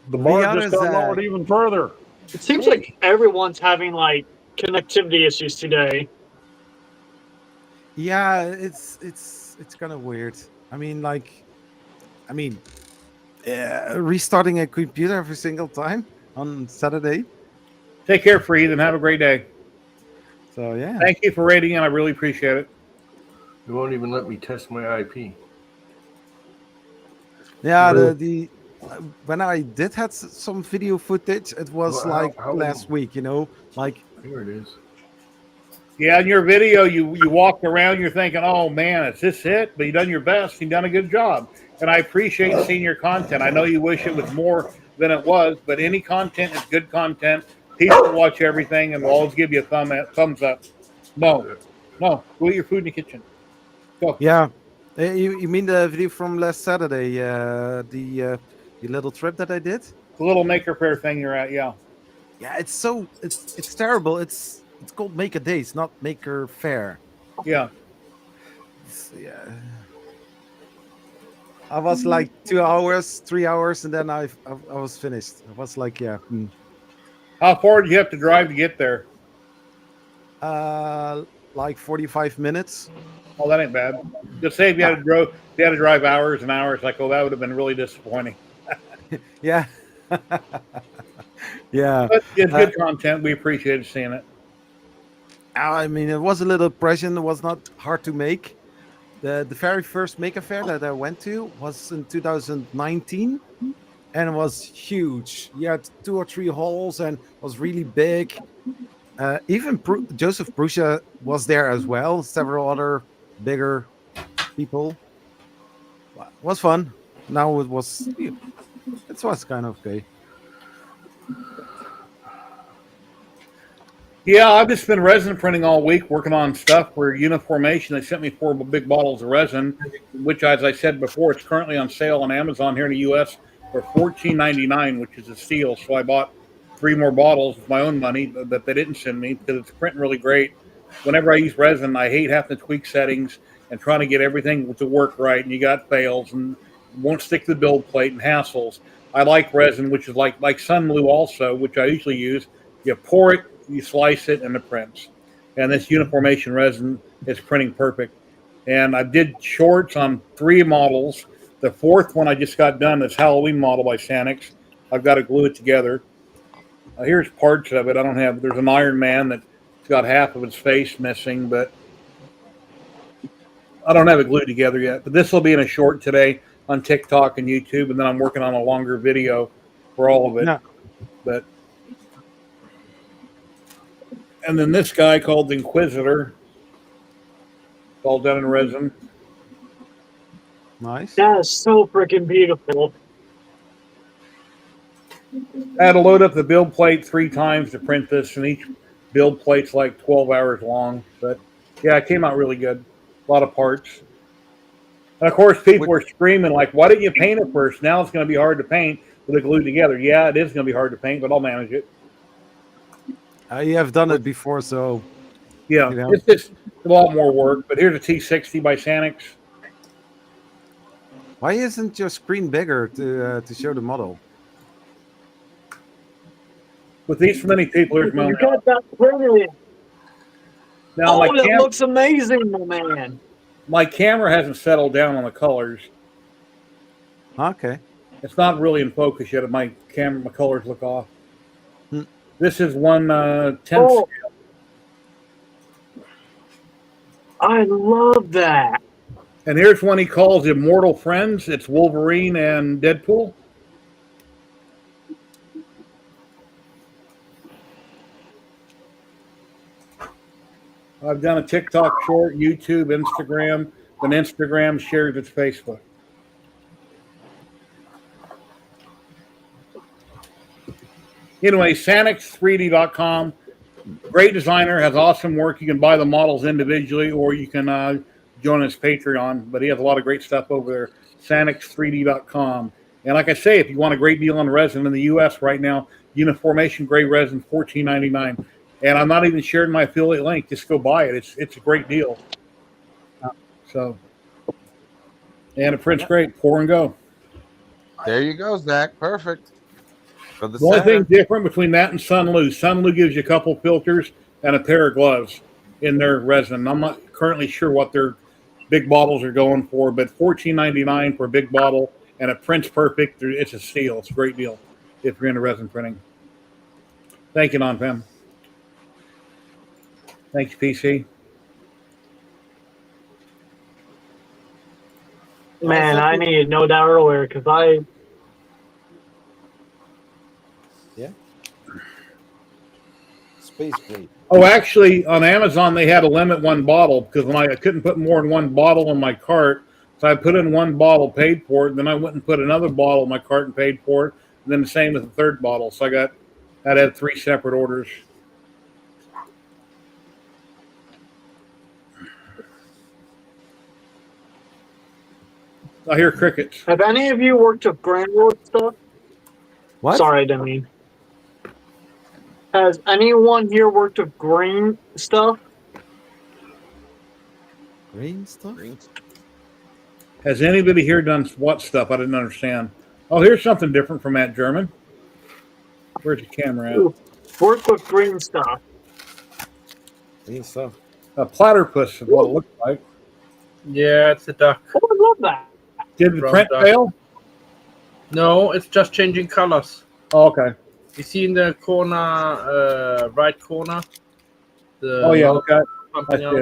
the bar just got lowered even further. It seems like everyone's having like connectivity issues today. Yeah, it's kind of weird. Restarting a computer every single time on Saturday. Take care, Free Heathen. Have a great day. So yeah. Thank you for rating in. I really appreciate it. It won't even let me test my IP. Yeah, the when I did had some video footage, it was last week, like here it is. Yeah, in your video, you walked around, you're thinking, oh man, is this it? But you done your best, you done a good job. And I appreciate seeing your content. I know you wish it was more than it was, but any content is good content. People watch everything and will always give you a thumbs up. No, go eat your food in the kitchen. Go. Yeah. You mean the video from last Saturday? The little trip that I did? The little maker fair thing you're at, yeah. Yeah, it's terrible. It's called Maker Days, not Maker Fair. Yeah. Yeah. I was like 2 hours, 3 hours, and then I was finished. I was like, yeah. How far did you have to drive to get there? Like 45 minutes. Oh, that ain't bad. Just say if you had to drive hours and hours, like, oh, that would have been really disappointing. Yeah. Yeah. But it's good content. We appreciate seeing it. I mean, it was a little prescient. It was not hard to make. The very first Maker Fair that I went to was in 2019, and it was huge. You had 2 or 3 halls, and it was really big. Even Joseph Brusha was there as well. Several other bigger people. It was fun. Now it was kind of okay. Yeah, I've just been resin printing all week, working on stuff for uniformation. They sent me 4 big bottles of resin, which, as I said before, it's currently on sale on Amazon here in the U.S. for $14.99, which is a steal. So I bought 3 more bottles with my own money that they didn't send me because it's printing really great. Whenever I use resin, I hate having to tweak settings and trying to get everything to work right, and you got fails and won't stick to the build plate and hassles. I like resin, which is like Sun Blue also, which I usually use. You pour it, you slice it, and it prints. And this uniformation resin is printing perfect. And I did shorts on 3 models. The 4th one I just got done, this Halloween model by Sanix. I've got to glue it together. Here's parts of it. I don't have. There's an Iron Man that's got half of its face missing, but I don't have it glued together yet. But this will be in a short today on TikTok and YouTube, and then I'm working on a longer video for all of it. No. But and then this guy called the Inquisitor, all done in resin. Nice. That is so freaking beautiful. I had to load up the build plate 3 times to print this, and each build plate's like 12 hours long. But yeah, it came out really good. A lot of parts. And of course, people are screaming like, "Why didn't you paint it first? Now it's going to be hard to paint with it glued together." Yeah, it is going to be hard to paint, but I'll manage it. You have done it before, so Yeah, you know. it's just a lot more work. But here's a T60 by Sanix. Why isn't your screen bigger to show the model? With these many people, there's my You own. got that printed. Now Oh, it looks amazing, my man. my camera hasn't settled down on the colors. Okay. It's not really in focus yet. My colors look off. Hmm. This is 1/10. Oh, I love that. And here's one he calls Immortal Friends. It's Wolverine and Deadpool. I've done a TikTok short, YouTube, Instagram. Then Instagram shares its Facebook. Anyway, Sanix3D.com. Great designer, has awesome work. You can buy the models individually, or you can join his Patreon. But he has a lot of great stuff over there. Sanix3D.com. And like I say, if you want a great deal on resin in the U.S. right now, uniformation grade resin, $14.99. And I'm not even sharing my affiliate link. Just go buy it. It's a great deal. So, and it prints great. Pour and go. There you go, Zach. Perfect. For The only thing different between that and Sunlu gives you a couple filters and a pair of gloves in their resin. I'm not currently sure what their big bottles are going for, but $14.99 for a big bottle, and it prints perfect. It's a steal. It's a great deal if you're into resin printing. Thank you, Non-Fam. Thanks, PC. Man, I needed to know that earlier because I. Yeah. Space Gray. Oh, actually, on Amazon, they had to limit 1 bottle because when I couldn't put more than 1 bottle in my cart. So I put in 1 bottle, paid for it. Then I went and put another bottle in my cart and paid for it. And then the same with the 3rd bottle. So I had 3 separate orders. I hear crickets. Have any of you worked with granular stuff? What? Sorry, I didn't mean. Has anyone here worked with green stuff? Green stuff? Has anybody here done what stuff? I didn't understand. Oh, here's something different from Matt German. Where's the camera at? Work with green stuff. Green stuff. A platypus is what it looks like. Yeah, it's a duck. Oh, I love that. Did the Brown print duck. fail? No, it's just changing colors. Oh, okay. You see in the corner, right corner? Oh, yeah, okay. Pumping I see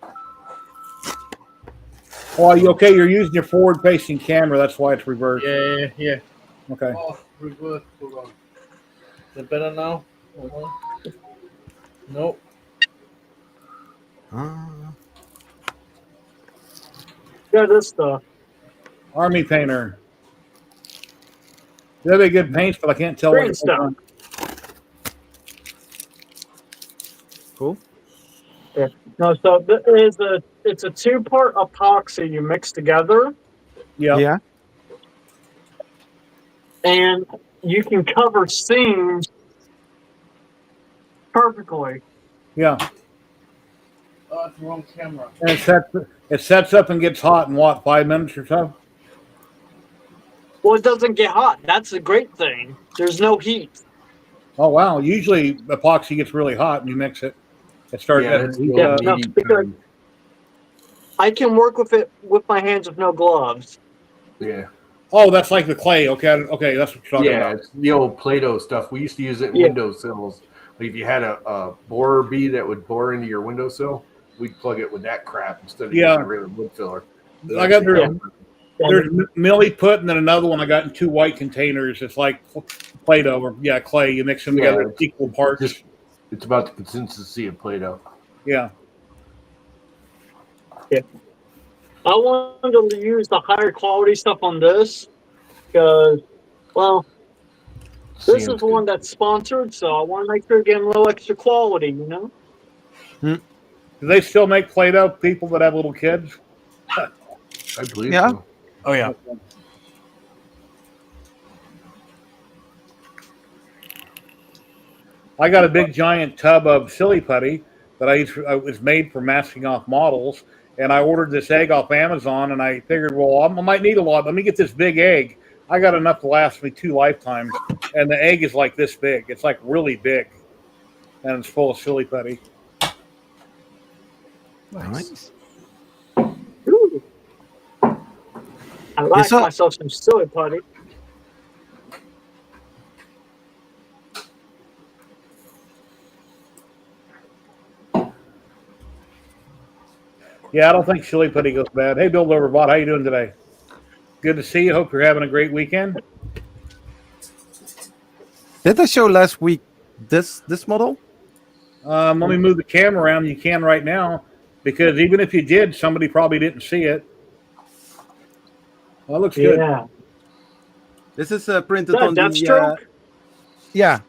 out. Oh, okay, you're using your forward-facing camera. That's why it's reversed. Yeah. Okay. Oh, reverse. Hold on. Is it better now? Hold on. Nope. Yeah, this stuff. Army painter. They're good paints, but I can't tell Green what stuff. Cool. Yeah. No, so it's a two-part epoxy you mix together, Yeah. Yeah. and you can cover seams perfectly. Yeah. Oh, it's the wrong camera. And it sets up and gets hot in what, 5 minutes or so? Well, it doesn't get hot. That's the great thing. There's no heat. Oh wow! Usually epoxy gets really hot and you mix it. It starts. Yeah, that's the Yeah, old no, meaty because kind. I can work with it with my hands with no gloves. Yeah. Oh, that's like the clay. Okay, okay, that's what you're talking Yeah, about. it's the old Play-Doh stuff. We used to use it in Yeah. windowsills. Like if you had a borer bee that would bore into your windowsill, we'd plug it with that crap instead of Yeah. using a regular wood filler. I got Actually, there's Millie put and then another one I got in two white containers. It's like Play-Doh or clay. You mix them Yeah, together equal parts. it's about the consistency of Play-Doh. Yeah. I wanted to use the higher quality stuff on this because, well, this is the one that's sponsored, so I want to make sure you're getting a little extra quality, you know? Do they still make Play-Doh? People that have little kids. I believe Yeah. so. Oh yeah. I got a big giant tub of silly putty that I was made for masking off models, and I ordered this egg off Amazon, and I figured, well, I might need a lot. Let me get this big egg. I got enough to last me 2 lifetimes, and the egg is like this big. It's like really big, and it's full of silly putty. Nice. Ooh. I like so- myself some silly putty. Yeah, I don't think silly putty goes bad. Hey, Bill Overbot, how you doing today? Good to see you. Hope you're having a great weekend. Did I show last week this model? Let me move the camera around. You can right now, because even if you did, somebody probably didn't see it. Well, that looks good. Yeah. This is printed Is that on the. Deathstroke? Yeah.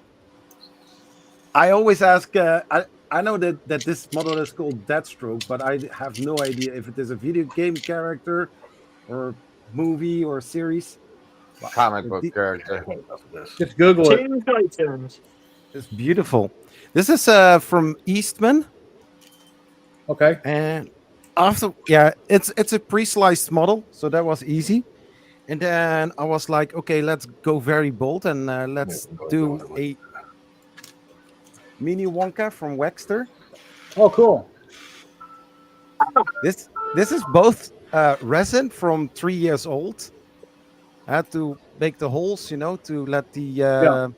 I always ask. I know that this model is called Deathstroke, but I have no idea if it is a video game character, or movie or series. Comic book character. Just Google it. Teen Titans. It's beautiful. This is from Eastman, Okay. and after it's a pre-sliced model, so that was easy. And then I was like, okay, let's go very bold and let's do a mini Wonka from Wexter. Oh, cool. This is both resin from 3 years old. I had to make the holes, to let the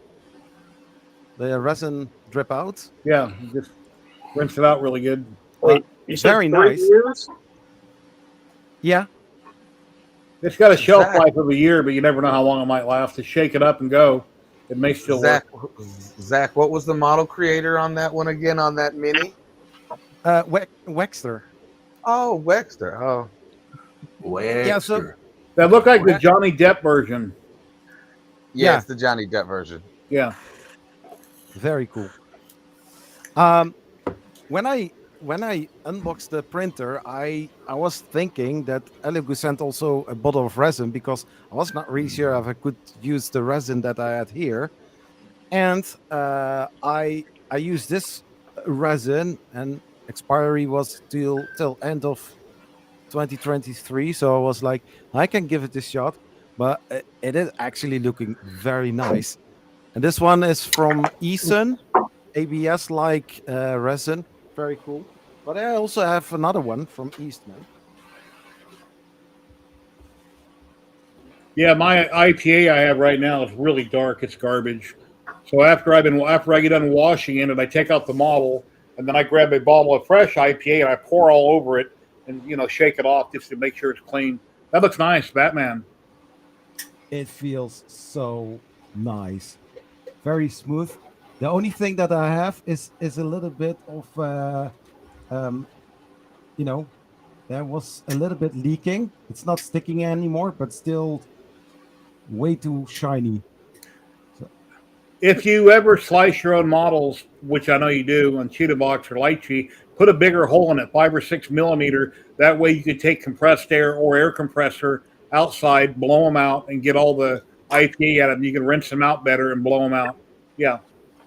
resin drip out. Yeah, just rinse it out really good. Wait, you said Very 3 nice. years? Yeah, It's got a shelf Zach. life of a year, but you never know how long it might last. To shake it up and go, it may still Zach, work. Zach, what was the model creator on that one again? On that mini? Wexter. Oh, Wexter. Oh, Yeah, so- That looked like the Johnny Depp version. yeah, Yeah. it's the Johnny Depp version. Yeah. Very cool. When I unboxed the printer, I was thinking that Eligu sent also a bottle of resin because I was not really sure if I could use the resin that I had here, and I used this resin, and expiry was till end of 2023. So I was like, I can give it a shot, but it is actually looking very nice. And this one is from Eason, ABS like resin, very cool. But I also have another one from Eastman. Yeah, my IPA I have right now is really dark. It's garbage. So after I get done washing it, I take out the model, and then I grab a bottle of fresh IPA and I pour all over it, and shake it off just to make sure it's clean. That looks nice, Batman. It feels so nice, very smooth. The only thing that I have is a little bit of there was a little bit leaking. It's not sticking anymore, but still way too shiny. So, If you ever slice your own models, which I know you do on Cheetah Box or Lychee, put a bigger hole in it, 5 or 6 millimeter. That way you could take compressed air or air compressor outside, blow them out, and get all the IPA out of them. You can rinse them out better and blow them out. Yeah,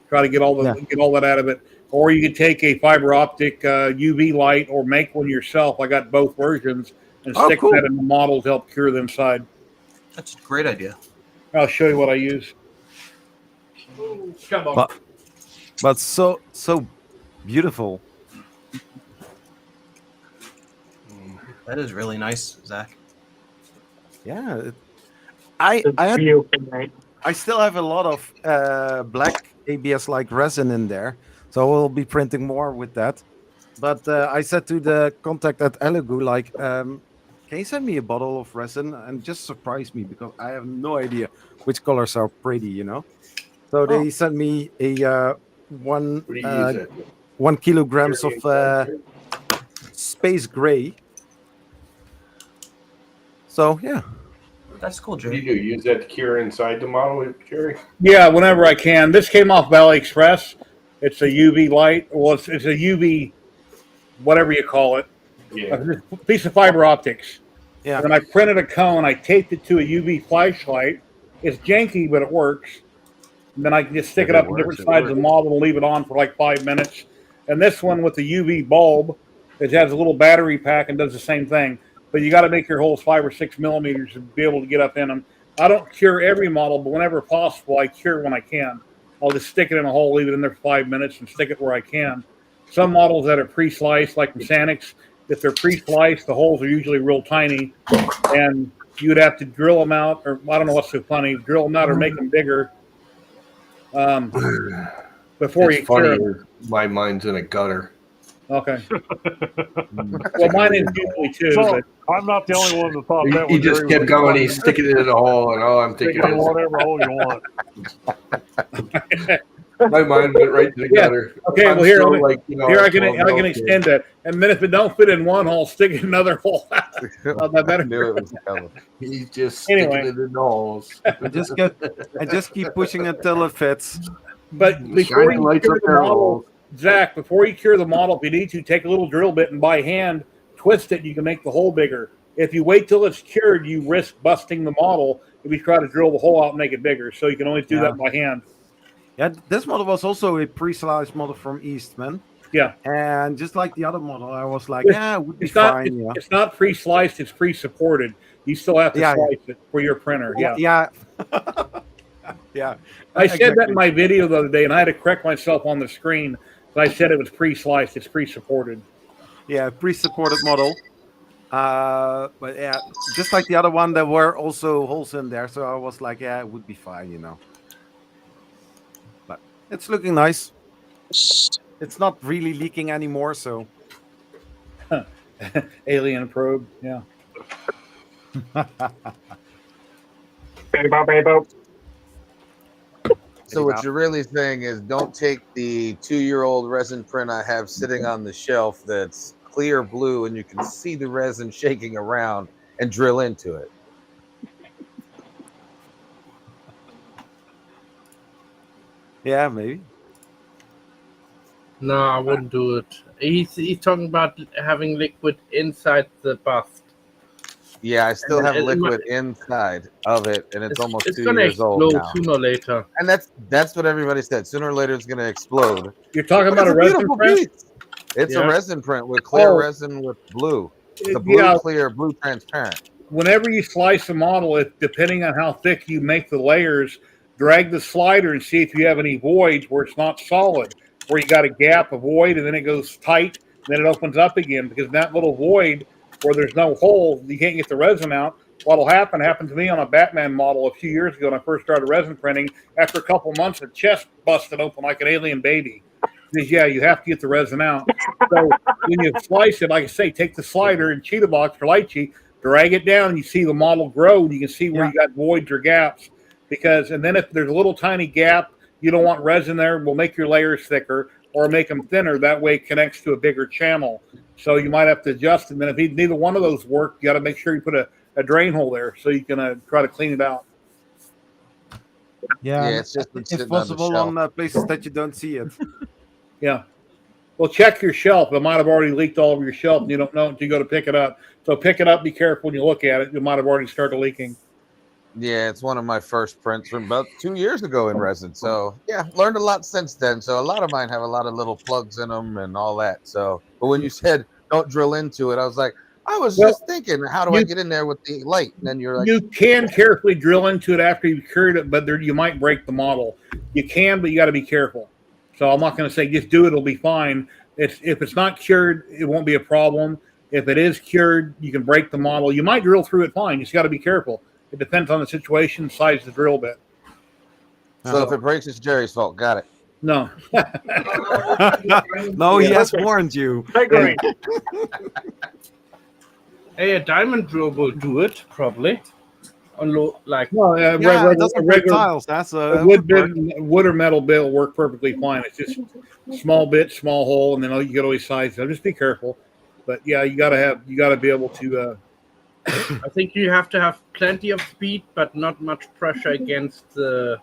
try to get all that out of it. Or you could take a fiber optic UV light or make one yourself. I got both versions and stick that in the model to help cure the inside. That's a great idea. I'll show you what I use. Come on. But so beautiful. That is really nice, Zach. Yeah, I still have a lot of black ABS-like resin in there, so we'll be printing more with that. But I said to the contact at Elegoo, like, can you send me a bottle of resin and just surprise me, because I have no idea which colors are pretty, you know. So they sent me a 1 kilograms of space gray. So yeah. That's cool, What Jerry. do you do? Use that to cure inside the model, Jerry? Yeah, whenever I can. This came off AliExpress. It's a UV light. Well, it's a UV, whatever you call it. Yeah. A piece of fiber optics. Yeah. And I printed a cone. I taped it to a UV flashlight. It's janky, but it works. And then I can just stick it up on different sides of the model and leave it on for like 5 minutes. And this one with the UV bulb, it has a little battery pack and does the same thing. But you got to make your holes 5 or 6 millimeters to be able to get up in them. I don't cure every model, but whenever possible, I cure when I can. I'll just stick it in a hole, leave it in there for 5 minutes, and stick it where I can. Some models that are pre-sliced, like the Sanix, if they're pre-sliced, the holes are usually real tiny, and you would have to drill them out, or I don't know what's so funny, drill them out or make them bigger before you cure them. My mind's in a gutter. Okay. Well, mine is usually too. So, But I'm not the only one that thought that. He just kept going. He's sticking it in the hole, and all I'm thinking Stick it in is, whatever hole you want. my mind went right to the gutter. Okay, I'm well here, still here I can 12 extend that, and then if it don't fit in one hole, stick it in another hole. That better. Knew it was coming. He's just sticking Anyway. it in the holes. I just keep pushing until it fits. But before Shining you lights cure up the their model, holes. Zach, before you cure the model, if you need to, take a little drill bit and by hand twist it. You can make the hole bigger. If you wait till it's cured, you risk busting the model if you try to drill the hole out and make it bigger. So you can only do that by hand. Yeah, this model was also a pre-sliced model from Eastman. Yeah. And just like the other model, I was like, It's- yeah, it would be It's not. fine. Yeah. It's not pre-sliced. It's pre-supported. You still have to Yeah, yeah. slice it for your printer. Yeah. Yeah. Yeah. I said that Exactly. in my video the other day, and I had to correct myself on the screen. But I said it was pre-sliced. It's pre-supported. Yeah, pre-supported model. But yeah, just like the other one, there were also holes in there. So I was like, yeah, it would be fine, you know. But it's looking nice. It's not really leaking anymore, so. Alien probe. Yeah. So what you're really saying is don't take the 2-year-old resin print I have sitting on the shelf that's clear blue and you can see the resin shaking around and drill into it. Yeah, maybe. No, I wouldn't do it. He's talking about having liquid inside the bust. Yeah, I still And have it liquid inside of it, and it's almost It's 2 gonna years old explode now. sooner or later. And that's what everybody said. Sooner or later, it's going to explode. You're talking But about it's a resin beautiful print? piece. It's Yeah. a resin print with clear Oh. resin with blue. It's a blue Yeah. clear, blue transparent. Whenever you slice a model, depending on how thick you make the layers, drag the slider and see if you have any voids where it's not solid, where you got a gap, a void, and then it goes tight, and then it opens up again. Because in that little void where there's no hole, you can't get the resin out. What'll happen happened to me on a Batman model a few years ago when I first started resin printing. After a couple months, the chest busted open like an alien baby. Because, yeah, you have to get the resin out. So when you slice it, like I say, take the slider and Cheetah Box or Lychee, drag it down, and you see the model grow, and you can see where you got voids or gaps. And then if there's a little tiny gap, you don't want resin there, will make your layers thicker or make them thinner. That way it connects to a bigger channel. So you might have to adjust them. And if neither one of those work, you got to make sure you put a drain hole there so you can try to clean it out. Yeah, Yeah, and it's just been if sitting on the possible, shelf. on places that you don't see it. Yeah. Well, check your shelf. It might have already leaked all over your shelf, and you don't know until you go to pick it up. So pick it up. Be careful when you look at it. It might have already started leaking. Yeah, it's one of my first prints from about 2 years ago in resin. So yeah, learned a lot since then. So a lot of mine have a lot of little plugs in them and all that. So, but when you said don't drill into it, I was like, I was Well, just thinking, how do I get in there with the light? And then you're like, you can carefully drill into it after you've cured it, but there you might break the model. You can, but you got to be careful. So I'm not going to say just do it; it'll be fine. If it's not cured, it won't be a problem. If it is cured, you can break the model. You might drill through it fine. You just got to be careful. It depends on the situation, size of the drill bit. so if it breaks, it's Jerry's fault. Got it. No. No, he has Okay. warned you. Great. Hey, a diamond drill will do it probably. On like No, Yeah, it doesn't break tiles. That's a a wood woodwork. bit, wood or metal bit will work perfectly fine. It's just small bit, small hole, and then you get always size. So just be careful. But yeah, you got to be able to. I think you have to have plenty of speed, but not much pressure against the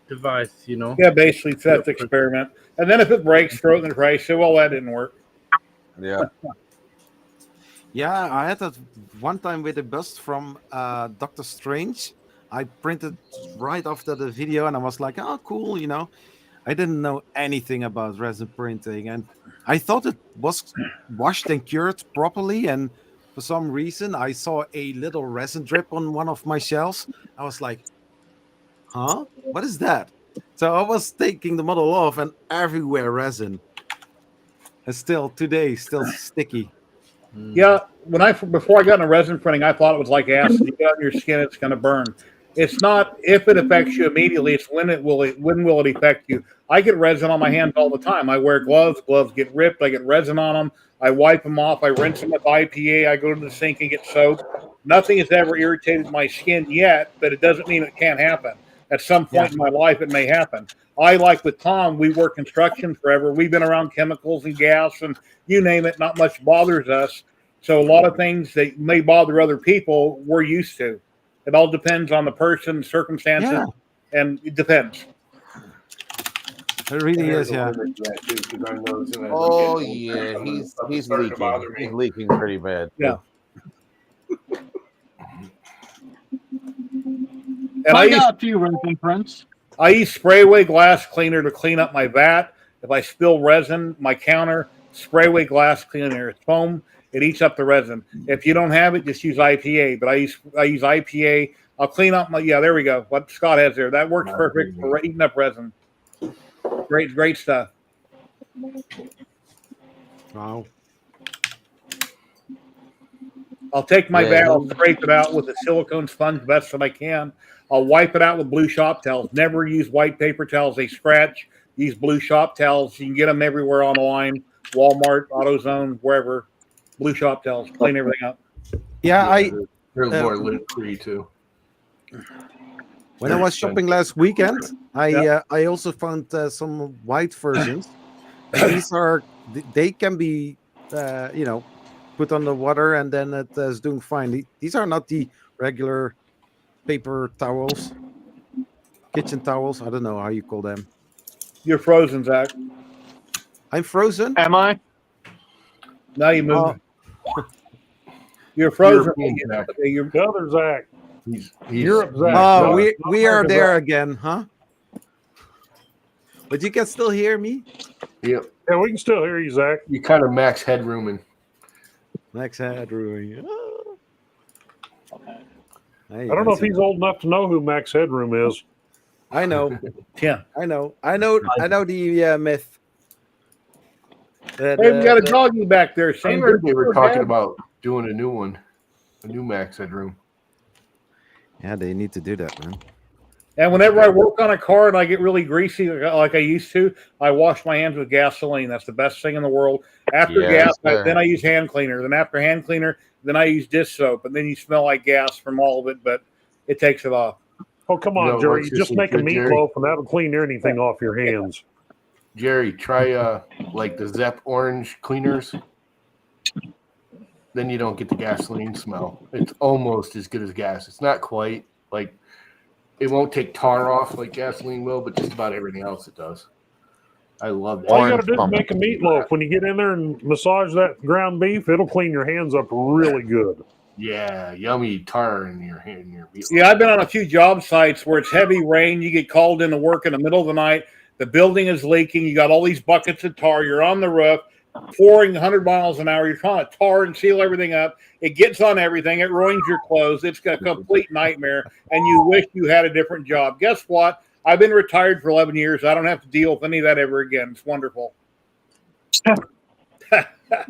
device. You know. Yeah, basically that's the experiment. And then if it breaks, throw it in the trash. So well, that didn't work. Yeah. Yeah, I had that one time with a bust from Doctor Strange. I printed right after the video, and I was like, "Oh, cool!" I didn't know anything about resin printing, and I thought it was washed and cured properly. And for some reason, I saw a little resin drip on one of my shells. I was like, "Huh? What is that?" So I was taking the model off, and everywhere resin. And still today, still sticky. Yeah, before I got into resin printing, I thought it was like acid. You get it on your skin, it's going to burn. It's not if it affects you immediately. It's when will it affect you. I get resin on my hands all the time. I wear gloves. Gloves get ripped. I get resin on them. I wipe them off. I rinse them with IPA. I go to the sink and get soap. Nothing has ever irritated my skin yet, but it doesn't mean it can't happen. At some point in my life, it may happen. Like with Tom, we work construction forever. We've been around chemicals and gas and you name it. Not much bothers us. So a lot of things that may bother other people, we're used to. It all depends on the person, circumstances, and it depends. It really is, yeah. Oh yeah, he's leaking. He's leaking pretty bad. Yeah. And I got a few resin prints. I use spray away glass cleaner to clean up my vat. If I spill resin, my counter, spray away glass cleaner. It's foam. It eats up the resin. If you don't have it, just use IPA. But I use IPA. I'll clean up my there we go. What Scott has there. That works perfect for eating up resin. Great stuff. Wow. I'll take my vat, I'll scrape it out with a silicone sponge best that I can. I'll wipe it out with blue shop towels. Never use white paper towels. They scratch. Use blue shop towels. You can get them everywhere online. Walmart, AutoZone, wherever. Blue shop towels. Clean everything up. Yeah, there's more lint free too. When I was shopping last weekend, I also found some white versions. These they can be put on the water and then it is doing fine. These are not the regular paper towels, kitchen towels. I don't know how you call them. You're frozen, Zach. I'm frozen. Am I? Now you move. You're frozen. The other Zach. He's Europe, Zach. Oh, we are there again, huh? But you can still hear me? Yep. Yeah, we can still hear you, Zach. You kind of max headrooming. Max headroom. I don't know if he's old enough to know who Max Headroom is. I know. Yeah. I know the myth. Hey, we got a doggy back there. I heard they were talking about doing a new max headroom. Yeah, they need to do that, man. And whenever I work on a car and I get really greasy like I used to, I wash my hands with gasoline. That's the best thing in the world. After gas, then I use hand cleaner. Then after hand cleaner, then I use dish soap. And then you smell like gas from all of it, but it takes it off. Oh, come on, Jerry. You just make a meatloaf and that'll clean anything off your hands. Jerry, try like the Zepp orange cleaners. Then you don't get the gasoline smell. It's almost as good as gas. It's not quite like It won't take tar off like gasoline will, but just about everything else it does. I love that. All you got to do is make a meatloaf. When you get in there and massage that ground beef, it'll clean your hands up really good. Yeah, yummy tar in your meatloaf. Yeah, I've been on a few job sites where it's heavy rain. You get called into work in the middle of the night. The building is leaking. You got all these buckets of tar. You're on the roof, pouring 100 miles an hour. You're trying to tar and seal everything up. It gets on everything. It ruins your clothes. It's a complete nightmare. And you wish you had a different job. Guess what? I've been retired for 11 years. I don't have to deal with any of that ever again. It's wonderful.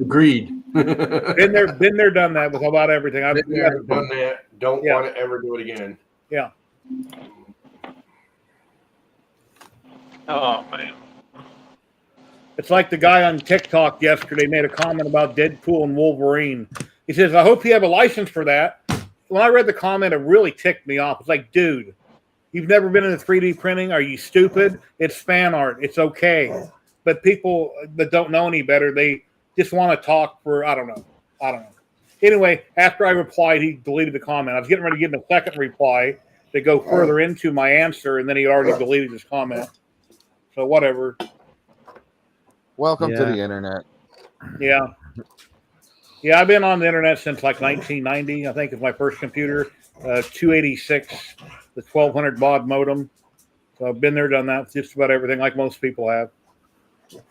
Agreed. Been there, done that with about everything. I've been there, done that. Don't want to ever do it again. Yeah. Oh man. It's like the guy on TikTok yesterday made a comment about Deadpool and Wolverine. He says, I hope you have a license for that. When I read the comment, it really ticked me off. It's like, dude, you've never been into 3D printing? Are you stupid? It's fan art. It's okay. But people that don't know any better, they just want to talk for, I don't know. Anyway, after I replied, he deleted the comment. I was getting ready to give him a second reply to go further into my answer, and then he already deleted his comment. So whatever. Welcome to the internet. Yeah. Yeah, I've been on the internet since like 1990. I think is my first computer, 286, the 1200 baud modem. So I've been there, done that, just about everything, like most people have.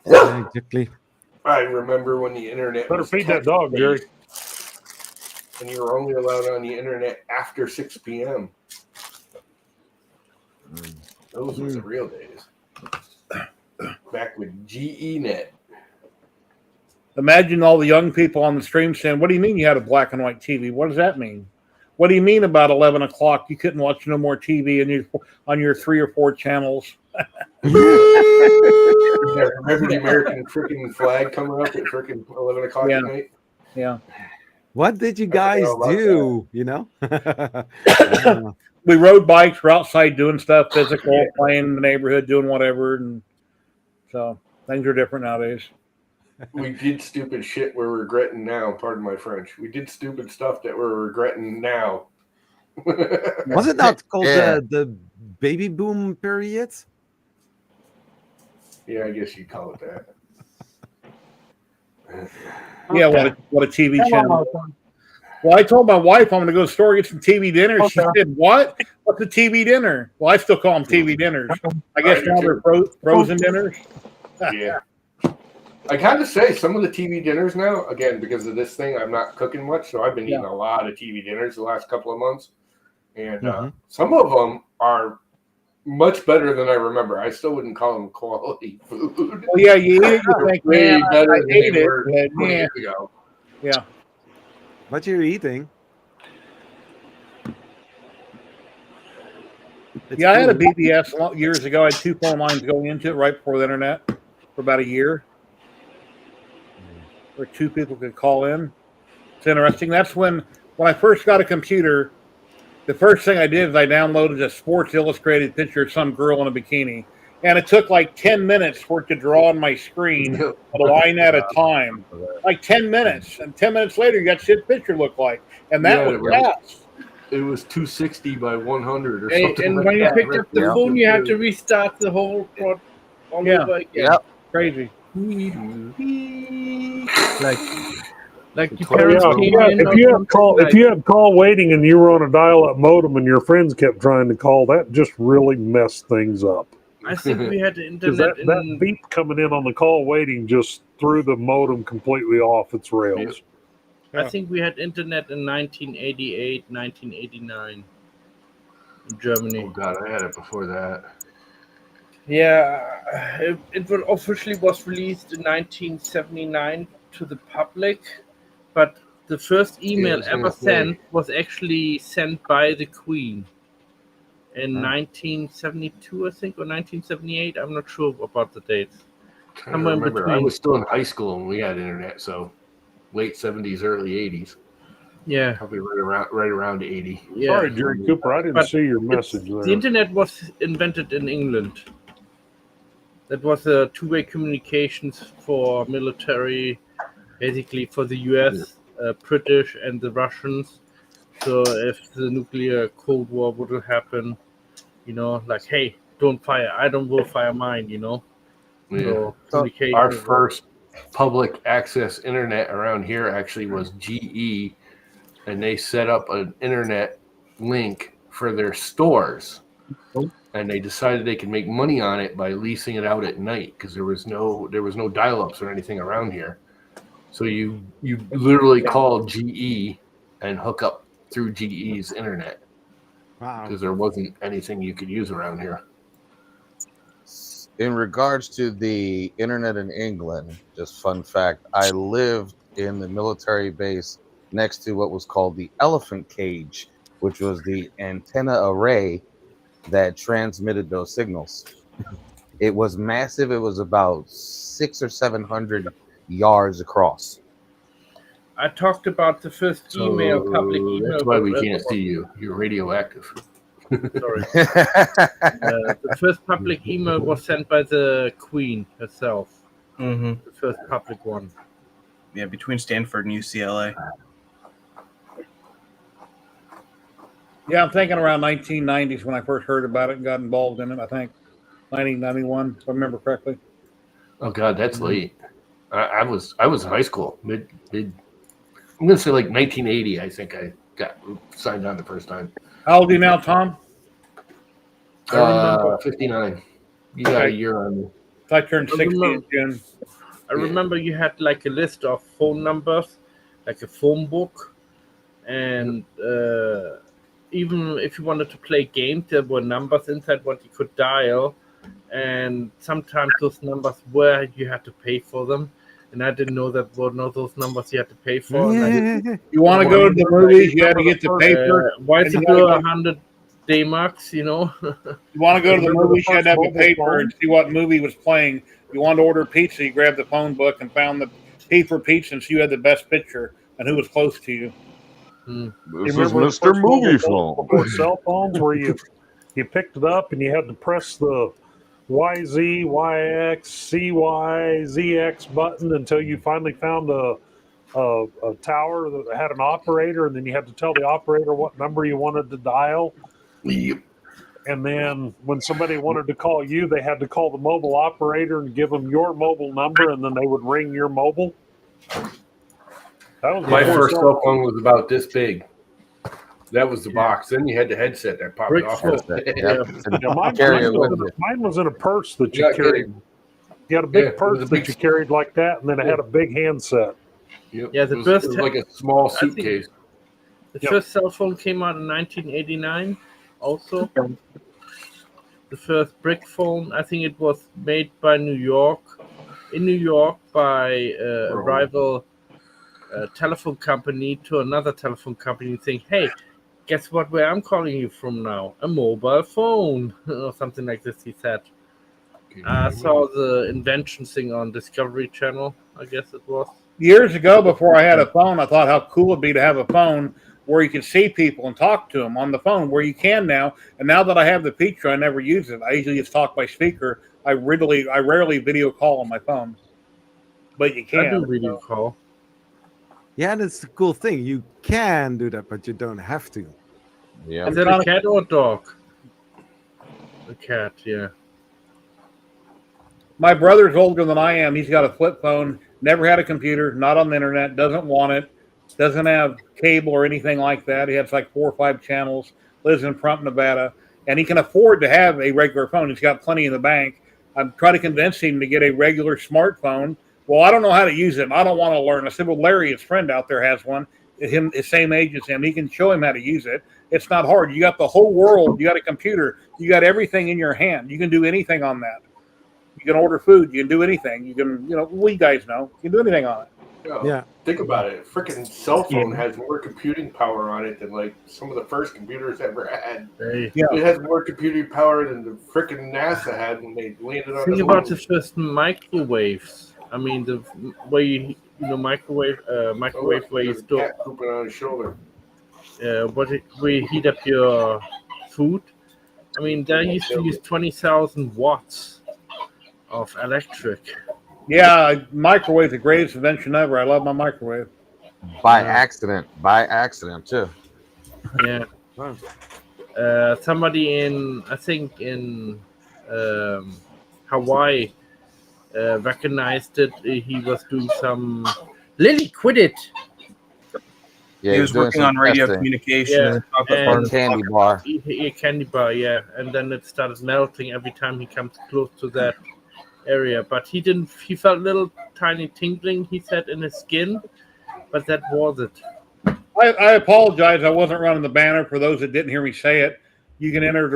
Yeah, exactly. I remember when the internet Better feed that dog, Jerry. And you were only allowed on the internet after 6 p.m. Those were the real days. Back with GENet. Imagine all the young people on the stream saying, what do you mean you had a black and white TV? What does that mean? What do you mean about 11 o'clock you couldn't watch no more TV on your 3 or 4 channels? Remember the American freaking flag coming up at freaking 11 o'clock at night? Yeah. What did you guys do? You know? We rode bikes, we're outside doing stuff, physical, playing in the neighborhood, doing whatever. And so things are different nowadays. We did stupid shit we're regretting now. Pardon my French. We did stupid stuff that we're regretting now. Was it not called the baby boom period? Yeah, I guess you'd call it that. Yeah, what a TV channel. Well, I told my wife I'm going to go to the store and get some TV dinners. She said, what? What's a TV dinner? Well, I still call them TV dinners. I guess now they're frozen dinners. Yeah. I kind of say some of the TV dinners now, again, because of this thing, I'm not cooking much, so I've been eating a lot of TV dinners the last couple of months. And some of them are much better than I remember. I still wouldn't call them quality food. Well, yeah, you eat it, you think, way better I than ate they it. were 20 Yeah. years ago. Yeah. What you're eating? Yeah, I had a BBS years ago. I had 2 phone lines going into it right before the internet for about a year, where 2 people could call in. It's interesting. That's when I first got a computer, the first thing I did is I downloaded a Sports Illustrated picture of some girl in a bikini. And it took like 10 minutes for it to draw on my screen a line at a time. Like 10 minutes. And 10 minutes later, you got shit picture look like. And that was fast. It was 260 by 100 or something. And like when you that. picked up the phone, you had to restart the whole prod all over again. Yep. Crazy. Like your parents came in. If you had call waiting and you were on a dial-up modem and your friends kept trying to call, that just really messed things up. I think we had the 'Cause internet. that beep coming in on the call waiting just threw the modem completely off its rails. I think we had internet in 1988, 1989 in Germany. Oh God, I had it before that. Yeah, it officially was released in 1979 to the public, but the first email ever sent was actually sent by the Queen in 1972, I think, or 1978. I'm not sure about the dates. I remember. I was still in high school when we had internet, so late 70s, early 80s. Yeah, probably right around 80. Yeah. Sorry, Jerry Cooper, I didn't see your message there. The internet was invented in England. That was a two-way communications for military, basically for the US, British, and the Russians. So if the nuclear Cold War would happen, like, hey, don't fire. I will fire mine. Yeah. So communication. Our first public access internet around here actually was GE, and they set up an internet link for their stores, and they decided they could make money on it by leasing it out at night because there was no dial-ups or anything around here. So you literally call GE and hook up through GE's internet Wow. because there wasn't anything you could use around here. In regards to the internet in England, just fun fact, I lived in the military base next to what was called the elephant cage, which was the antenna array that transmitted those signals. It was massive. It was about 600 or 700 yards across. I talked about the first email, public email. That's why we can't see you. You're radioactive. Sorry. The first public email was sent by the Queen herself. Mm-hmm. The first public one. Yeah, between Stanford and UCLA. Yeah, I'm thinking around 1990s when I first heard about it and got involved in it. I think 1991, if I remember correctly. Oh God, that's late. I was in high school. Mid. I'm gonna say like 1980. I think I got signed on the first time. How old are you now, Tom? 59. You got a year on me. I turned 60 in June. I remember you had like a list of phone numbers, like a phone book, and even if you wanted to play games, there were numbers inside what you could dial, and sometimes those numbers you had to pay for them, and I didn't know that were not those numbers you had to pay for. You want to go to the movies, you had to get the paper. Why is it 100 D-Max, You want to go to the movies, you had to have a paper and see what movie was playing. You wanted to order pizza, you grabbed the phone book and found the P for pizza and see who had the best picture and who was close to you. This is Mr. Movie Phone. Before cell phones, where you picked it up and you had to press the YZ, YX, CY, ZX button until you finally found a tower that had an operator, and then you had to tell the operator what number you wanted to dial. Yep. And then when somebody wanted to call you, they had to call the mobile operator and give them your mobile number, and then they would ring your mobile. That was My first cell phone was about this big. That was the box. Then you had the headset that popped off. Mine was in a purse that you carried. You had a big purse that you carried like that, and then it had a big handset. Yep. Yeah, it was like a small suitcase. The first cell phone came out in 1989. Also, the first brick phone, I think it was made in New York by a rival telephone company to another telephone company, saying, "Hey, guess what? Where I'm calling you from now? A mobile phone," or something like this. He said. I saw the invention thing on Discovery Channel. I guess it was years ago. Before I had a phone, I thought how cool it'd be to have a phone where you can see people and talk to them on the phone, where you can now. And now that I have the feature, I never use it. I usually just talk by speaker. I rarely video call on my phone, but you can. I do video call. Yeah, that's the cool thing. You can do that, but you don't have to. Yeah. Is it a cat or a dog? A cat, yeah. My brother's older than I am. He's got a flip phone, never had a computer, not on the internet, doesn't want it, doesn't have cable or anything like that. He has like 4 or 5 channels, lives in Prump, Nevada, and he can afford to have a regular phone. He's got plenty in the bank. I'm trying to convince him to get a regular smartphone. Well, I don't know how to use it, and I don't want to learn. I said, well, Larry, his friend out there, has one. His same age as him. He can show him how to use it. It's not hard. You got the whole world. You got a computer. You got everything in your hand. You can do anything on that. You can order food. You can do anything. You can, we guys know. You can do anything on it. Yeah. Think about it. Freaking cell phone has more computing power on it than like some of the first computers ever had. Yeah. It has more computing power than the freaking NASA had when they landed on Think the about moon. the first microwaves. I mean, the way microwave where you store cat pooping on his shoulder. where you heat up your food. I mean, they used to use 20,000 watts of electric. Yeah, microwave, the greatest invention ever. I love my microwave. By accident too. Yeah. Somebody I think in Hawaii, recognized it. He was doing some. Lily, quit it. Yeah, He he's was doing working some on radio testing communication Yeah, and the chocolate for bar a was candy talking bar. A candy bar, yeah, and then it started melting every time he comes close to that area. But he didn't. He felt little tiny tingling. He said in his skin, but that was it. I apologize. I wasn't running the banner for those that didn't hear me say it. You can enter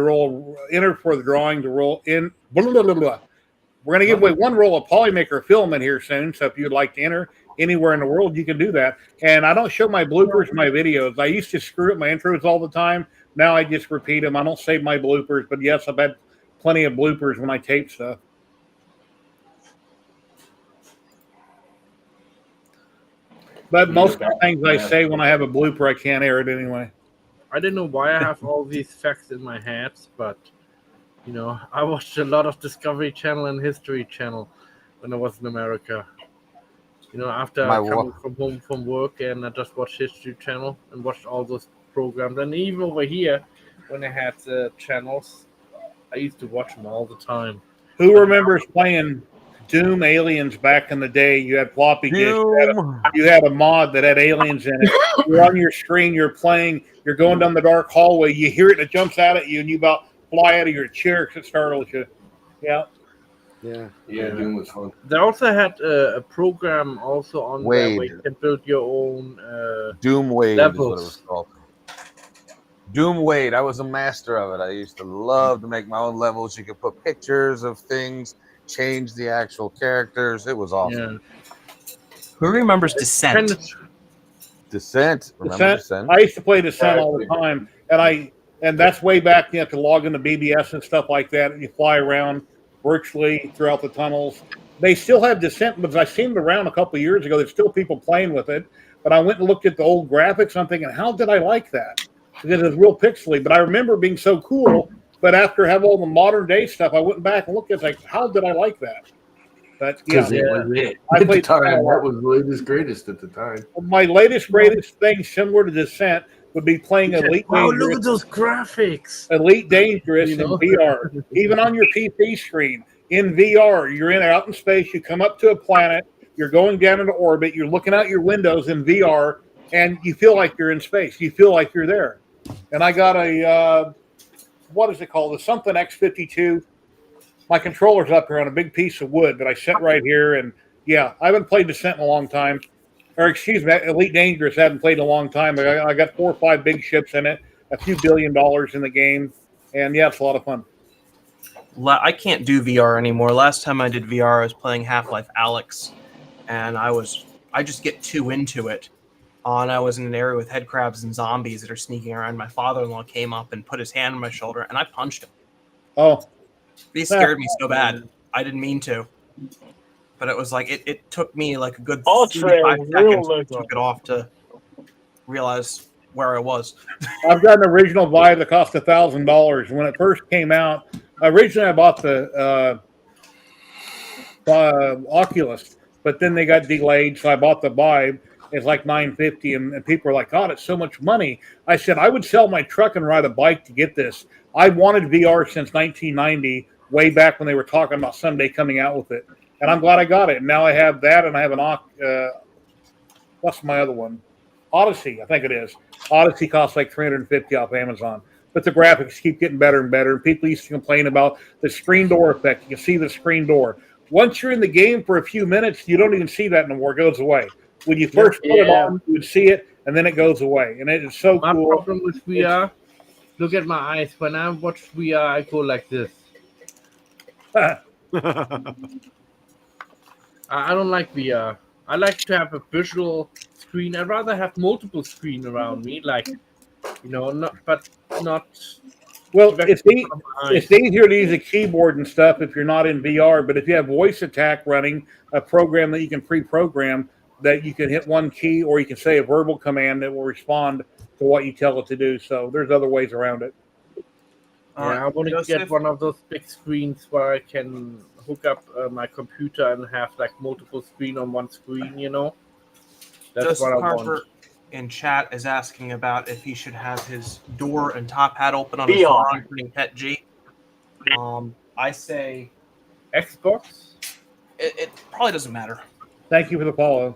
for the drawing to roll in. Blah, blah, blah, blah. We're going to give away one roll of Polymaker filament here soon. So if you'd like to enter anywhere in the world, you can do that. And I don't show my bloopers in my videos. I used to screw up my intros all the time. Now I just repeat them. I don't save my bloopers. But yes, I've had plenty of bloopers when I tape stuff. But most of the things I say when I have a blooper, I can't air it anyway. I don't know why I have all these facts in my head, but I watched a lot of Discovery Channel and History Channel when I was in America. After coming from home from work, and I just watched History Channel and watched all those programs. And even over here, when I had channels, I used to watch them all the time. Who remembers playing Doom Aliens back in the day? You had floppy disks. You had a mod that had aliens in it. You're on your screen. You're playing. You're going down the dark hallway. You hear it. It jumps out at you, and you about fly out of your chair because it startles you. Yeah. Doom was fun. They also had a program also on there where you can build your own Doom Wade levels. is what it was called. Doom Wade. I was a master of it. I used to love to make my own levels. You could put pictures of things, change the actual characters. It was awesome. Yeah. Who remembers Descent? Descent. Remember Descent? I used to play Descent all the time, and that's way back. You have to log into BBS and stuff like that, and you fly around virtually throughout the tunnels. They still have Descent, because I seen it around a couple of years ago. There's still people playing with it, but I went and looked at the old graphics. I'm thinking, how did I like that? Because it's real pixely, but I remember being so cool. But after having all the modern day stuff, I went back and looked at it, like, how did I like that? But yeah, I played time. That was the latest greatest at the time. My latest greatest thing, similar to Descent, would be playing Elite Dangerous. Look at those graphics. Elite Dangerous in VR, even on your PC screen. In VR, you're out in space. You come up to a planet. You're going down into orbit. You're looking out your windows in VR, and you feel like you're in space. You feel like you're there. And I got a what is it called? The something X52. My controller's up here on a big piece of wood that I set right here. And yeah, I haven't played Descent in a long time. Or excuse me, Elite Dangerous I haven't played in a long time. I got 4 or 5 big ships in it, a few $1 billion in the game. And yeah, it's a lot of fun. I can't do VR anymore. Last time I did VR, I was playing Half-Life Alyx, and I just get too into it. And I was in an area with headcrabs and zombies that are sneaking around. My father-in-law came up and put his hand on my shoulder, and I punched him. Oh. He scared me so bad. I didn't mean to. But it was like, it took me like a good 5 seconds to took it off to realize where I was. I've got an original Vive that cost $1,000. When it first came out, originally I bought the Oculus, but then they got delayed, so I bought the Vive. It's like $950, and people are like, God, it's so much money. I said, I would sell my truck and ride a bike to get this. I wanted VR since 1990, way back when they were talking about someday coming out with it. And I'm glad I got it. And now I have that, and I have an what's my other one? Odyssey, I think it is. Odyssey costs like $350 off Amazon. But the graphics keep getting better and better. And people used to complain about the screen door effect. You can see the screen door. Once you're in the game for a few minutes, you don't even see that no more. It goes away. When you first put it on, you would see it, and then it goes away. And it is so cool. My problem with VR, look at my eyes. When I watch VR, I go like this. I don't like VR. I like to have a visual screen. I'd rather have multiple screen around me, like, not. Well, it's easier to use a keyboard and stuff if you're not in VR. But if you have voice attack running, a program that you can pre-program, that you can hit one key, or you can say a verbal command that will respond to what you tell it to do. So there's other ways around it. I want to get one of those big screens where I can hook up my computer and have like multiple screen on one screen. That's what I want. in chat is asking about if he should have his door and top hat open on his VR. phone putting Pet G. I say Xbox. it probably doesn't matter. Thank you for the follow.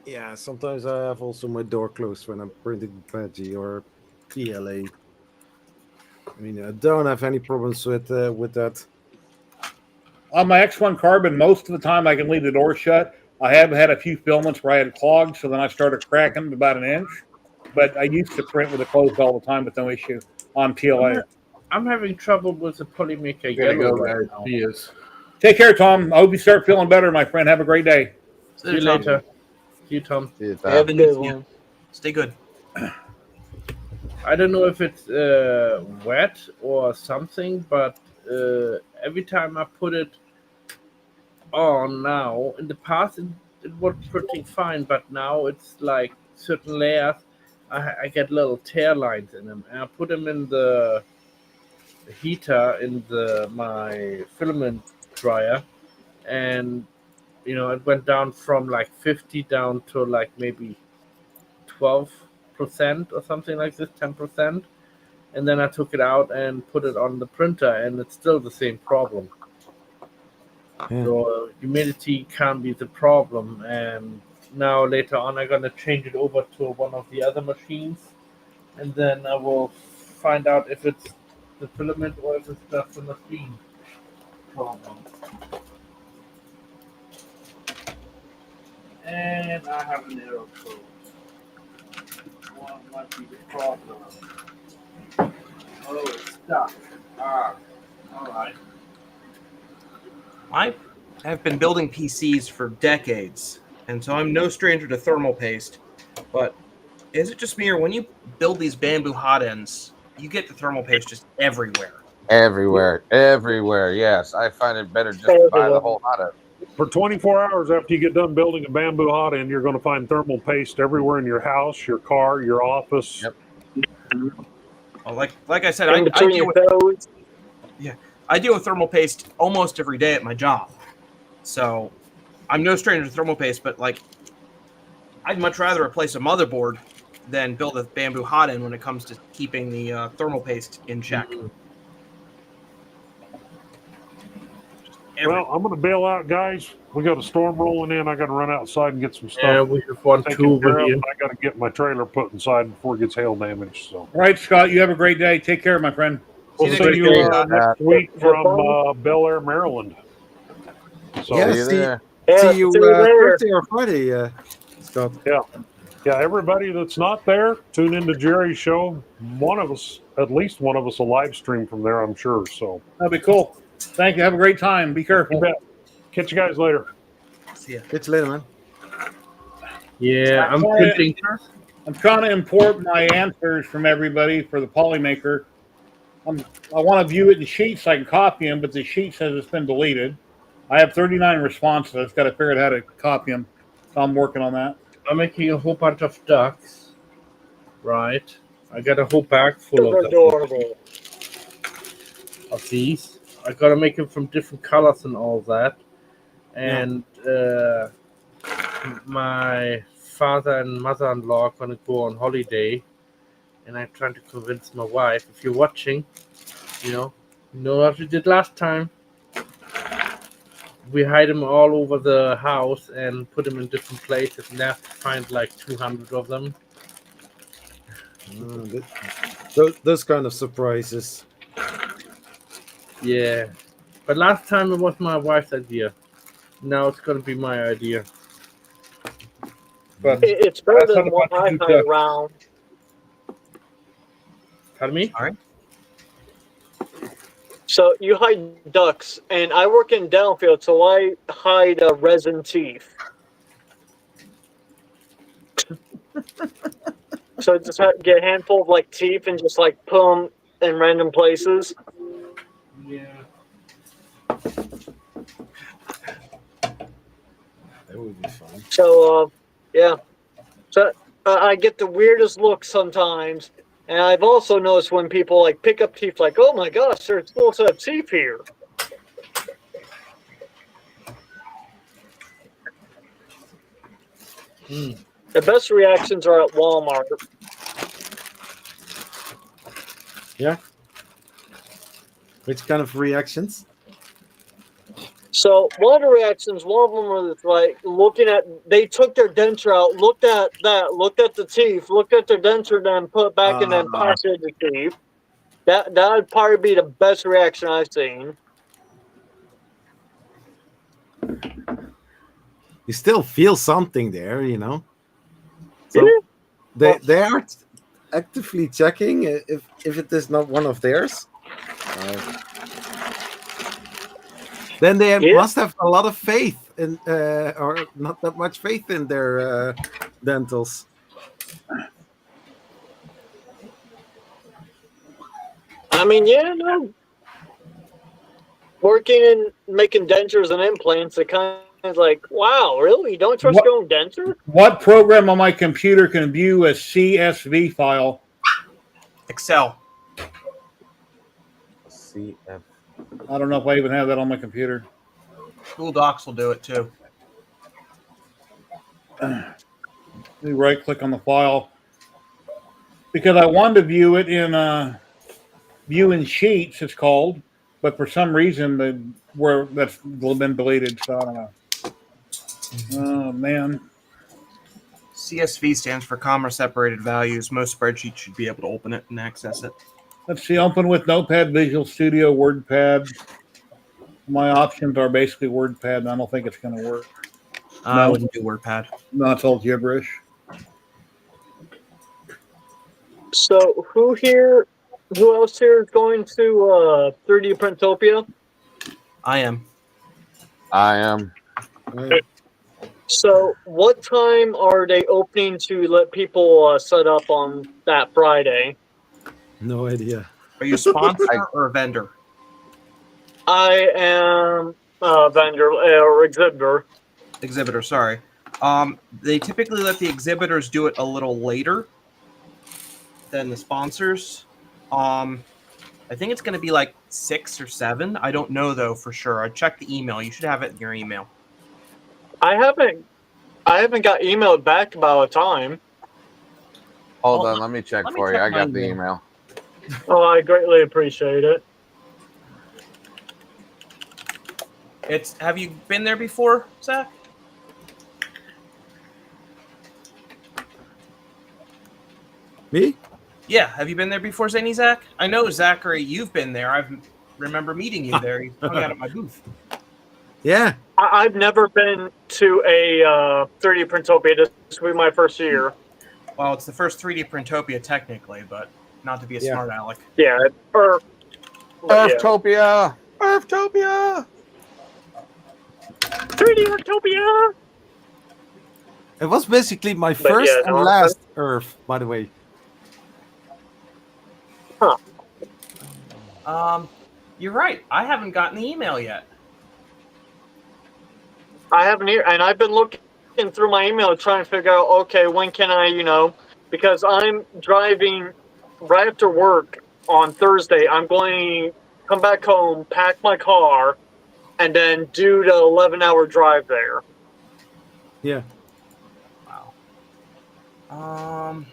Yeah, sometimes I have also my door closed when I'm printing Paggi or PLA. I mean, I don't have any problems with that. On my X1 Carbon, most of the time I can leave the door shut. I have had a few filaments where I had clogged, so then I started cracking about an inch. But I used to print with it closed all the time with no issue on PLA. I'm having trouble with the Polymaker Gotta yellow go, right guys. now. He is. Take care, Tom. I hope you start feeling better, my friend. Have a great day. See you later. See you, Tom. See you, Tom. Have a good one. Stay good. I don't know if it's wet or something, but every time I put it on now, in the past it was pretty fine, but now it's like certain layers, I get little tear lines in them, and I put them in the heater in my filament dryer, and it went down from like 50 down to like maybe 12% or something like this, 10%, and then I took it out and put it on the printer, and it's still the same problem. So humidity can be the problem, and now later on I'm gonna change it over to one of the other machines, and then I will find out if it's the filament or if it's just the machine problem. And I have an error code. What might be the problem? Oh, it's stuck. All right. I have been building PCs for decades, and so I'm no stranger to thermal paste. But is it just me, or when you build these bamboo hot ends, you get the thermal paste just everywhere? Everywhere. Yes, I find it better just to buy the whole hot end. For 24 hours after you get done building a bamboo hot end, you're going to find thermal paste everywhere in your house, your car, your office. Yep. Well, like I said, In between your toes. I deal with thermal paste almost every day at my job. So I'm no stranger to thermal paste, but like I'd much rather replace a motherboard than build a bamboo hot end when it comes to keeping the thermal paste in check. Well, I'm going to bail out, guys. We got a storm rolling in. I got to run outside and get some stuff. Yeah, we have one taken too care with of, you. and I got to get my trailer put inside before it gets hail damaged. So, All right, Scott, you have a great day. Take care, my friend. we'll See see you you next next week from Bel Air, Maryland. So, Yeah, See you there. Yeah, see you later. Thursday or Friday, Scott. yeah, everybody that's not there, tune into Jerry's show. At least one of us, will live stream from there, I'm sure. So, That'd be cool. Thank you. Have a great time. Be careful. you bet. Catch you guys later. See ya. Catch you later, man. Yeah, I'm Sorry. printing. I'm trying to import my answers from everybody for the Polymaker. I want to view it in sheets so I can copy them, but the sheet says it's been deleted. I have 39 responses. I've got to figure out how to copy them. So I'm working on that. I'm making a whole bunch of ducks. Right. I got a whole bag full They're of adorable. these. I gotta make them from different colors and all that. And my father and mother-in-law are gonna go on holiday, and I'm trying to convince my wife. If you're watching, you know what we did last time. We hide them all over the house and put them in different places, and I have to find like 200 of them. Those kind of surprises. Yeah, but last time it was my wife's idea. Now it's gonna be my idea. But It's better That's than not what about I to do hide that. around. pardon me. So you hide ducks, and I work in downfield, so I hide resin teeth. So just get a handful of like teeth and just like put them in random places. Yeah. That would be fun. So yeah, so I get the weirdest looks sometimes, and I've also noticed when people like pick up teeth, like, oh my gosh, there's still a teeth here. The best reactions are at Walmart. Yeah. Which kind of reactions? So one of the reactions, one of them was like looking at. They took their denture out, looked at that, looked at the teeth, looked at their denture, then put it back and then painted the teeth. That would probably be the best reaction I've seen. You still feel something there, you know. So Yeah. they are actively checking if it is not one of theirs. Then they must have a lot of faith in, or not that much faith in their dentals. I mean, yeah, no. Working and making dentures and implants, it kind of like, wow, really? You don't trust your own denture? What program on my computer can view a CSV file? Excel. CF. I don't know if I even have that on my computer. Google Docs will do it too. Let me right click on the file because I wanted to view it in view in sheets, it's called, but for some reason that's been deleted, so I don't know. Oh man. CSV stands for comma separated values. Most spreadsheets should be able to open it and access it. Let's see, open with Notepad, Visual Studio, WordPad. My options are basically WordPad, and I don't think it's going to work. I wouldn't do WordPad. No, it's all gibberish. So who else here is going to 3D Printopia? I am. So what time are they opening to let people set up on that Friday? No idea. Are you a sponsor or a vendor? I am a vendor or exhibitor. Exhibitor, sorry. They typically let the exhibitors do it a little later than the sponsors. I think it's going to be like 6 or 7. I don't know though for sure. I checked the email. You should have it in your email. I haven't got emailed back about a time. Hold on, let me check for you. I got the email. Oh, I greatly appreciate it. Have you been there before, Zach? Me? Yeah, have you been there before, Zany Zach? I know, Zachary, you've been there. I remember meeting you there. You hung out at my booth. Yeah. I've never been to a 3D Printopia. This will be my first year. Well, it's the first 3D Printopia technically, but not to be a smart aleck. Yeah. Earthtopia! Earthtopia! 3D Printopia! It was basically my first and last Earth, by the way. Huh. You're right. I haven't gotten the email yet. I haven't here, and I've been looking through my email to try and figure out, okay, when can I, because I'm driving right after work on Thursday. I'm going to come back home, pack my car, and then do the 11-hour drive there. Yeah. Wow.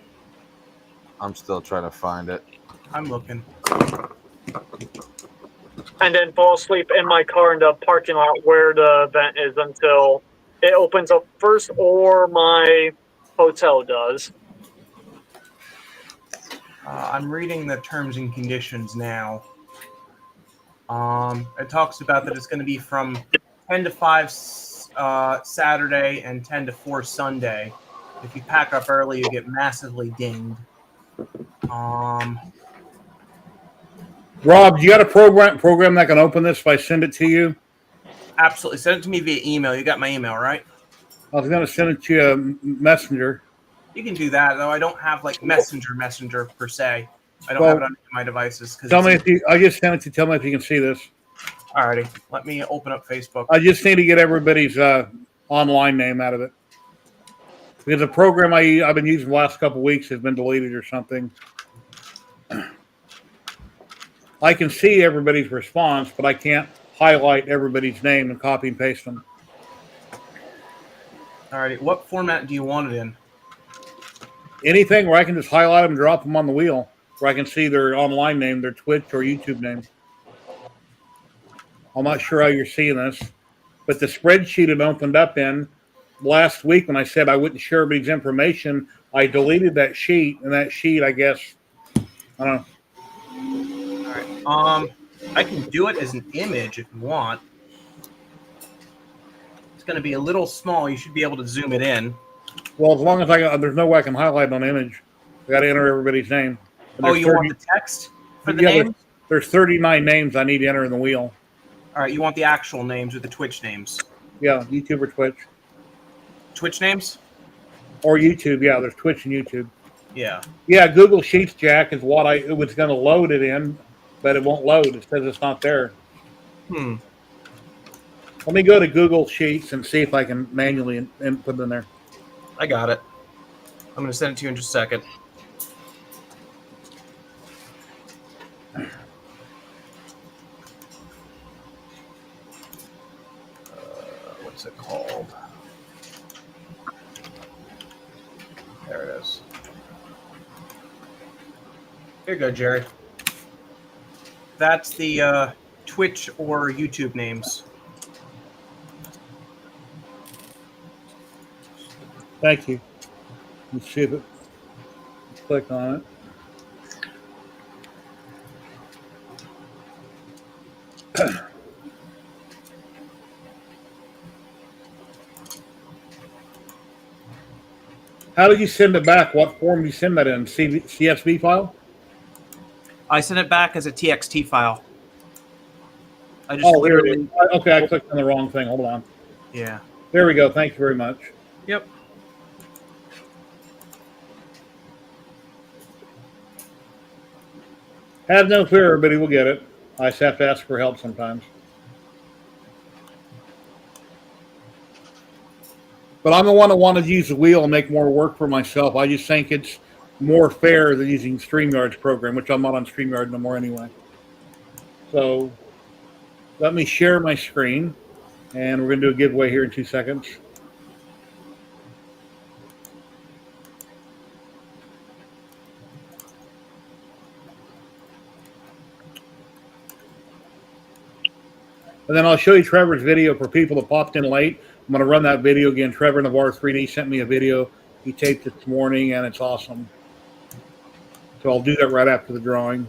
I'm still trying to find it. I'm looking. And then fall asleep in my car in the parking lot where the event is until it opens up first or my hotel does. I'm reading the terms and conditions now. It talks about that it's going to be from 10 to 5 Saturday and 10 to 4 Sunday. If you pack up early, you get massively dinged. Rob, you got a program that can open this if I send it to you? Absolutely. Send it to me via email. You got my email, right? I was going to send it to you Messenger. You can do that, though. I don't have like Messenger per se. I don't have it on my devices. Tell me I just sent it to you. Tell me if you can see this. Alrighty. Let me open up Facebook. I just need to get everybody's online name out of it. Because the program I've been using the last couple of weeks has been deleted or something. I can see everybody's response, but I can't highlight everybody's name and copy and paste them. Alrighty, what format do you want it in? Anything where I can just highlight them and drop them on the wheel, where I can see their online name, their Twitch or YouTube name. I'm not sure how you're seeing this, but the spreadsheet it opened up in last week when I said I wouldn't share everybody's information, I deleted that sheet, and that sheet, I guess, I don't know. All right. I can do it as an image if you want. It's going to be a little small. You should be able to zoom it in. Well, as long as there's no way I can highlight it on image. I got to enter everybody's name. Oh, you want the text for the name? There's 39 names I need to enter in the wheel. All right, you want the actual names or the Twitch names? Yeah, YouTube or Twitch. Twitch names? Or YouTube, yeah. There's Twitch and YouTube. Yeah. Yeah, Google Sheets, Jack, is what it was going to load it in, but it won't load. It says it's not there. Let me go to Google Sheets and see if I can manually input it in there. I got it. I'm going to send it to you in just a second. What's it called? There it is. Here you go, Jerry. That's the Twitch or YouTube names. Thank you. Let's see if it. Click on it. How did you send it back? What form did you send that in? CSV file? I sent it back as a TXT file. I just here it is. Okay, I clicked on the wrong thing. Hold on. Yeah. There we go. Thank you very much. Yep. Have no fear, everybody will get it. I just have to ask for help sometimes. But I'm the one that wanted to use the wheel and make more work for myself. I just think it's more fair than using StreamYard's program, which I'm not on StreamYard no more anyway. So let me share my screen, and we're going to do a giveaway here in 2 seconds. And then I'll show you Trevor's video for people that popped in late. I'm going to run that video again. Trevor Navarre 3D sent me a video. He taped it this morning, and it's awesome. So I'll do that right after the drawing.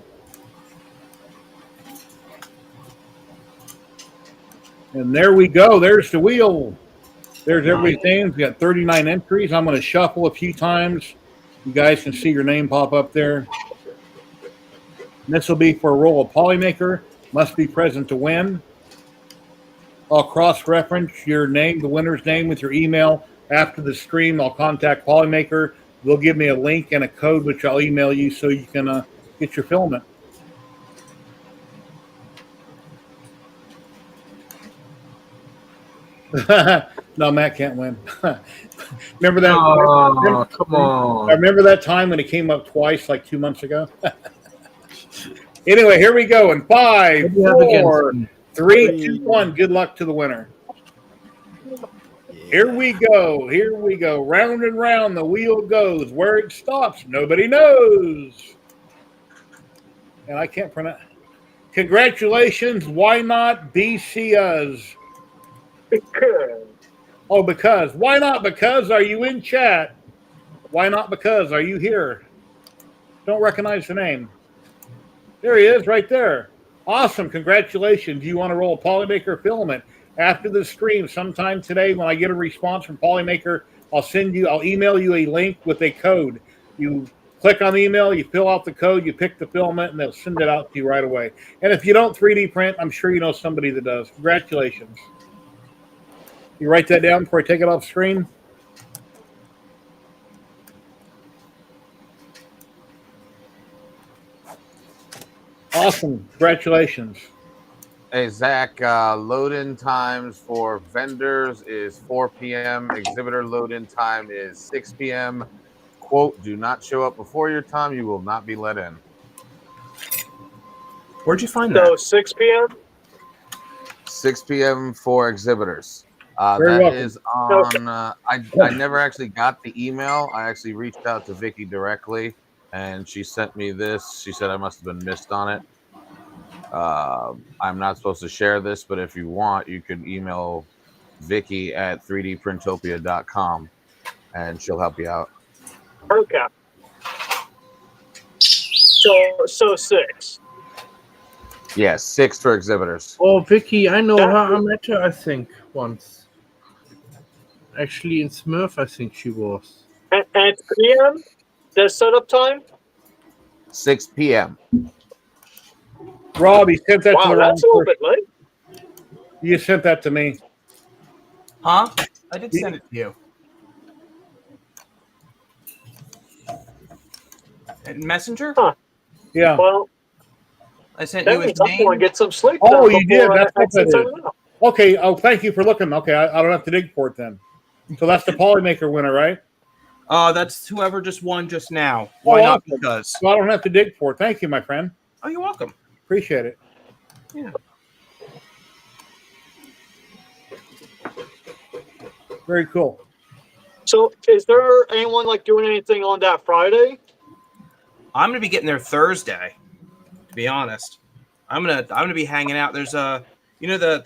And there we go. There's the wheel. There's everything. We've got 39 entries. I'm going to shuffle a few times. You guys can see your name pop up there. And this will be for a roll of Polymaker. Must be present to win. I'll cross-reference your name, the winner's name, with your email. After the stream, I'll contact Polymaker. They'll give me a link and a code, which I'll email you so you can get your filament. No, Matt can't win. Remember that? Oh, come on. I remember that time when it came up twice, like 2 months ago. Anyway, here we go. In 5, 4, 3, 2, 1. Good luck to the winner. Here we go. Here we go. Round and round the wheel goes. Where it stops, nobody knows. And I can't pronounce. Congratulations. Why not BCUs? Because. Oh, because. Why not because? Are you in chat? Why not because? Are you here? Don't recognize the name. There he is right there. Awesome. Congratulations. Do you want to roll a Polymaker filament? After the stream, sometime today, when I get a response from Polymaker, I'll email you a link with a code. You click on the email, you fill out the code, you pick the filament, and they'll send it out to you right away. And if you don't 3D print, I'm sure you know somebody that does. Congratulations. You write that down before I take it off screen? Awesome. Congratulations. Hey, Zach, load-in times for vendors is 4 p.m. Exhibitor load-in time is 6 p.m. Quote, do not show up before your time. You will not be let in. Where'd you find So that? 6 p.m.? 6 p.m. for exhibitors. Very That welcome. is on. I never actually got the email. I actually reached out to Vicky directly, and she sent me this. She said I must have been missed on it. I'm not supposed to share this, but if you want, you can email Vicky at 3dprintopia.com, and she'll help you out. Okay. So 6. Yes, 6 for exhibitors. Oh, Vicky, I know That- her. I met her, I think, once. Actually, in Smurf, I think she was. And PM, the setup time. 6 p.m. Rob, you sent that to Wow, the wrong that's a little person. bit late. You sent that to me. Huh? I did send it to you. In Messenger? Huh. Yeah. Well, I sent that you his means I'm going name. to get some sleep. Oh, then you did. before That's I what that send is. it out. Okay. Oh, thank you for looking. Okay, I don't have to dig for it then. So that's the Polymaker winner, right? That's whoever just won just now. Why Oh, not? awesome. Because. So I don't have to dig for it. Thank you, my friend. Oh, you're welcome. Appreciate it. Yeah. Very cool. So, is there anyone like doing anything on that Friday? I'm gonna be getting there Thursday. To be honest, I'm gonna be hanging out. There's the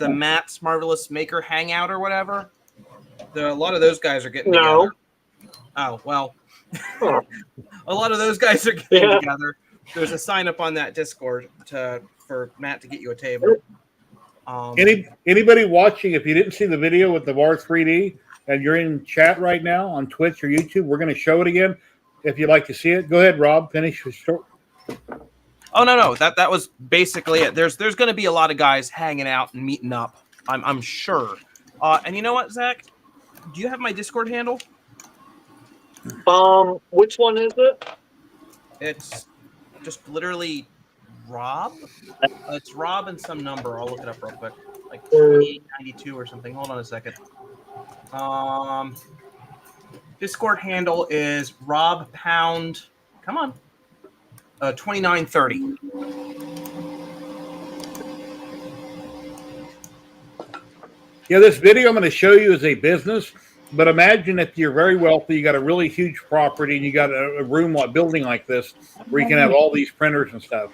Matt's Marvelous Maker Hangout or whatever. A lot of those guys are getting No. together. Oh well, Huh. a lot of those guys are getting Yeah. together. There's a sign up on that Discord for Matt to get you a table. Anybody watching, if you didn't see the video with the VAR 3D and you're in chat right now on Twitch or YouTube, we're going to show it again. If you'd like to see it, go ahead, Rob. Finish your story. Oh no, that was basically it. There's going to be a lot of guys hanging out and meeting up. I'm sure. And you know what, Zach? Do you have my Discord handle? Which one is it? It's just literally Rob. It's Rob and some number. I'll look it up real quick. Like 2892 or something. Hold on a second. Discord handle is Rob Pound. Come on. 2930. Yeah, this video I'm going to show you is a business, but imagine if you're very wealthy, you got a really huge property, and you got a room, a building like this, where you can have all these printers and stuff.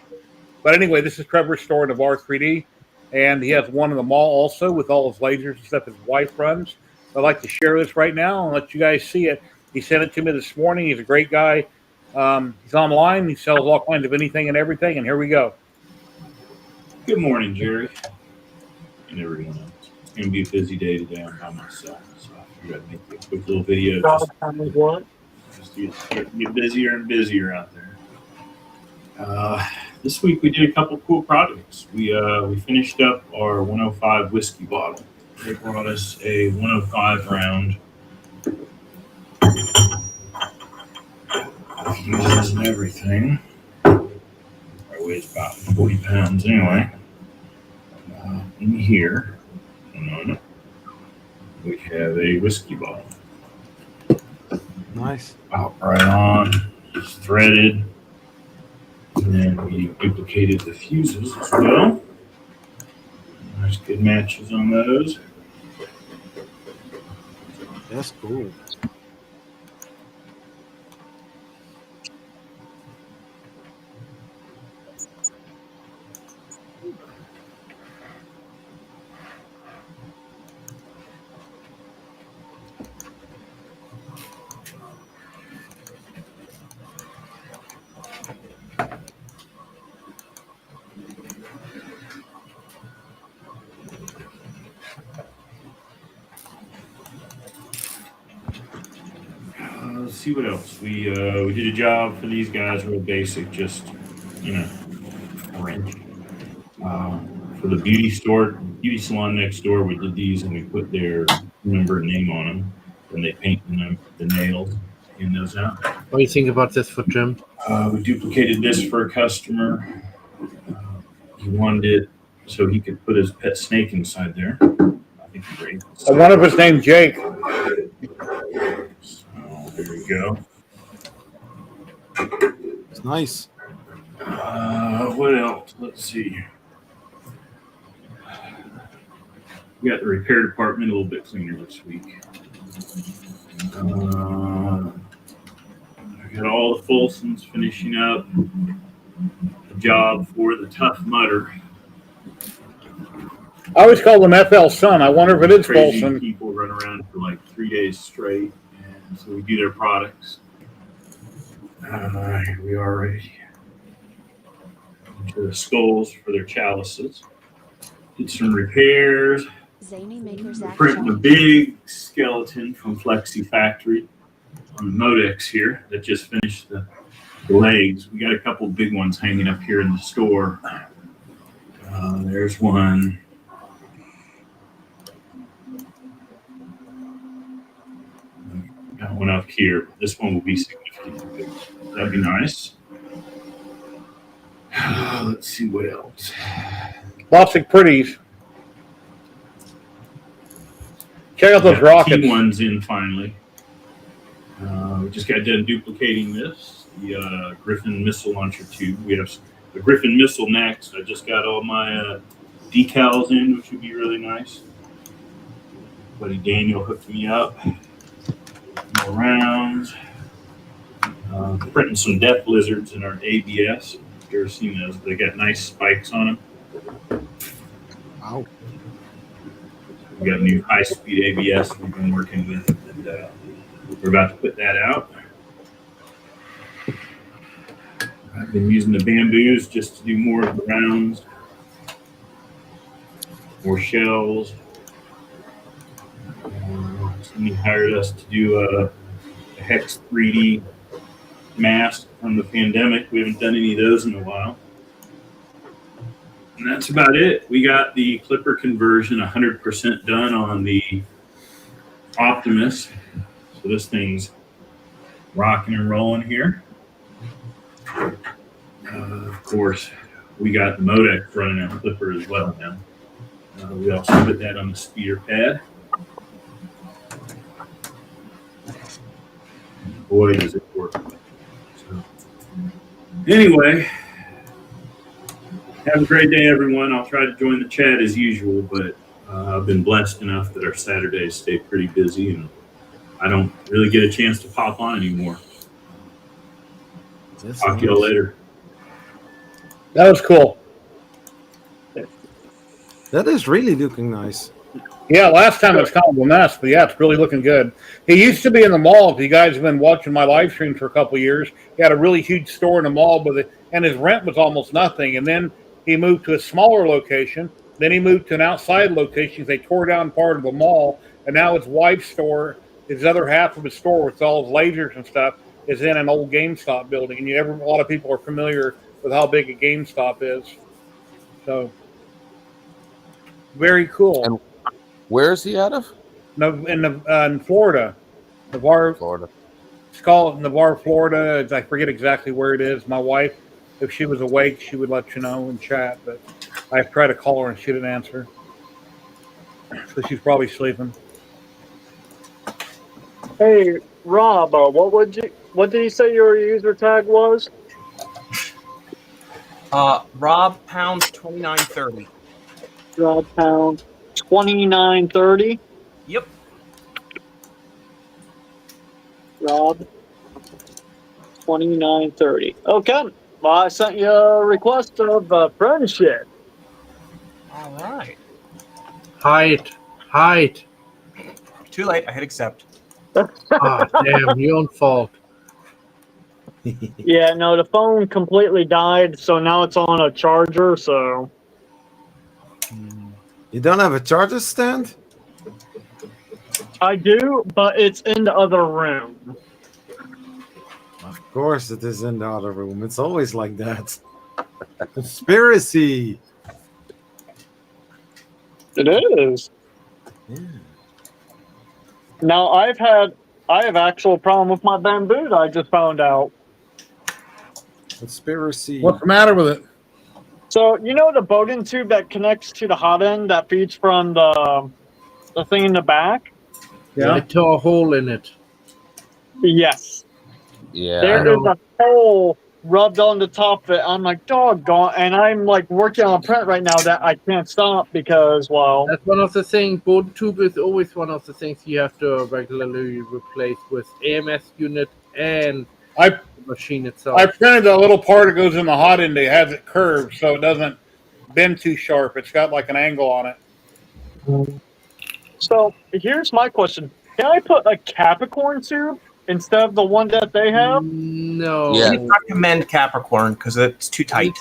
But anyway, this is Trevor's store in the VAR 3D, and he has one in the mall also with all his lasers and stuff his wife runs. I'd like to share this right now and let you guys see it. He sent it to me this morning. He's a great guy. He's online. He sells all kinds of anything and everything, and here we go. Good morning, Jerry, and everyone else. It's going to be a busy day today. I'm by myself, so I figured I'd make a quick little video just to get busier and busier out there. This week we did a couple cool projects. We finished up our 105 whiskey bottle. They brought us a 105 round. Fuses and everything. It weighs about 40 pounds anyway. In here, we have a whiskey bottle. Nice. Out right on. It's threaded. And then we duplicated the fuses as well. Nice good matches on those. That's cool. Let's see what else. We did a job for these guys, real basic, just wrench. For the beauty salon next door, we did these and we put their number and name on them. And they paint the nails in those out. What do you think about this for Jim? We duplicated this for a customer. He wanted it so he could put his pet snake inside there. I think he's great. One of us named Jake. So there we go. It's nice. What else? Let's see. We got the repair department a little bit cleaner this week. I got all the Folsons finishing up the job for the Tough Mudder. I always call them FL Sun. I wonder if it is Crazy Folsom. people run around for like 3 days straight, and so we do their products. Here we are right here. The skulls for their chalices. Did some repairs. Zany Makers We're printing a big skeleton from Flexi Factory on the Modex here that just finished the legs. We got a couple big ones hanging up here in the store. There's one. Got one up here. This one will be significantly big. That'd be nice. Let's see what else. Lots of pretties. Check out those rockets. T1's in finally. We just got done duplicating this. The Griffin missile launcher tube. We have the Griffin missile next. I just got all my decals in, which would be really nice. Buddy Daniel hooked me up. More rounds. Printing some death lizards in our ABS. You've ever seen those? They got nice spikes on them. Wow. We got a new high-speed ABS we've been working with, and we're about to put that out. I've been using the bamboos just to do more of the rounds, more shells. Somebody hired us to do a Hex 3D mask from the pandemic. We haven't done any of those in a while. And that's about it. We got the Clipper conversion 100% done on the Optimus. So this thing's rocking and rolling here. Of course, we got the Modex running on Clipper as well now. We also put that on the speeder pad. Boy, does it work. So, anyway, have a great day, everyone. I'll try to join the chat as usual, but I've been blessed enough that our Saturdays stay pretty busy, and I don't really get a chance to pop on anymore. Talk to y'all later. That was cool. That is really looking nice. Yeah, last time it was kind of a mess, but yeah, it's really looking good. He used to be in the mall. If you guys have been watching my live stream for a couple of years, he had a really huge store in the mall, and his rent was almost nothing. And then he moved to a smaller location. Then he moved to an outside location. They tore down part of the mall, and now his wife's store, his other half of his store with all his lasers and stuff, is in an old GameStop building. And a lot of people are familiar with how big a GameStop is. So, very cool. And where is he out of? No, in Florida, Navarre. Florida. It's called Navarre, Florida. I forget exactly where it is. My wife, if she was awake, she would let you know in chat. But I tried to call her and she didn't answer, so she's probably sleeping. Hey, Rob, what did you say your user tag was? Rob Pounds 2930. Rob Pound 2930. Yep. Rob 2930. Okay. Well, I sent you a request of friendship. All right. Height. Too late. I hit accept. Ah, damn, your own fault. Yeah, no, the phone completely died, so now it's on a charger, so. You don't have a charger stand? I do, but it's in the other room. Of course it is in the other room. It's always like that. Conspiracy. It is. Yeah. Now I have actual problem with my bamboo that I just found out. Conspiracy. What's the matter with it? So you know the Bowden tube that connects to the hot end that feeds from the thing in the back? I tore a hole in it. Yes. Yeah. There is a hole rubbed on the top of it. I'm like, doggone, and I'm like working on a print right now that I can't stop because, well, That's one of the things. Board tube is always one of the things you have to regularly replace with AMS unit and I the machine itself. I printed a little part that goes in the hot end. It has it curved so it doesn't bend too sharp. It's got like an angle on it. so here's my question: can I put a Capricorn tube instead of the one that they have? No. Yeah. I didn't recommend Capricorn because it's too tight.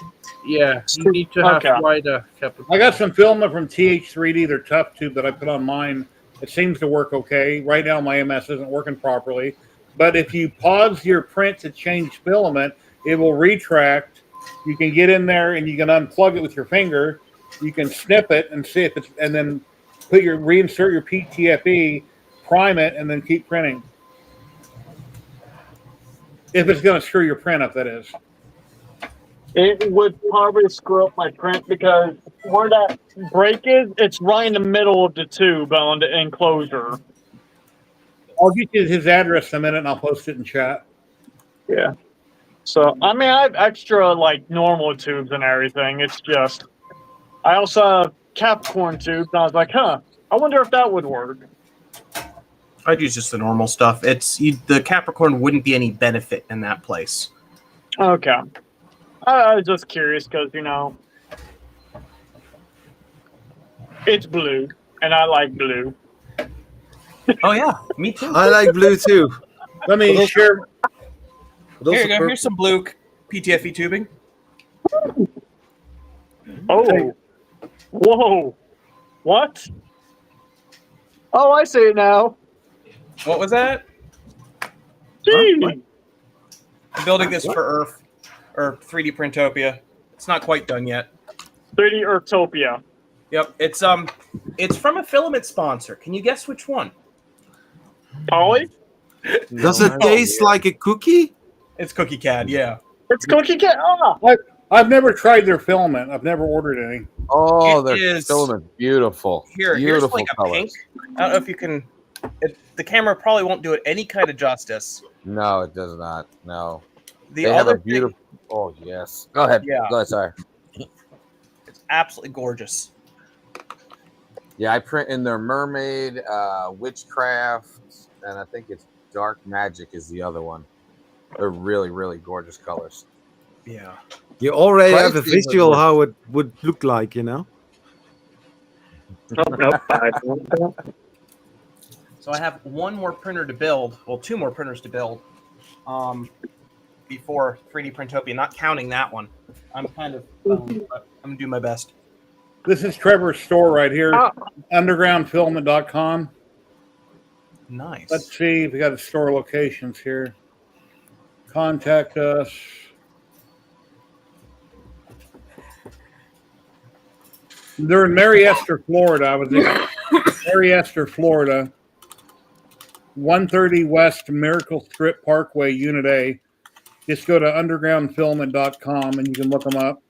Yeah, you need to have Okay. wider Capricorn. I got some filament from TH3D, their tough tube that I put on mine. It seems to work okay. Right now, my MS isn't working properly. But if you pause your print to change filament, it will retract. You can get in there and you can unplug it with your finger. You can snip it and see if it's, and then reinsert your PTFE, prime it, and then keep printing. If it's going to screw your print up, that is. It would probably screw up my print because where that break is, it's right in the middle of the tube on the enclosure. I'll get you his address in a minute and I'll post it in chat. Yeah. So, I mean, I have extra, like, normal tubes and everything. It's just, I also have Capricorn tubes, and I was like, I wonder if that would work. I'd use just the normal stuff. The Capricorn wouldn't be any benefit in that place. Okay. I was just curious because, it's blue, and I like blue. Oh yeah, me too. I like blue too. Let me share. Here you go. Here's some blue PTFE tubing. Oh. Whoa. What? Oh, I see it now. What was that? Gee. I'm building this for Earth or 3D Printopia. It's not quite done yet. 3D Earthtopia. Yep, it's from a Filament sponsor. Can you guess which one? Polly? Does it taste like a cookie? It's Cookie Cad, yeah. It's Cookie Cat. I've never tried their filament. I've never ordered any. Oh, It the is- filament, beautiful. Here's Beautiful like a colors. pink. I don't know if you can. The camera probably won't do it any kind of justice. No, it does not. No. The They have other a beautiful. Oh yes. Go ahead. Yeah. Go ahead. Sorry. it's absolutely gorgeous. Yeah, I print in their Mermaid, Witchcraft, and I think it's Dark Magic is the other one. They're really, really gorgeous colors. Yeah. You already have a Pricing is visual worth- how it would look like, you know? So I have one more printer to build. Well, two more printers to build. Before 3D Printopia, not counting that one. I'm kind of. But I'm gonna do my best. This is Trevor's store right here, undergroundfilament.com. Nice. Let's see if we got the store locations here. Contact us. They're in Mary Esther, Florida. I was in Mary Esther, Florida. 130 West Miracle Strip Parkway, Unit A. Just go to undergroundfilament.com and you can look them up.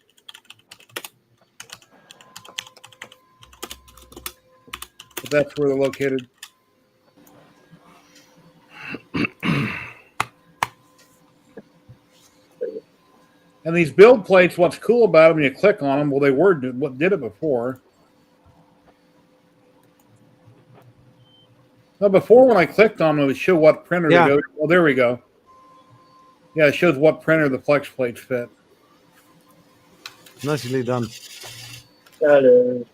But that's where they're located. And these build plates, what's cool about them, when you click on them, well, they were what did it before. Now, before when I clicked on them, it would show what printer to go. Well, there we go. Yeah, it shows what printer the flex plates fit. Nicely done. That is.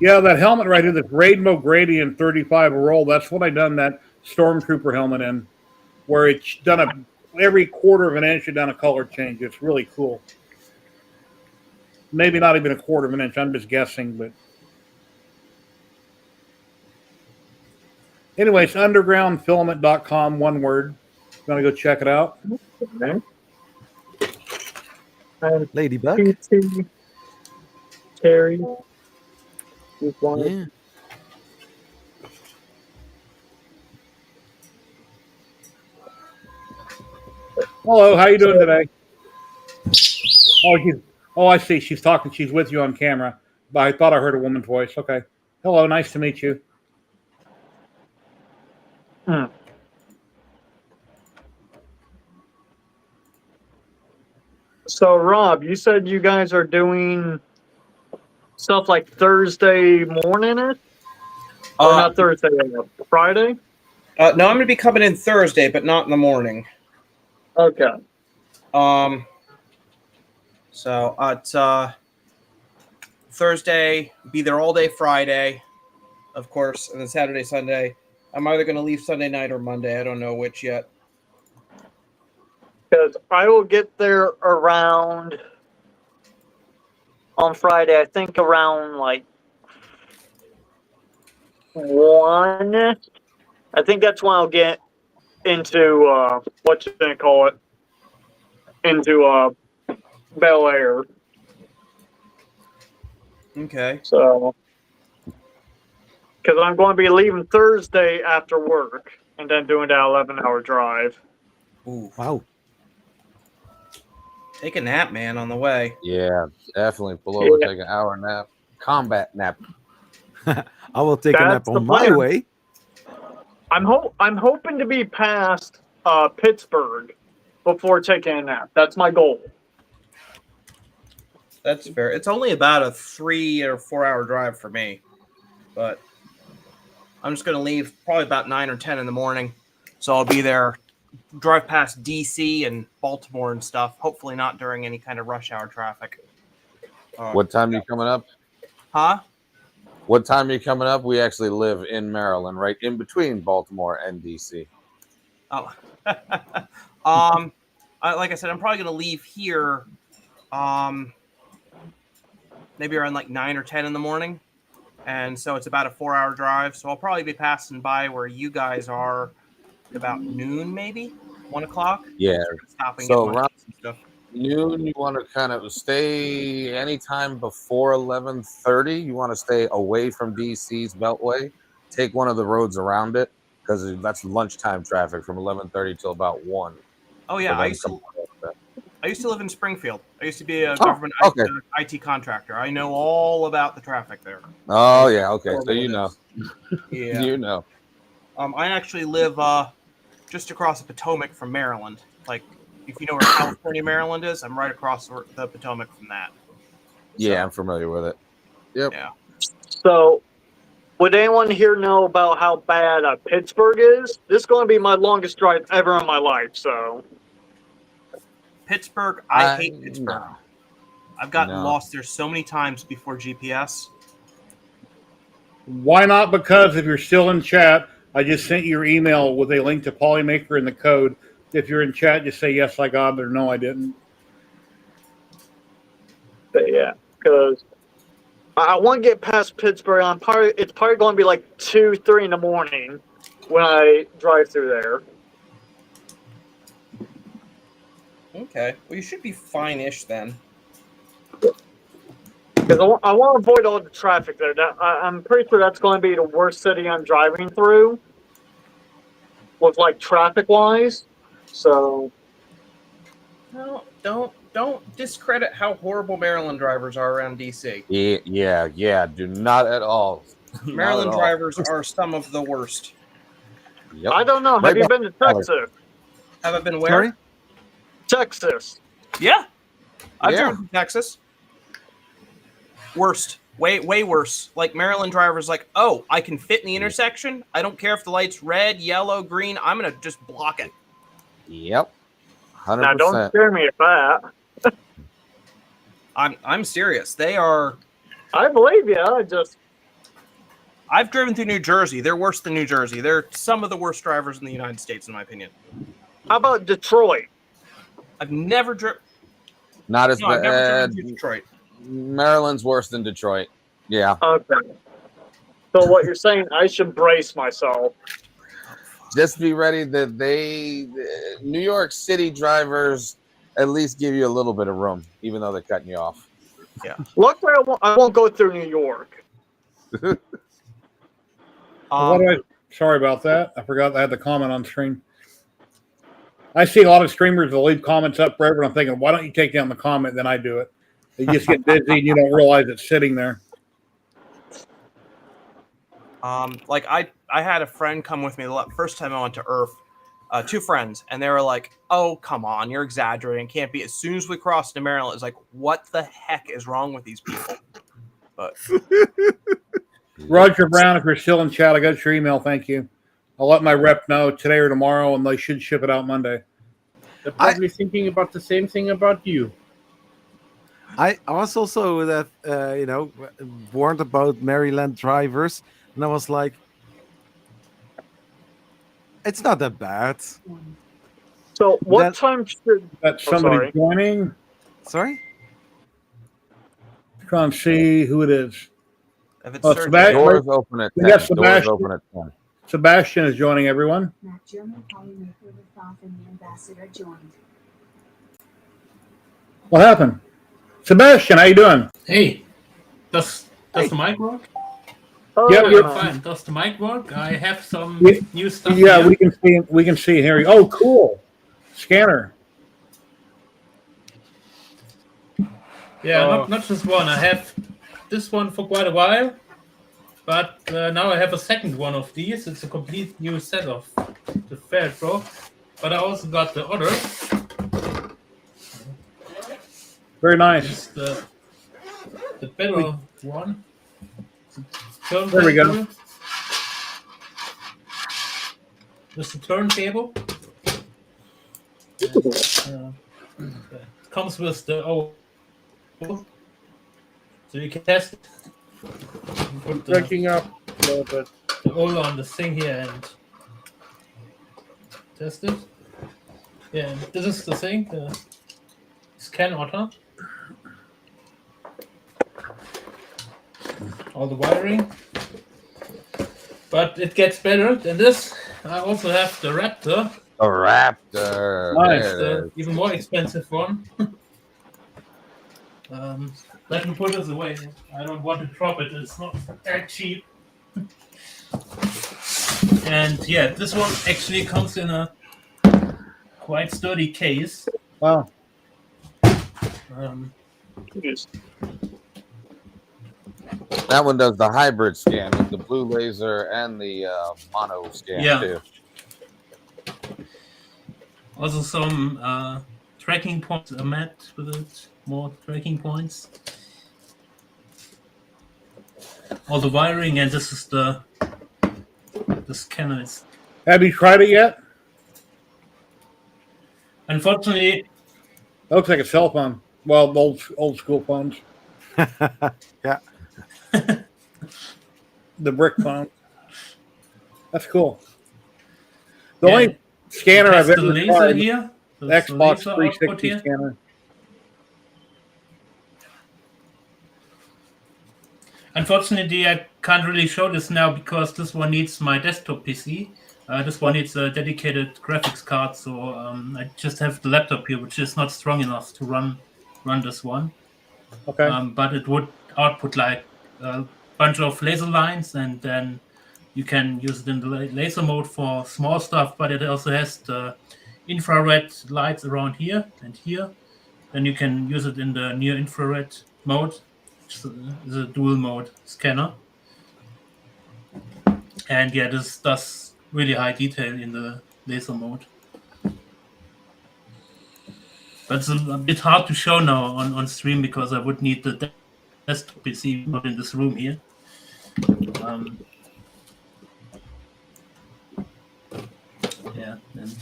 Yeah, that helmet right here, the Rainbow Gradient 35 roll, that's what I done that Stormtrooper helmet in, where it's done every quarter of an inch, it's done a color change. It's really cool. Maybe not even a quarter of an inch, I'm just guessing, but. Anyways, undergroundfilament.com, one word. You want to go check it out? Okay. Ladybug. Terry. Yeah. Hello, how you doing today? Oh, I see. She's talking. She's with you on camera. But I thought I heard a woman's voice. Okay. Hello, nice to meet you. So, Rob, you said you guys are doing stuff like Thursday morning, or not Thursday, Friday? No, I'm going to be coming in Thursday, but not in the morning. Okay. So it's Thursday, be there all day Friday, of course, and then Saturday, Sunday. I'm either going to leave Sunday night or Monday. I don't know which yet. Because I will get there around on Friday, I think around like 1. I think that's when I'll get into what you gonna call it? Into Bel Air. Okay. So, because I'm going to be leaving Thursday after work and then doing that 11-hour drive. Ooh. Wow. Take a nap, man, on the way. Yeah, definitely pull over, take an hour nap, combat nap. I will take a nap That's the on my plan. way. I'm hoping to be past Pittsburgh before taking a nap. That's my goal. That's fair. It's only about a 3 or 4 hour drive for me, but I'm just going to leave probably about 9 or 10 in the morning. So I'll be there, drive past DC and Baltimore and stuff. Hopefully not during any kind of rush hour traffic. What time are you coming up? Huh? What time are you coming up? We actually live in Maryland, right in between Baltimore and DC. Oh, like I said, I'm probably going to leave here, maybe around like 9 or 10 in the morning, and so it's about a 4 hour drive. So I'll probably be passing by where you guys are at about noon, maybe 1 o'clock. Yeah. Stopping So get around lunch and stuff. noon, you want to kind of stay anytime before 11:30. You want to stay away from DC's Beltway. Take one of the roads around it because that's lunchtime traffic from 11:30 till about 1. Oh yeah, I used to live in Springfield. I used to be a government IT contractor. I know all about the traffic there. Oh yeah, okay. So you know. Yeah. You know. I actually live just across the Potomac from Maryland. Like, if you know where California, Maryland is, I'm right across the Potomac from that. Yeah, I'm familiar with it. Yep. Yeah. So, would anyone here know about how bad Pittsburgh is? This is going to be my longest drive ever in my life. So, Pittsburgh, I hate Pittsburgh. No. I've gotten lost there so many times before GPS. Why not? Because if you're still in chat, I just sent you your email with a link to Polymaker and the code. If you're in chat, just say yes, I got it, or no, I didn't. but yeah, because I want to get past Pittsburgh. It's probably going to be like 2, 3 in the morning when I drive through there. Okay. Well, you should be fine-ish then. Because I want to avoid all the traffic there. I'm pretty sure that's going to be the worst city I'm driving through, with like traffic-wise. So, No, don't discredit how horrible Maryland drivers are around DC. Yeah. Do not at all. Maryland drivers are some of the worst. Yep. I don't know. Have you been to Texas? Have I been where? Sorry? Texas. Yeah. I've driven to Texas. Worst. Way worse. Like, Maryland drivers like, oh, I can fit in the intersection. I don't care if the light's red, yellow, green. I'm going to just block it. Yep. 100%. Now, don't scare me at that. I'm serious. They are. I believe you. I've driven through New Jersey. They're worse than New Jersey. They're some of the worst drivers in the United States, in my opinion. How about Detroit? I've never driven. Not as I've never bad. driven through Detroit. Maryland's worse than Detroit. Yeah. Okay. So what you're saying, I should brace myself. Just be ready that New York City drivers at least give you a little bit of room, even though they're cutting you off. Yeah. Luckily, I won't go through New York. Sorry about that. I forgot I had the comment on stream. I see a lot of streamers that leave comments up forever, and I'm thinking, why don't you take down the comment? Then I do it. You just get busy and you don't realize it's sitting there. Like I had a friend come with me the first time I went to Earth. 2 friends, and they were like, "Oh, come on, you're exaggerating. Can't be." As soon as we crossed into Maryland, it's like, "What the heck is wrong with these people?" But Roger Brown, if you're still in chat, I got your email. Thank you. I'll let my rep know today or tomorrow, and they should ship it out Monday. They're probably thinking about the same thing about you. I was also that warned about Maryland drivers, and I was like, it's not that bad. So what Then- time should? That's Oh, somebody sorry. joining. Sorry. Try and see who it is. if it's Oh, Sergey, Sebastian. Doors open at We 10. got Doors Sebastian. open at 10. Sebastian is joining everyone. Matt German polymaker with Thoth and the ambassador joined. What happened? Sebastian, how you doing? Hey, does the mic work? Oh, Yeah, you're Fine. Does the mic work? I have some Yeah, new stuff. Yeah, here. we can see Harry. Oh, cool. Scanner. Yeah, not just one. I have this one for quite a while, but now I have a second one of these. It's a complete new set of the Fair Pro, but I also got the other. Very nice. It's the better one. There we go. With the turntable. It comes with the so you can test it. You put the Breaking up a little bit. oil on the thing here and test it. Yeah, this is the thing, the scan otter. All the wiring. But it gets better than this. I also have the Raptor. A Raptor. Nice. There it The is. even more expensive one. Let me put this away. I don't want to drop it. It's not that cheap. And yeah, this one actually comes in a quite sturdy case. Wow. That one does the hybrid scan with the blue laser and the mono scan Yeah. too. Also some tracking points are met with it. More tracking points. All the wiring, and this is the scanner. Have you tried it yet? Unfortunately, It looks like a cell phone. Well, old school phones. Yeah. The brick phone. That's cool. The Yeah. only scanner I've test the ever laser tried, here. the That's the Xbox laser output 360 here. scanner. Unfortunately, I can't really show this now because this one needs my desktop PC. This one needs a dedicated graphics card, so I just have the laptop here, which is not strong enough to run this one. Okay. But it would output like a bunch of laser lines, and then you can use it in the laser mode for small stuff. But it also has the infrared lights around here and here. Then you can use it in the near infrared mode. Is a dual mode scanner, and yeah, this does really high detail in the laser mode. But it's a bit hard to show now on stream because I would need the desktop PC not in this room here. Yeah. And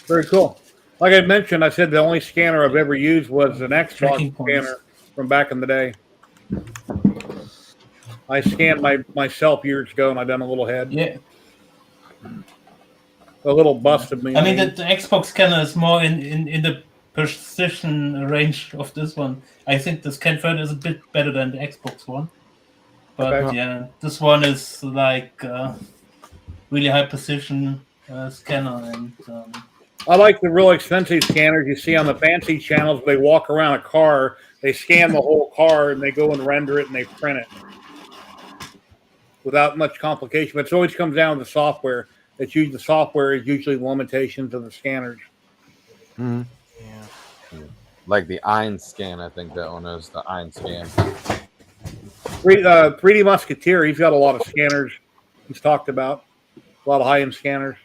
Very cool. Like I mentioned, I said the only scanner I've ever used was an Tracking Xbox points. scanner from back in the day. I scanned myself years ago, and I done a little head. yeah, A little busted me. I mean the Xbox scanner is more in the precision range of this one. I think the scan further is a bit better than the Xbox one. But Okay. yeah, this one is like really high precision scanner, and I like the real expensive scanners you see on the fancy channels. They walk around a car, they scan the whole car, and they go and render it and they print it without much complication. But it always comes down to the software. The software is usually the limitations of the scanners. Mhm. Like the Ein scan, I think that one is the Ein scan. 3D Musketeer. He's got a lot of scanners. He's talked about a lot of high-end scanners.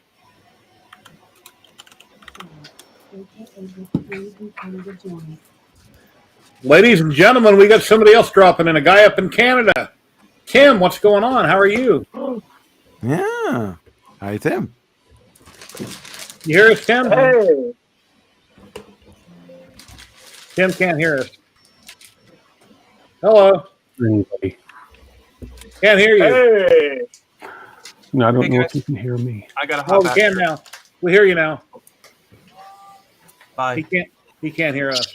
Ladies and gentlemen, we got somebody else dropping in. A guy up in Canada. Tim, what's going on? How are you? Yeah. Hi, Tim. You hear us, Tim? Hey. Tim can't hear us. Hello. Anybody. Can't hear you. Hey. No, I don't Hey, know guys. if you can hear me. I gotta Oh, hop we back. can now. We hear you now. Bye. He can't hear us.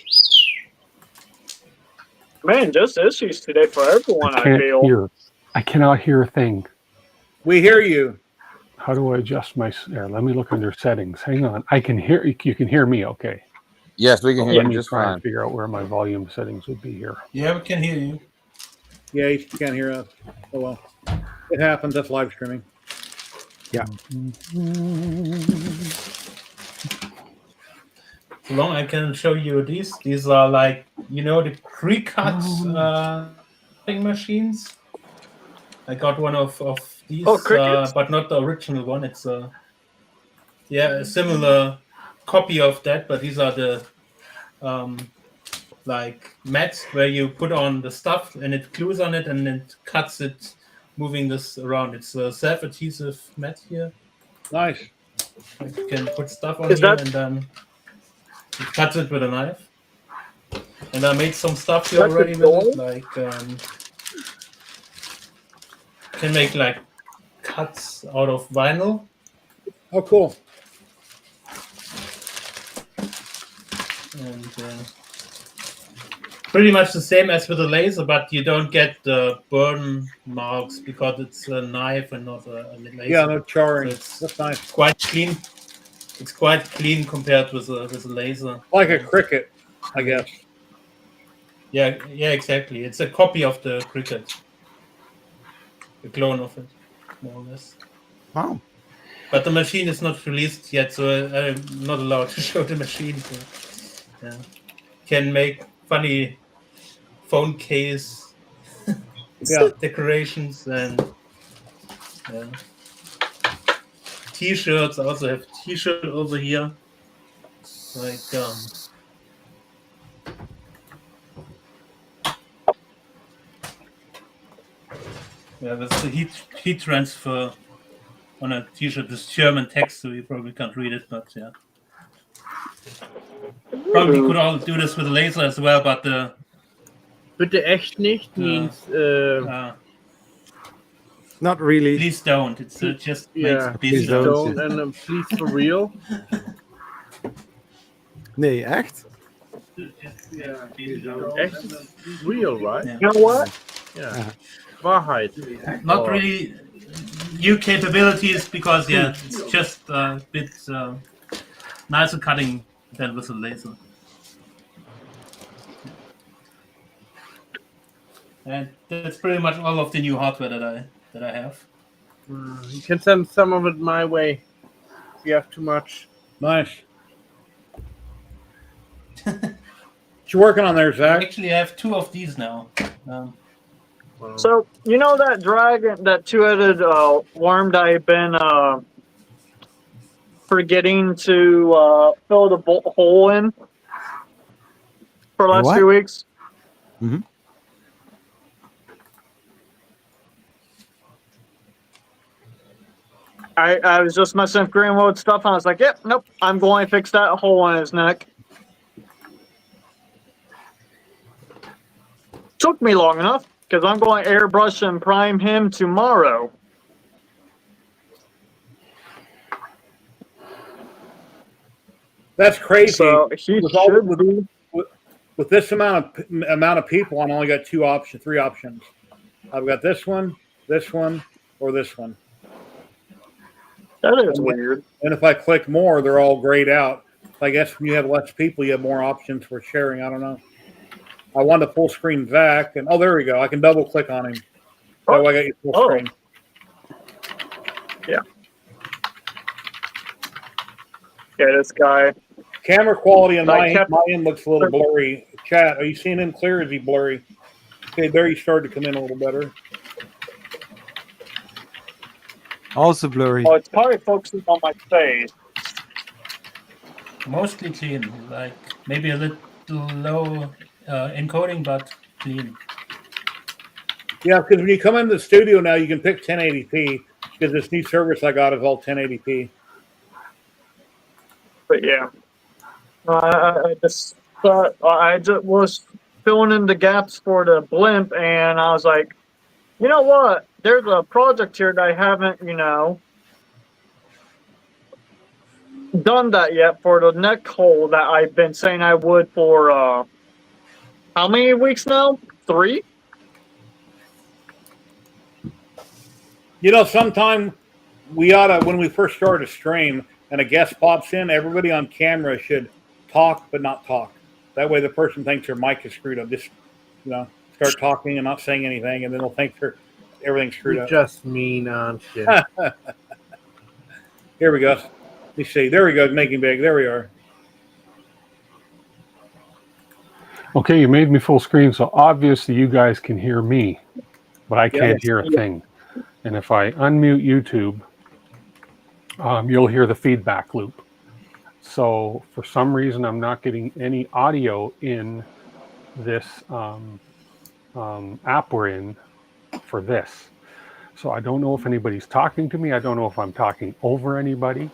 Man, just issues today for everyone, I Can't feel. hear. I cannot hear a thing. We hear you. How do I adjust my? There, let me look under settings. Hang on. I can hear. You can hear me, okay? Yes, we can hear Let you me just try fine. and figure out where my volume settings would be here. Yeah, we can hear you. Yeah, he can't hear us. Oh well. It happens. That's live streaming. Yeah. So long I can show you these. These are like, the pre-cut cutting machines. I got one of these, Oh, crickets? but not the original one. It's a similar copy of that, but these are the like mats where you put on the stuff and it glues on it and it cuts it, moving this around. It's a self-adhesive mat here. Nice. Like you can put stuff on Is here that- and then it cuts it with a knife. And I made some stuff here That's already a with it, toy? like can make like cuts out of vinyl. Oh, cool. And pretty much the same as with a laser, but you don't get the burn marks because it's a knife and not a laser. Yeah, no charring. So it's That's nice. quite clean. It's quite clean compared with a laser. Like a cricket, I guess. Yeah, exactly. It's a copy of the cricket. A clone of it, more or less. Wow. But the machine is not released yet, so I'm not allowed to show the machine. So, yeah. Can make funny phone case decorations and t-shirts. I also have t-shirt over here. Like that's the heat transfer on a t-shirt. This German text, so you probably can't read it, but yeah. Probably could all do this with a laser as well, but the Bitte echt nicht means Not really. please don't. It's just yeah, makes please busy. don't. don't and please for real. Nee, echt? Echt real, right? Yeah. You know what? Yeah. Wahrheit. Not really new capabilities because it's just a bit nicer cutting than with a laser. And that's pretty much all of the new hardware that I have. You can send some of it my way if you have too much. Nice. What you working on there, Zach? Actually, I have two of these now. So, you know that dragon, that two-headed worm that I've been forgetting to fill the hole in for the last What? few weeks? Mhm. I was just messing with Greenwood stuff, and I was like, yep, nope, I'm going to fix that hole in his neck. Took me long enough, because I'm going to airbrush and prime him tomorrow. That's crazy. So he With should be. With this amount of people, I only got three options. I've got this one, or this one. That is weird. And if I click more, they're all grayed out. I guess when you have less people, you have more options for sharing. I don't know. I want to full screen Zach, and there we go. I can double click on him. That way I got you full screen. Yeah. Yeah, this guy. Camera quality on I kept- my end looks a little blurry. Chat, are you seeing him clear? Or is he blurry? Okay, there you started to come in a little better. Also blurry. Oh, it's probably focusing on my face. Mostly clean, like maybe a little low encoding, but clean. Yeah, because when you come into the studio now, you can pick 1080p because this new service I got is all 1080p. But yeah, I just thought I just was filling in the gaps for the blimp, and I was like, you know what? There's a project here that I haven't, done that yet for the neck hole that I've been saying I would for how many weeks now? 3? Sometime we ought to, when we first start a stream and a guest pops in, everybody on camera should talk but not talk. That way the person thinks their mic is screwed up. Just, start talking and not saying anything, and then they'll think everything's screwed You're up. just mean, aren't you? Here we go. Let me see. There we go. Making big. There we are. Okay, you made me full screen, so obviously you guys can hear me, but I can't Yes. hear a thing. And if I unmute YouTube, you'll hear the feedback loop. So for some reason, I'm not getting any audio in this app we're in for this. So I don't know if anybody's talking to me. I don't know if I'm talking over anybody,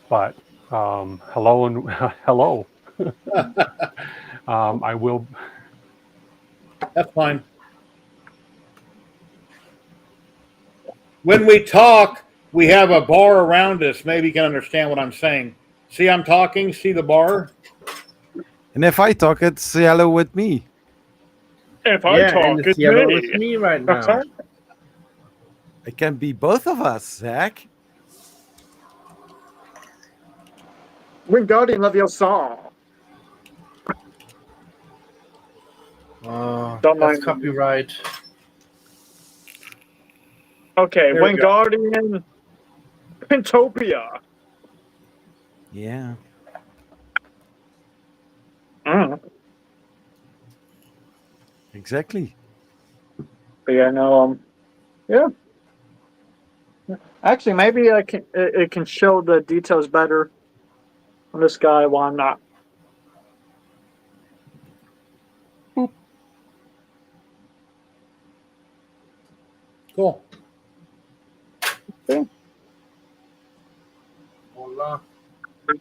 but hello and hello. I will. That's fine. When we talk, we have a bar around us. Maybe you can understand what I'm saying. See, I'm talking. See the bar? And if I talk, it's yellow with me. If I Yeah, talk, and it's it's yellow me. with me right now. It can be both of us, Zach. Wingardium Leviosa. Don't That's mind. copyright. Okay, There we go. Wingardium Pentopia. Yeah. Exactly. But yeah, no, yeah. Actually, maybe I can. It can show the details better on this guy while I'm not. Cool. Okay. Hola.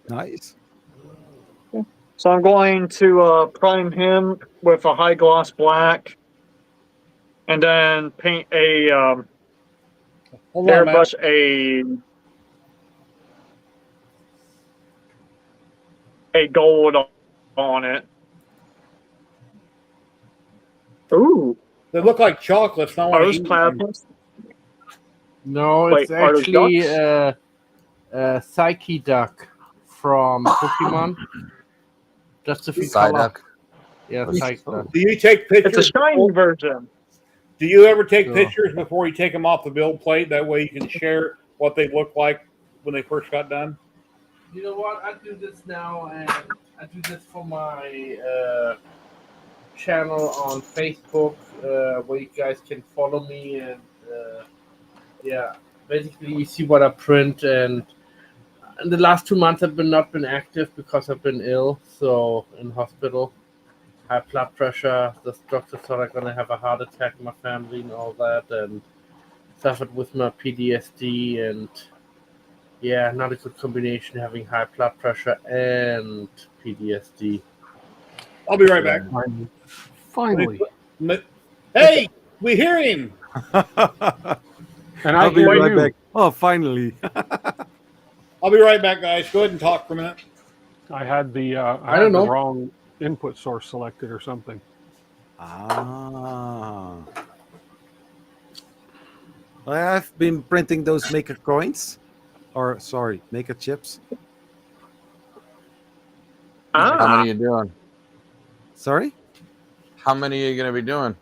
Nice. So I'm going to prime him with a high gloss black, and then paint a Hold on, man. airbrush a gold on it. Ooh, They look like chocolates. Not are want to those eat them. plasmas? No, Wait, it's are those actually ducks? a Psyche duck from Pokemon. Just a few color. Psyduck. Yeah, Psyche duck. Do you take pictures? It's a shiny version. Do you ever take Sure. pictures before you take them off the build plate? That way you can share what they look like when they first got done. You know what? I do this now, and I do this for my channel on Facebook, where you guys can follow me, and basically you see what I print. And in the last 2 months, I've not been active because I've been ill, so in hospital, high blood pressure. The doctor thought I'm gonna have a heart attack in my family and all that, and suffered with my PTSD, and not a good combination having high blood pressure and PTSD. I'll be right back. Finally. Hey, we hear him. And I I'll be hear right you. back. Oh, finally. I'll be right back, guys. Go ahead and talk for a minute. I had the I don't the know. wrong input source selected or something. Ah. I've been printing those maker coins. Or, sorry, maker chips. How many are you doing? Sorry? How many are you going to be doing?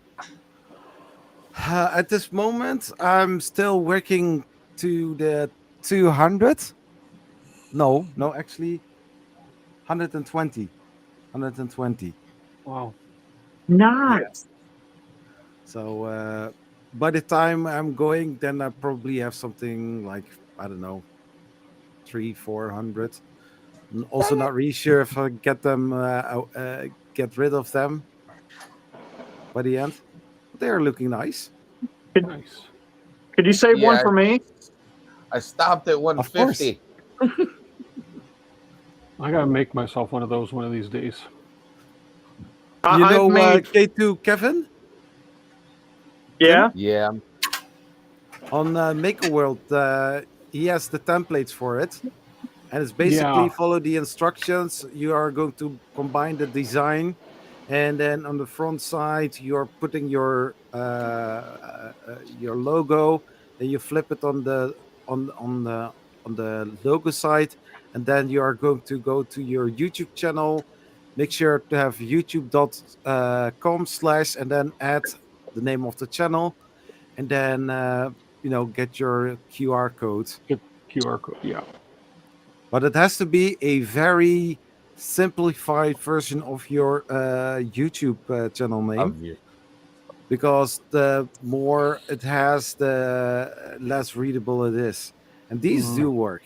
At this moment, I'm still working to the 200. No, actually, 120. 120. Wow. Nice. So by the time I'm going, then I probably have something like, I don't know, 300-400. Also, not really sure if I get them, get rid of them by the end. But they are looking nice. Nice. Could you save one Yeah, for me? I stopped at Of course. 150. I gotta make myself one of those one of these days. You I've know made. K2 Kevin Yeah. Yeah. on Maker World? He has the templates for it. And it's basically Yeah. follow the instructions. You are going to combine the design, and then on the front side you're putting your logo. Then you flip it on the logo side, and then you are going to go to your YouTube channel. Make sure to have youtube.com/ and then add the name of the channel, and then get your QR code. Get QR code. Yeah. But it has to be a very simplified version of your YouTube channel name, because the more it has, the less readable it is. And these do work.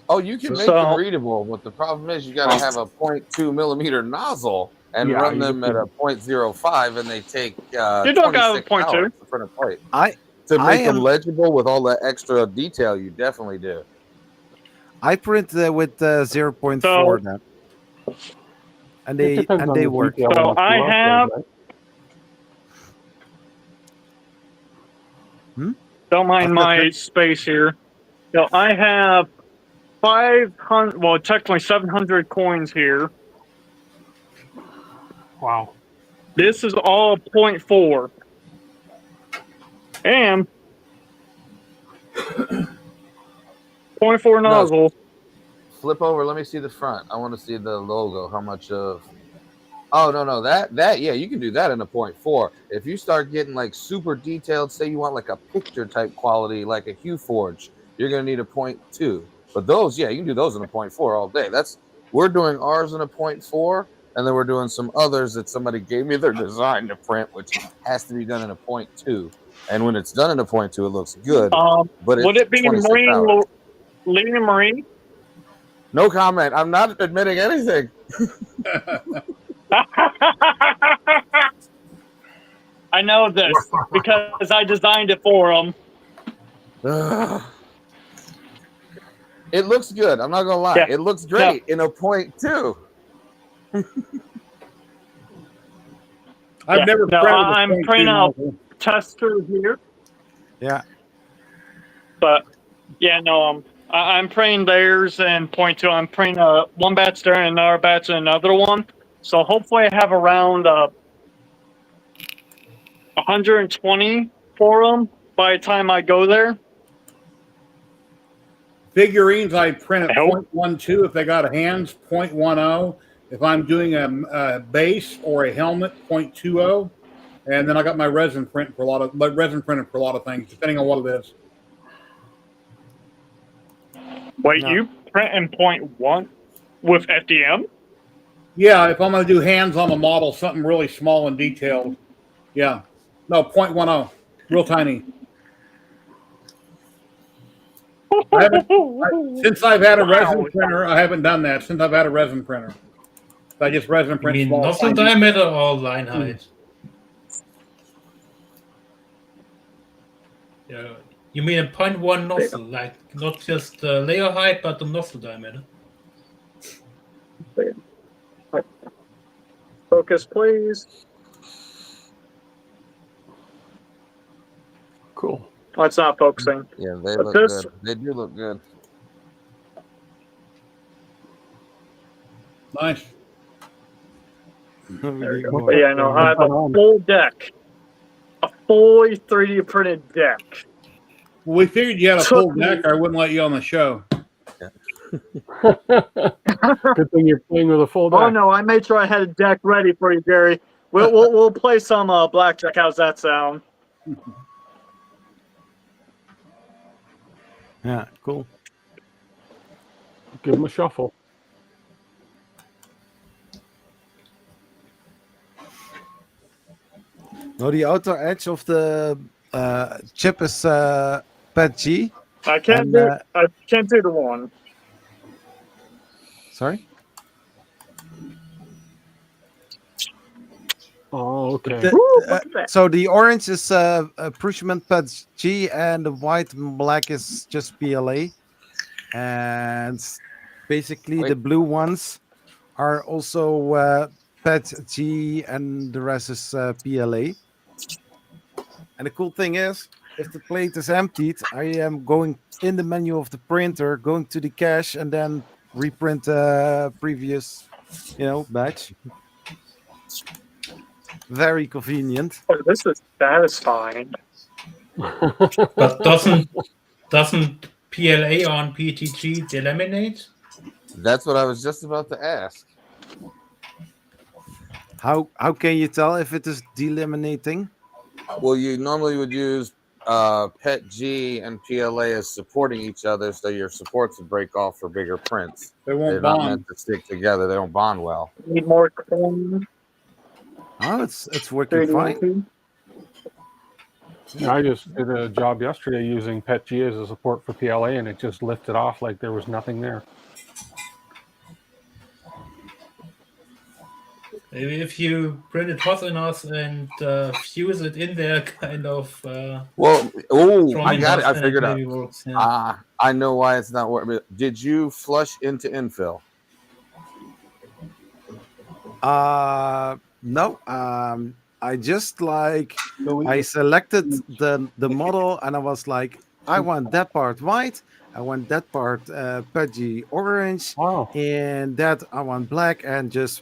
Oh, you can make them readable, but the problem is you got to have a 0.2 millimeter nozzle and run them at a 0.05, and they take You don't got a 26 point hours two. to print a plate. I To make them am- legible with all that extra detail, you definitely do. I print with 0.4 now, and they work. So I have. Don't mind my space here. So I have 500. Well, technically 700 coins here. Wow. This is all 0.4. And 0.4 nozzle. Flip over. Let me see the front. I want to see the logo. How much of? Oh no, that yeah, you can do that in a 0.4. If you start getting like super detailed, say you want like a picture type quality, like a Hue Forge, you're gonna need a 0.2. But those, yeah, you can do those in a 0.4 all day. We're doing ours in a 0.4, and then we're doing some others that somebody gave me their design to print, which has to be done in a 0.2. And when it's done in a 0.2, it looks good. But Would it be 26 marine, hours. leading marine? No comment. I'm not admitting anything. I know this because I designed it for them. It looks good. I'm not gonna lie. Yeah. It looks great in a 0.2. I've never printed a I'm 0.2 printing out nozzle. tester here, Yeah. but yeah, no, I'm printing theirs in 0.2. I'm printing one batch there and another batch and another one. So hopefully I have around 120 for them by the time I go there. Figurines, I print at 0.12 if they got hands, 0.10 if I'm doing a base or a helmet, 0.20, and then I got my resin print for a lot of things, depending on what it is. Wait, you print in 0.1 with FDM? Yeah, if I'm going to do hands on a model, something really small and detailed. Yeah. No, 0.10. Real tiny. Since I've had a resin printer, I haven't done that. Since I've had a resin printer. I just resin You print mean small. nozzle tiny- diameter or line height? Yeah. You mean a 0.1 nozzle, like not just the layer height, but the nozzle diameter? Focus, please. Cool. Oh, it's not focusing. Yeah, they But look this- good. They do look good. Nice. There we go. But yeah, no, I have a full deck. A fully 3D printed deck. Well, we figured you had a full deck, or I wouldn't let you on the show. Good thing you're playing with a full deck. Oh no, I made sure I had a deck ready for you, Gary. We'll play some blackjack. How's that sound? Yeah, cool. Give him a shuffle. No, the outer edge of the chip is PET G. I can't And, do. I can't do the one. sorry. Oh, okay. The- Woo, look at that. so the orange is Parchment PET G, and the white and black is just PLA. And basically, Wait. the blue ones are also PET G, and the rest is PLA. And the cool thing is, if the plate is emptied, I am going in the menu of the printer, going to the cache, and then reprint previous, batch. Very convenient. Oh, this is satisfying. But doesn't PLA on PETG delaminate? That's what I was just about to ask. How can you tell if it is delaminating? Well, you normally would use PET G and PLA as supporting each other, so your supports would break off for bigger prints. They won't They're not bond. meant to stick together. They don't bond well. Need more clean. Oh, it's working fine. I just did a job yesterday using PET-G as a support for PLA, and it just lifted off like there was nothing there. Maybe if you print it hot enough and fuse it in there, kind of. Well, oh, from I got it. I enough, then figured out. maybe works, yeah. I know why it's not working. Did you flush into infill? No. I just I selected the model, and I was like, I want that part white, I want that part pudgy orange, and that I want black, and just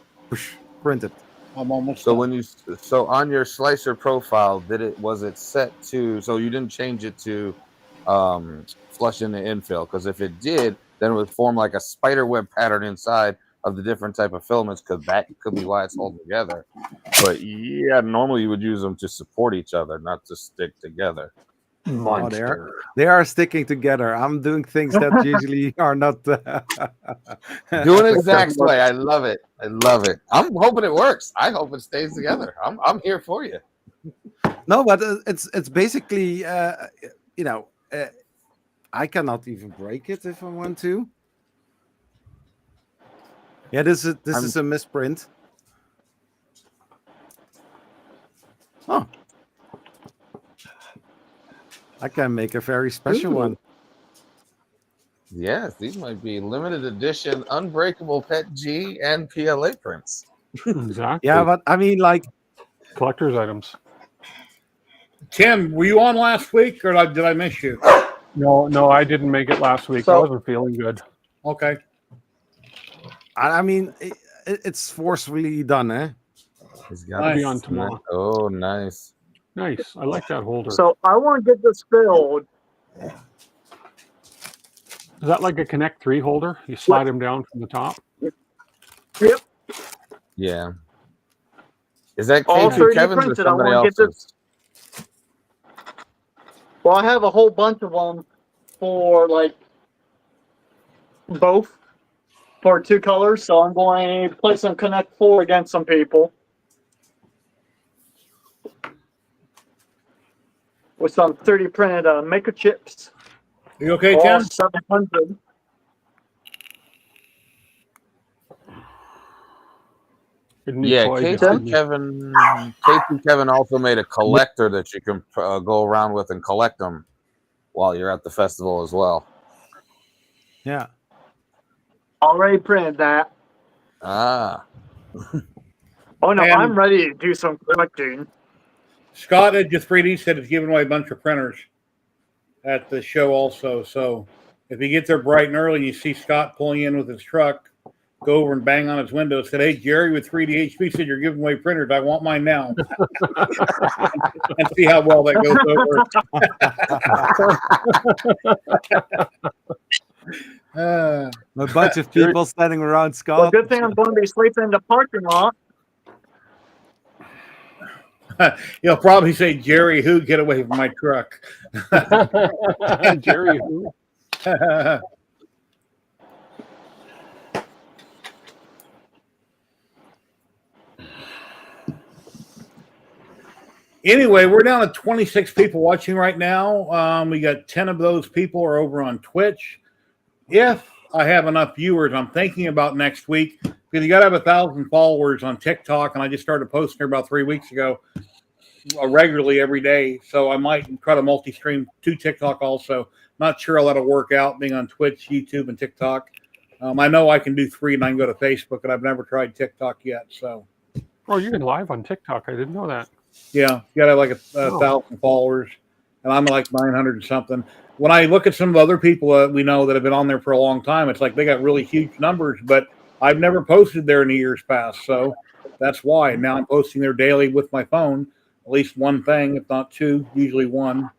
print it. I'm almost So done. when you on your slicer profile, was it set to, so you didn't change it to flush into infill? Because if it did, then it would form like a spider web pattern inside of the different type of filaments, because that could be why it's holding together. But yeah, normally you would use them to support each other, not to stick together. Oh, they are sticking together. I'm doing things that usually are not doing it Zach's way. I love it. I love it. I'm hoping it works. I hope it stays together. I'm here for you. No, but it's basically I cannot even break it if I want to. Yeah, this is a misprint. Oh, I can make a very special one. Yes, these might be limited edition, unbreakable PET G and PLA prints. Exactly. Yeah, but I mean, like collector's items. Tim, were you on last week, or did I miss you? No, I didn't make it last week. I wasn't feeling good. Okay. I mean, it's forcefully done, eh? It's got to be on tomorrow. Oh, nice. Nice. I like that holder. So I want to get this filled. Is that like a Connect 3 holder? You slide them down from the top? Yep. Yeah. Is that All K2 3D Kevin's or printed. I somebody want to get else's? this. Well, I have a whole bunch of them for like both for 2 colors, so I'm going to play some Connect 4 against some people with some 3D printed microchips. You okay, all Tim? 700. Yeah, K2 Kevin also made a collector that you can go around with and collect them while you're at the festival as well. Yeah. Already printed that. Ah. Oh no, And I'm ready to do some collecting. Scott at Just 3D said he's giving away a bunch of printers at the show also. So if you get there bright and early and you see Scott pulling in with his truck, go over and bang on his window. Said, "Hey, Jerry with 3DHP said you're giving away printers. I want mine now." And see how well that goes over. A bunch of people standing around Scott. Well, good thing I'm going to be sleeping in the parking lot. You'll probably say, "Jerry, who get away from my truck?" Jerry, who? Anyway, we're down to 26 people watching right now. We got 10 of those people are over on Twitch. If I have enough viewers, I'm thinking about next week, because you got to have 1,000 followers on TikTok, and I just started posting there about 3 weeks ago regularly every day. So I might try to multi-stream to TikTok also. Not sure how that'll work out, being on Twitch, YouTube, and TikTok. I know I can do 3, and I can go to Facebook, and I've never tried TikTok yet. So, Oh, you can live on TikTok. I didn't know that. yeah, you got to have like 1,000 followers, and I'm like 900 and something. When I look at some of the other people we know that have been on there for a long time, it's like they got really huge numbers, but I've never posted there in the years past. So that's why. Now I'm posting there daily with my phone, at least one thing, if not 2, usually 1.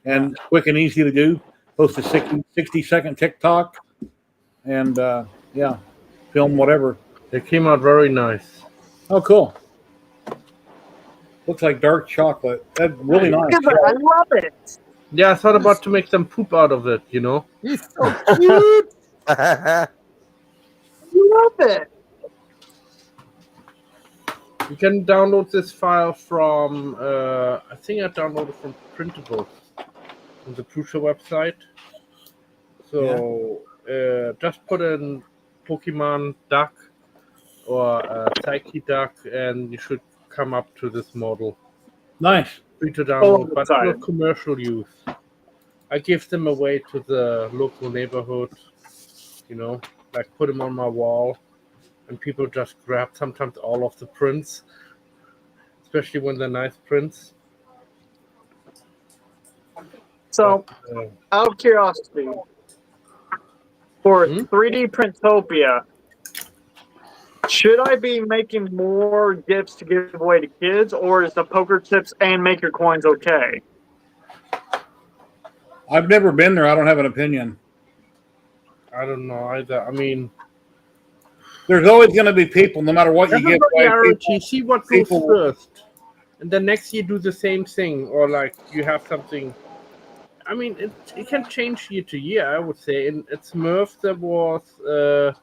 And it's quick and easy to do. Post a 60-second TikTok and, yeah, film whatever. They came out very nice. Oh, cool. Looks like dark chocolate. That's really nice. Yeah, I love it. Yeah, I thought about to make some poop out of it, you know? He's so cute. Love it. You can download this file from, I think I downloaded from Printables on the Prusa website. So just put in Pokemon Duck or Psyche Duck, and you should come up to this model. Nice. Free to download, but not commercial use. I give them away to the local neighborhood, you know, like put them on my wall, and people just grab sometimes all of the prints, especially when they're nice prints. So, out of curiosity, for 3D Printopia, should I be making more gifts to give away to kids, or is the poker chips and maker coins okay? I've never been there. I don't have an opinion. I don't know either. I mean, there's always going to be people, no matter what you give away. You see what goes first, and then next year do the same thing, or like you have something. I mean, it can change year to year. I would say. In at Smurf, there was a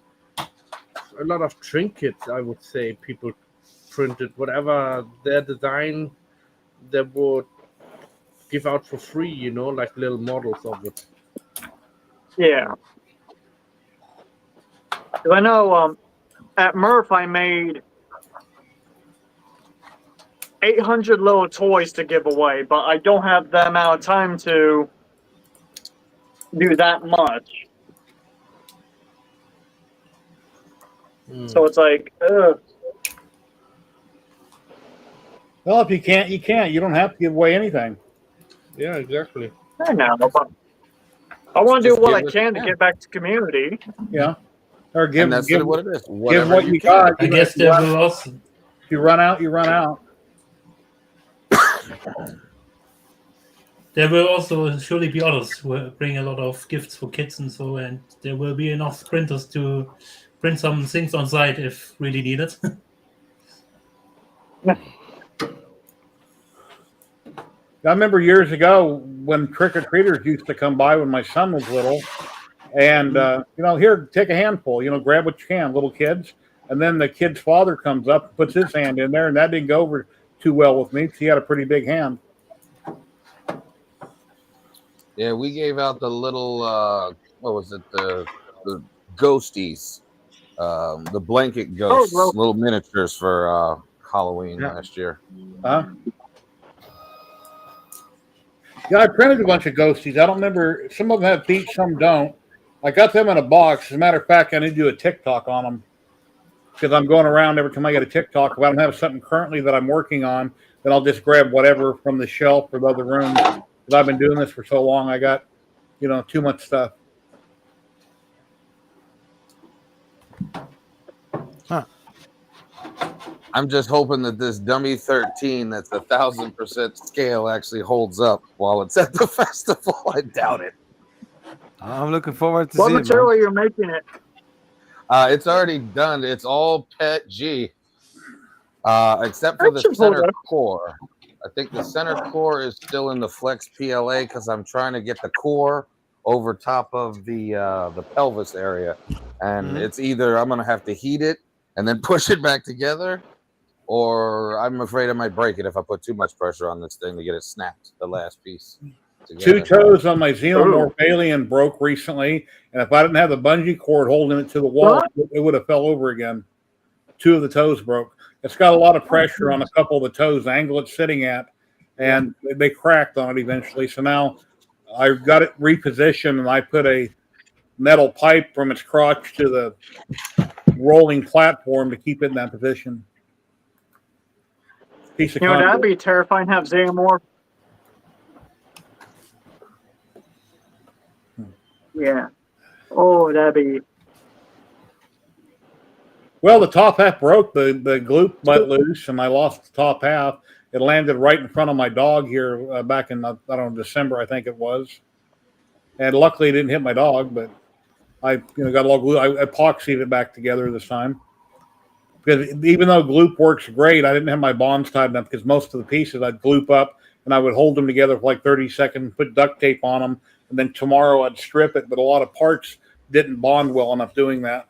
lot of trinkets. I would say people printed whatever their design they would give out for free. You know, like little models of it. Yeah. 'Cause I know at Murph I made 800 little toys to give away, but I don't have the amount of time to do that much. So it's like, ugh. Well, if you can't, you can't. You don't have to give away anything. Yeah, exactly. I know, but I want to do what I can to get back to community. Yeah. Or give, And that's give what it is. Give Whatever what you you can. got. I guess there will also. If you run out, you run out. There will also surely be others who will bring a lot of gifts for kids and so, and there will be enough printers to print some things on site if really needed. I remember years ago when trick-or-treaters used to come by when my son was little, and, you know, here, take a handful, you know, grab what you can, little kids. And then the kid's father comes up, puts his hand in there, and that didn't go over too well with me because he had a pretty big hand. Yeah, we gave out the little, what was it, the ghosties, the blanket ghosts, little miniatures for Halloween last year. Yeah, I printed a bunch of ghosties. I don't remember. Some of them have feet, some don't. I got them in a box. As a matter of fact, I need to do a TikTok on them because I'm going around every time I get a TikTok. If I don't have something currently that I'm working on, then I'll just grab whatever from the shelf or the other room. Because I've been doing this for so long, I got, you know, too much stuff. I'm just hoping that this dummy 13 that's 1,000% scale actually holds up while it's at the festival. I doubt it. I'm looking forward to What seeing material it. you're making it? It's already done. It's all PET G, except for the center core. I think the center core is still in the Flex PLA because I'm trying to get the core over top of the pelvis area, and it's either I'm gonna have to heat it and then push it back together, or I'm afraid I might break it if I put too much pressure on this thing to get it snapped, the last piece. Two Together. toes on my Xenomorph Alien broke recently, and if I didn't have the bungee cord holding it to the wall, it would have fell over again. 2 of the toes broke. It's got a lot of pressure on a couple of the toes, the angle it's sitting at, and they cracked on it eventually. So now I've got it repositioned, and I put a metal pipe from its crotch to the rolling platform to keep it in that position. Piece of conduit. That'd be terrifying to have Xenomorph. Yeah. Oh, that'd be. Well, the top half broke. The gloop let loose, and I lost the top half. It landed right in front of my dog here back in, I don't know, December, I think it was. And luckily it didn't hit my dog, but I got a lot of glue. I epoxied it back together this time. Because even though gloop works great, I didn't have my bonds tied enough because most of the pieces I'd gloop up and I would hold them together for like 30 seconds, put duct tape on them, and then tomorrow I'd strip it. But a lot of parts didn't bond well enough doing that.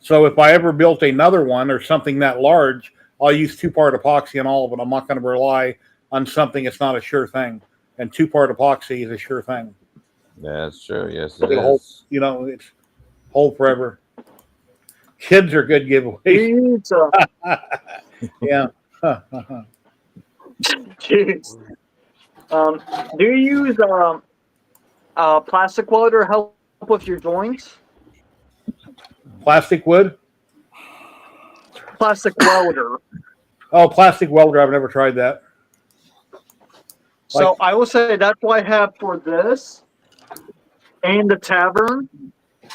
So if I ever built another one or something that large, I'll use 2-part epoxy on all of it. I'm not going to rely on something that's not a sure thing. And 2-part epoxy is a sure thing. Yeah, that's true. Yes, It'll hold, it's hold forever. Kids are good giveaways. Yeah. Jeez. Do you use plastic welder help with your joints? Plastic wood? Plastic welder. Oh, plastic welder. I've never tried that. So I will say that's what I have for this and the tavern.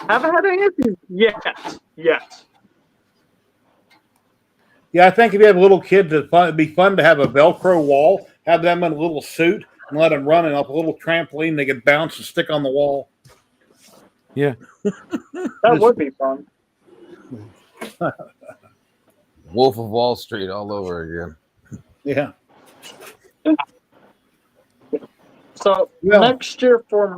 Haven't had any issues yet. Yeah, I think if you have little kids, it'd be fun to have a Velcro wall, have them in a little suit, and let them run it up a little trampoline. They could bounce and stick on the wall. Yeah. That would be fun. Wolf of Wall Street all over again. Yeah. So next year for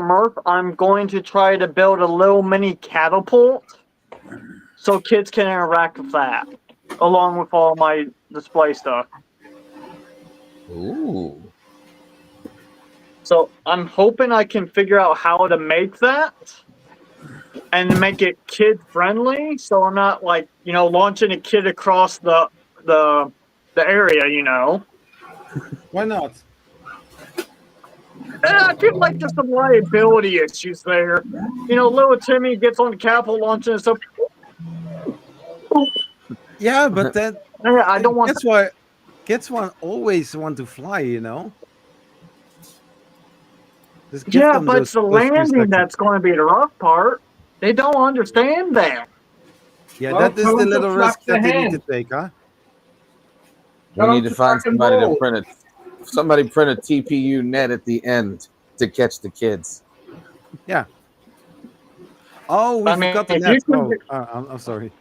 Murph, I'm going to try to build a little mini catapult so kids can interact with that, along with all my display stuff. Ooh. So I'm hoping I can figure out how to make that and make it kid friendly, so I'm not launching a kid across the area, Why not? I feel like there's some liability issues there. Little Timmy gets on the catapult launching and stuff. Yeah, but then I don't want. That's why kids always want to fly. Yeah, but it's the landing that's going to be the rough part. They don't understand that. Yeah, that is the little risk that they need to take, huh? We need to find somebody to print it. Somebody print a TPU net at the end to catch the kids. Yeah. Oh, we forgot the net. I'm sorry.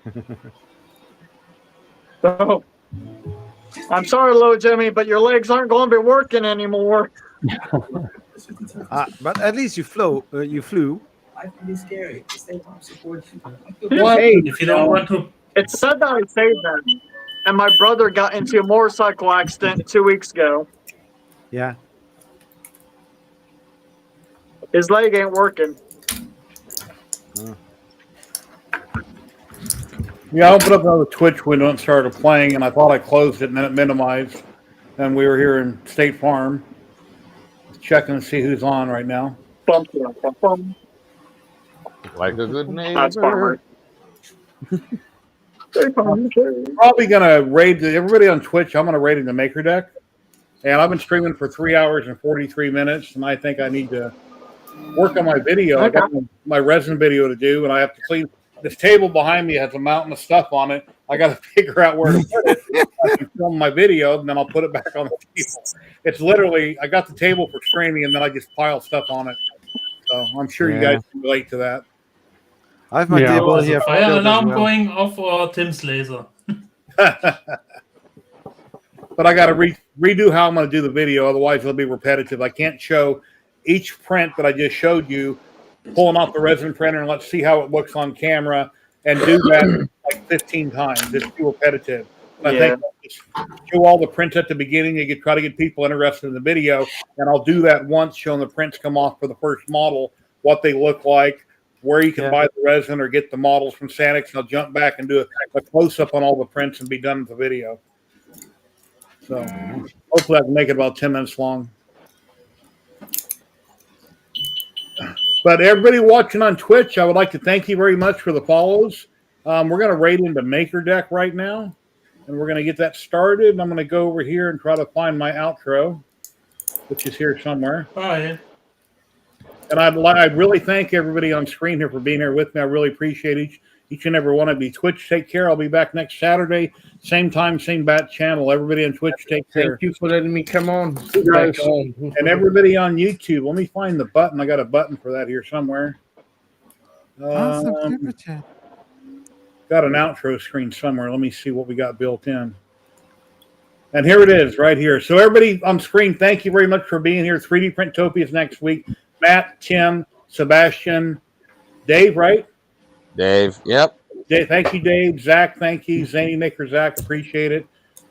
So, I'm sorry, little Jimmy, but your legs aren't going to be working anymore. But at least you flew. I find it scary. What? If you don't want to. It said that I saved them. And my brother got into a motorcycle accident 2 weeks ago. Yeah. His leg ain't working. Yeah, I opened up another Twitch window and started playing, and I thought I closed it, and then it minimized. And we were here in State Farm, checking to see who's on right now. Bum, bum, bum. Like a good neighbor. That's fine. Probably gonna raid everybody on Twitch. I'm gonna raid in the Maker Deck, and I've been streaming for 3 hours and 43 minutes, and I think I need to work on my video. I got my resin video to do, and I have to clean. This table behind me has a mountain of stuff on it. I got to figure out where to put it. I can film my video, and then I'll put it back on the table. It's literally, I got the table for streaming, and then I just pile stuff on it. So I'm sure you guys can relate to that. I have my table here. Fire alarm going off for Tim's laser. But I got to redo how I'm going to do the video. Otherwise, it'll be repetitive. I can't show each print that I just showed you, pulling off the resin printer, and let's see how it looks on camera, and do that like 15 times. It's too repetitive. I Yeah. think I'll just show all the prints at the beginning. You could try to get people interested in the video, and I'll do that once, showing the prints come off for the first model, what they look like, where you can buy the resin or get the models from Sanix, and I'll jump back and do a close-up on all the prints and be done with the video. So hopefully I can make it about 10 minutes long. But everybody watching on Twitch, I would like to thank you very much for the follows. We're going to raid into Maker Deck right now, and we're going to get that started. And I'm going to go over here and try to find my outro, which is here somewhere. Oh, yeah. And I'd really thank everybody on screen here for being here with me. I really appreciate each and every one of you. Twitch, take care. I'll be back next Saturday, same time, same bat channel. Everybody on Twitch, take care. Thank you for letting me come on. Guys, and everybody on YouTube, let me find the button. I got a button for that here somewhere. Awesome, super chat. Got an outro screen somewhere. Let me see what we got built in. And here it is right here. So everybody on screen, thank you very much for being here. 3D Printtopias next week. Matt, Tim, Sebastian, Dave, right? Dave, yep. Dave, thank you, Dave. Zach, thank you. Zany Maker Zach, appreciate it.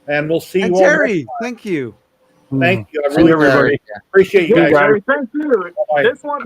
And we'll see you all. Jerry, thank you. Thank you. I See really everybody. appreciate you guys. Thank you. Bye. This one.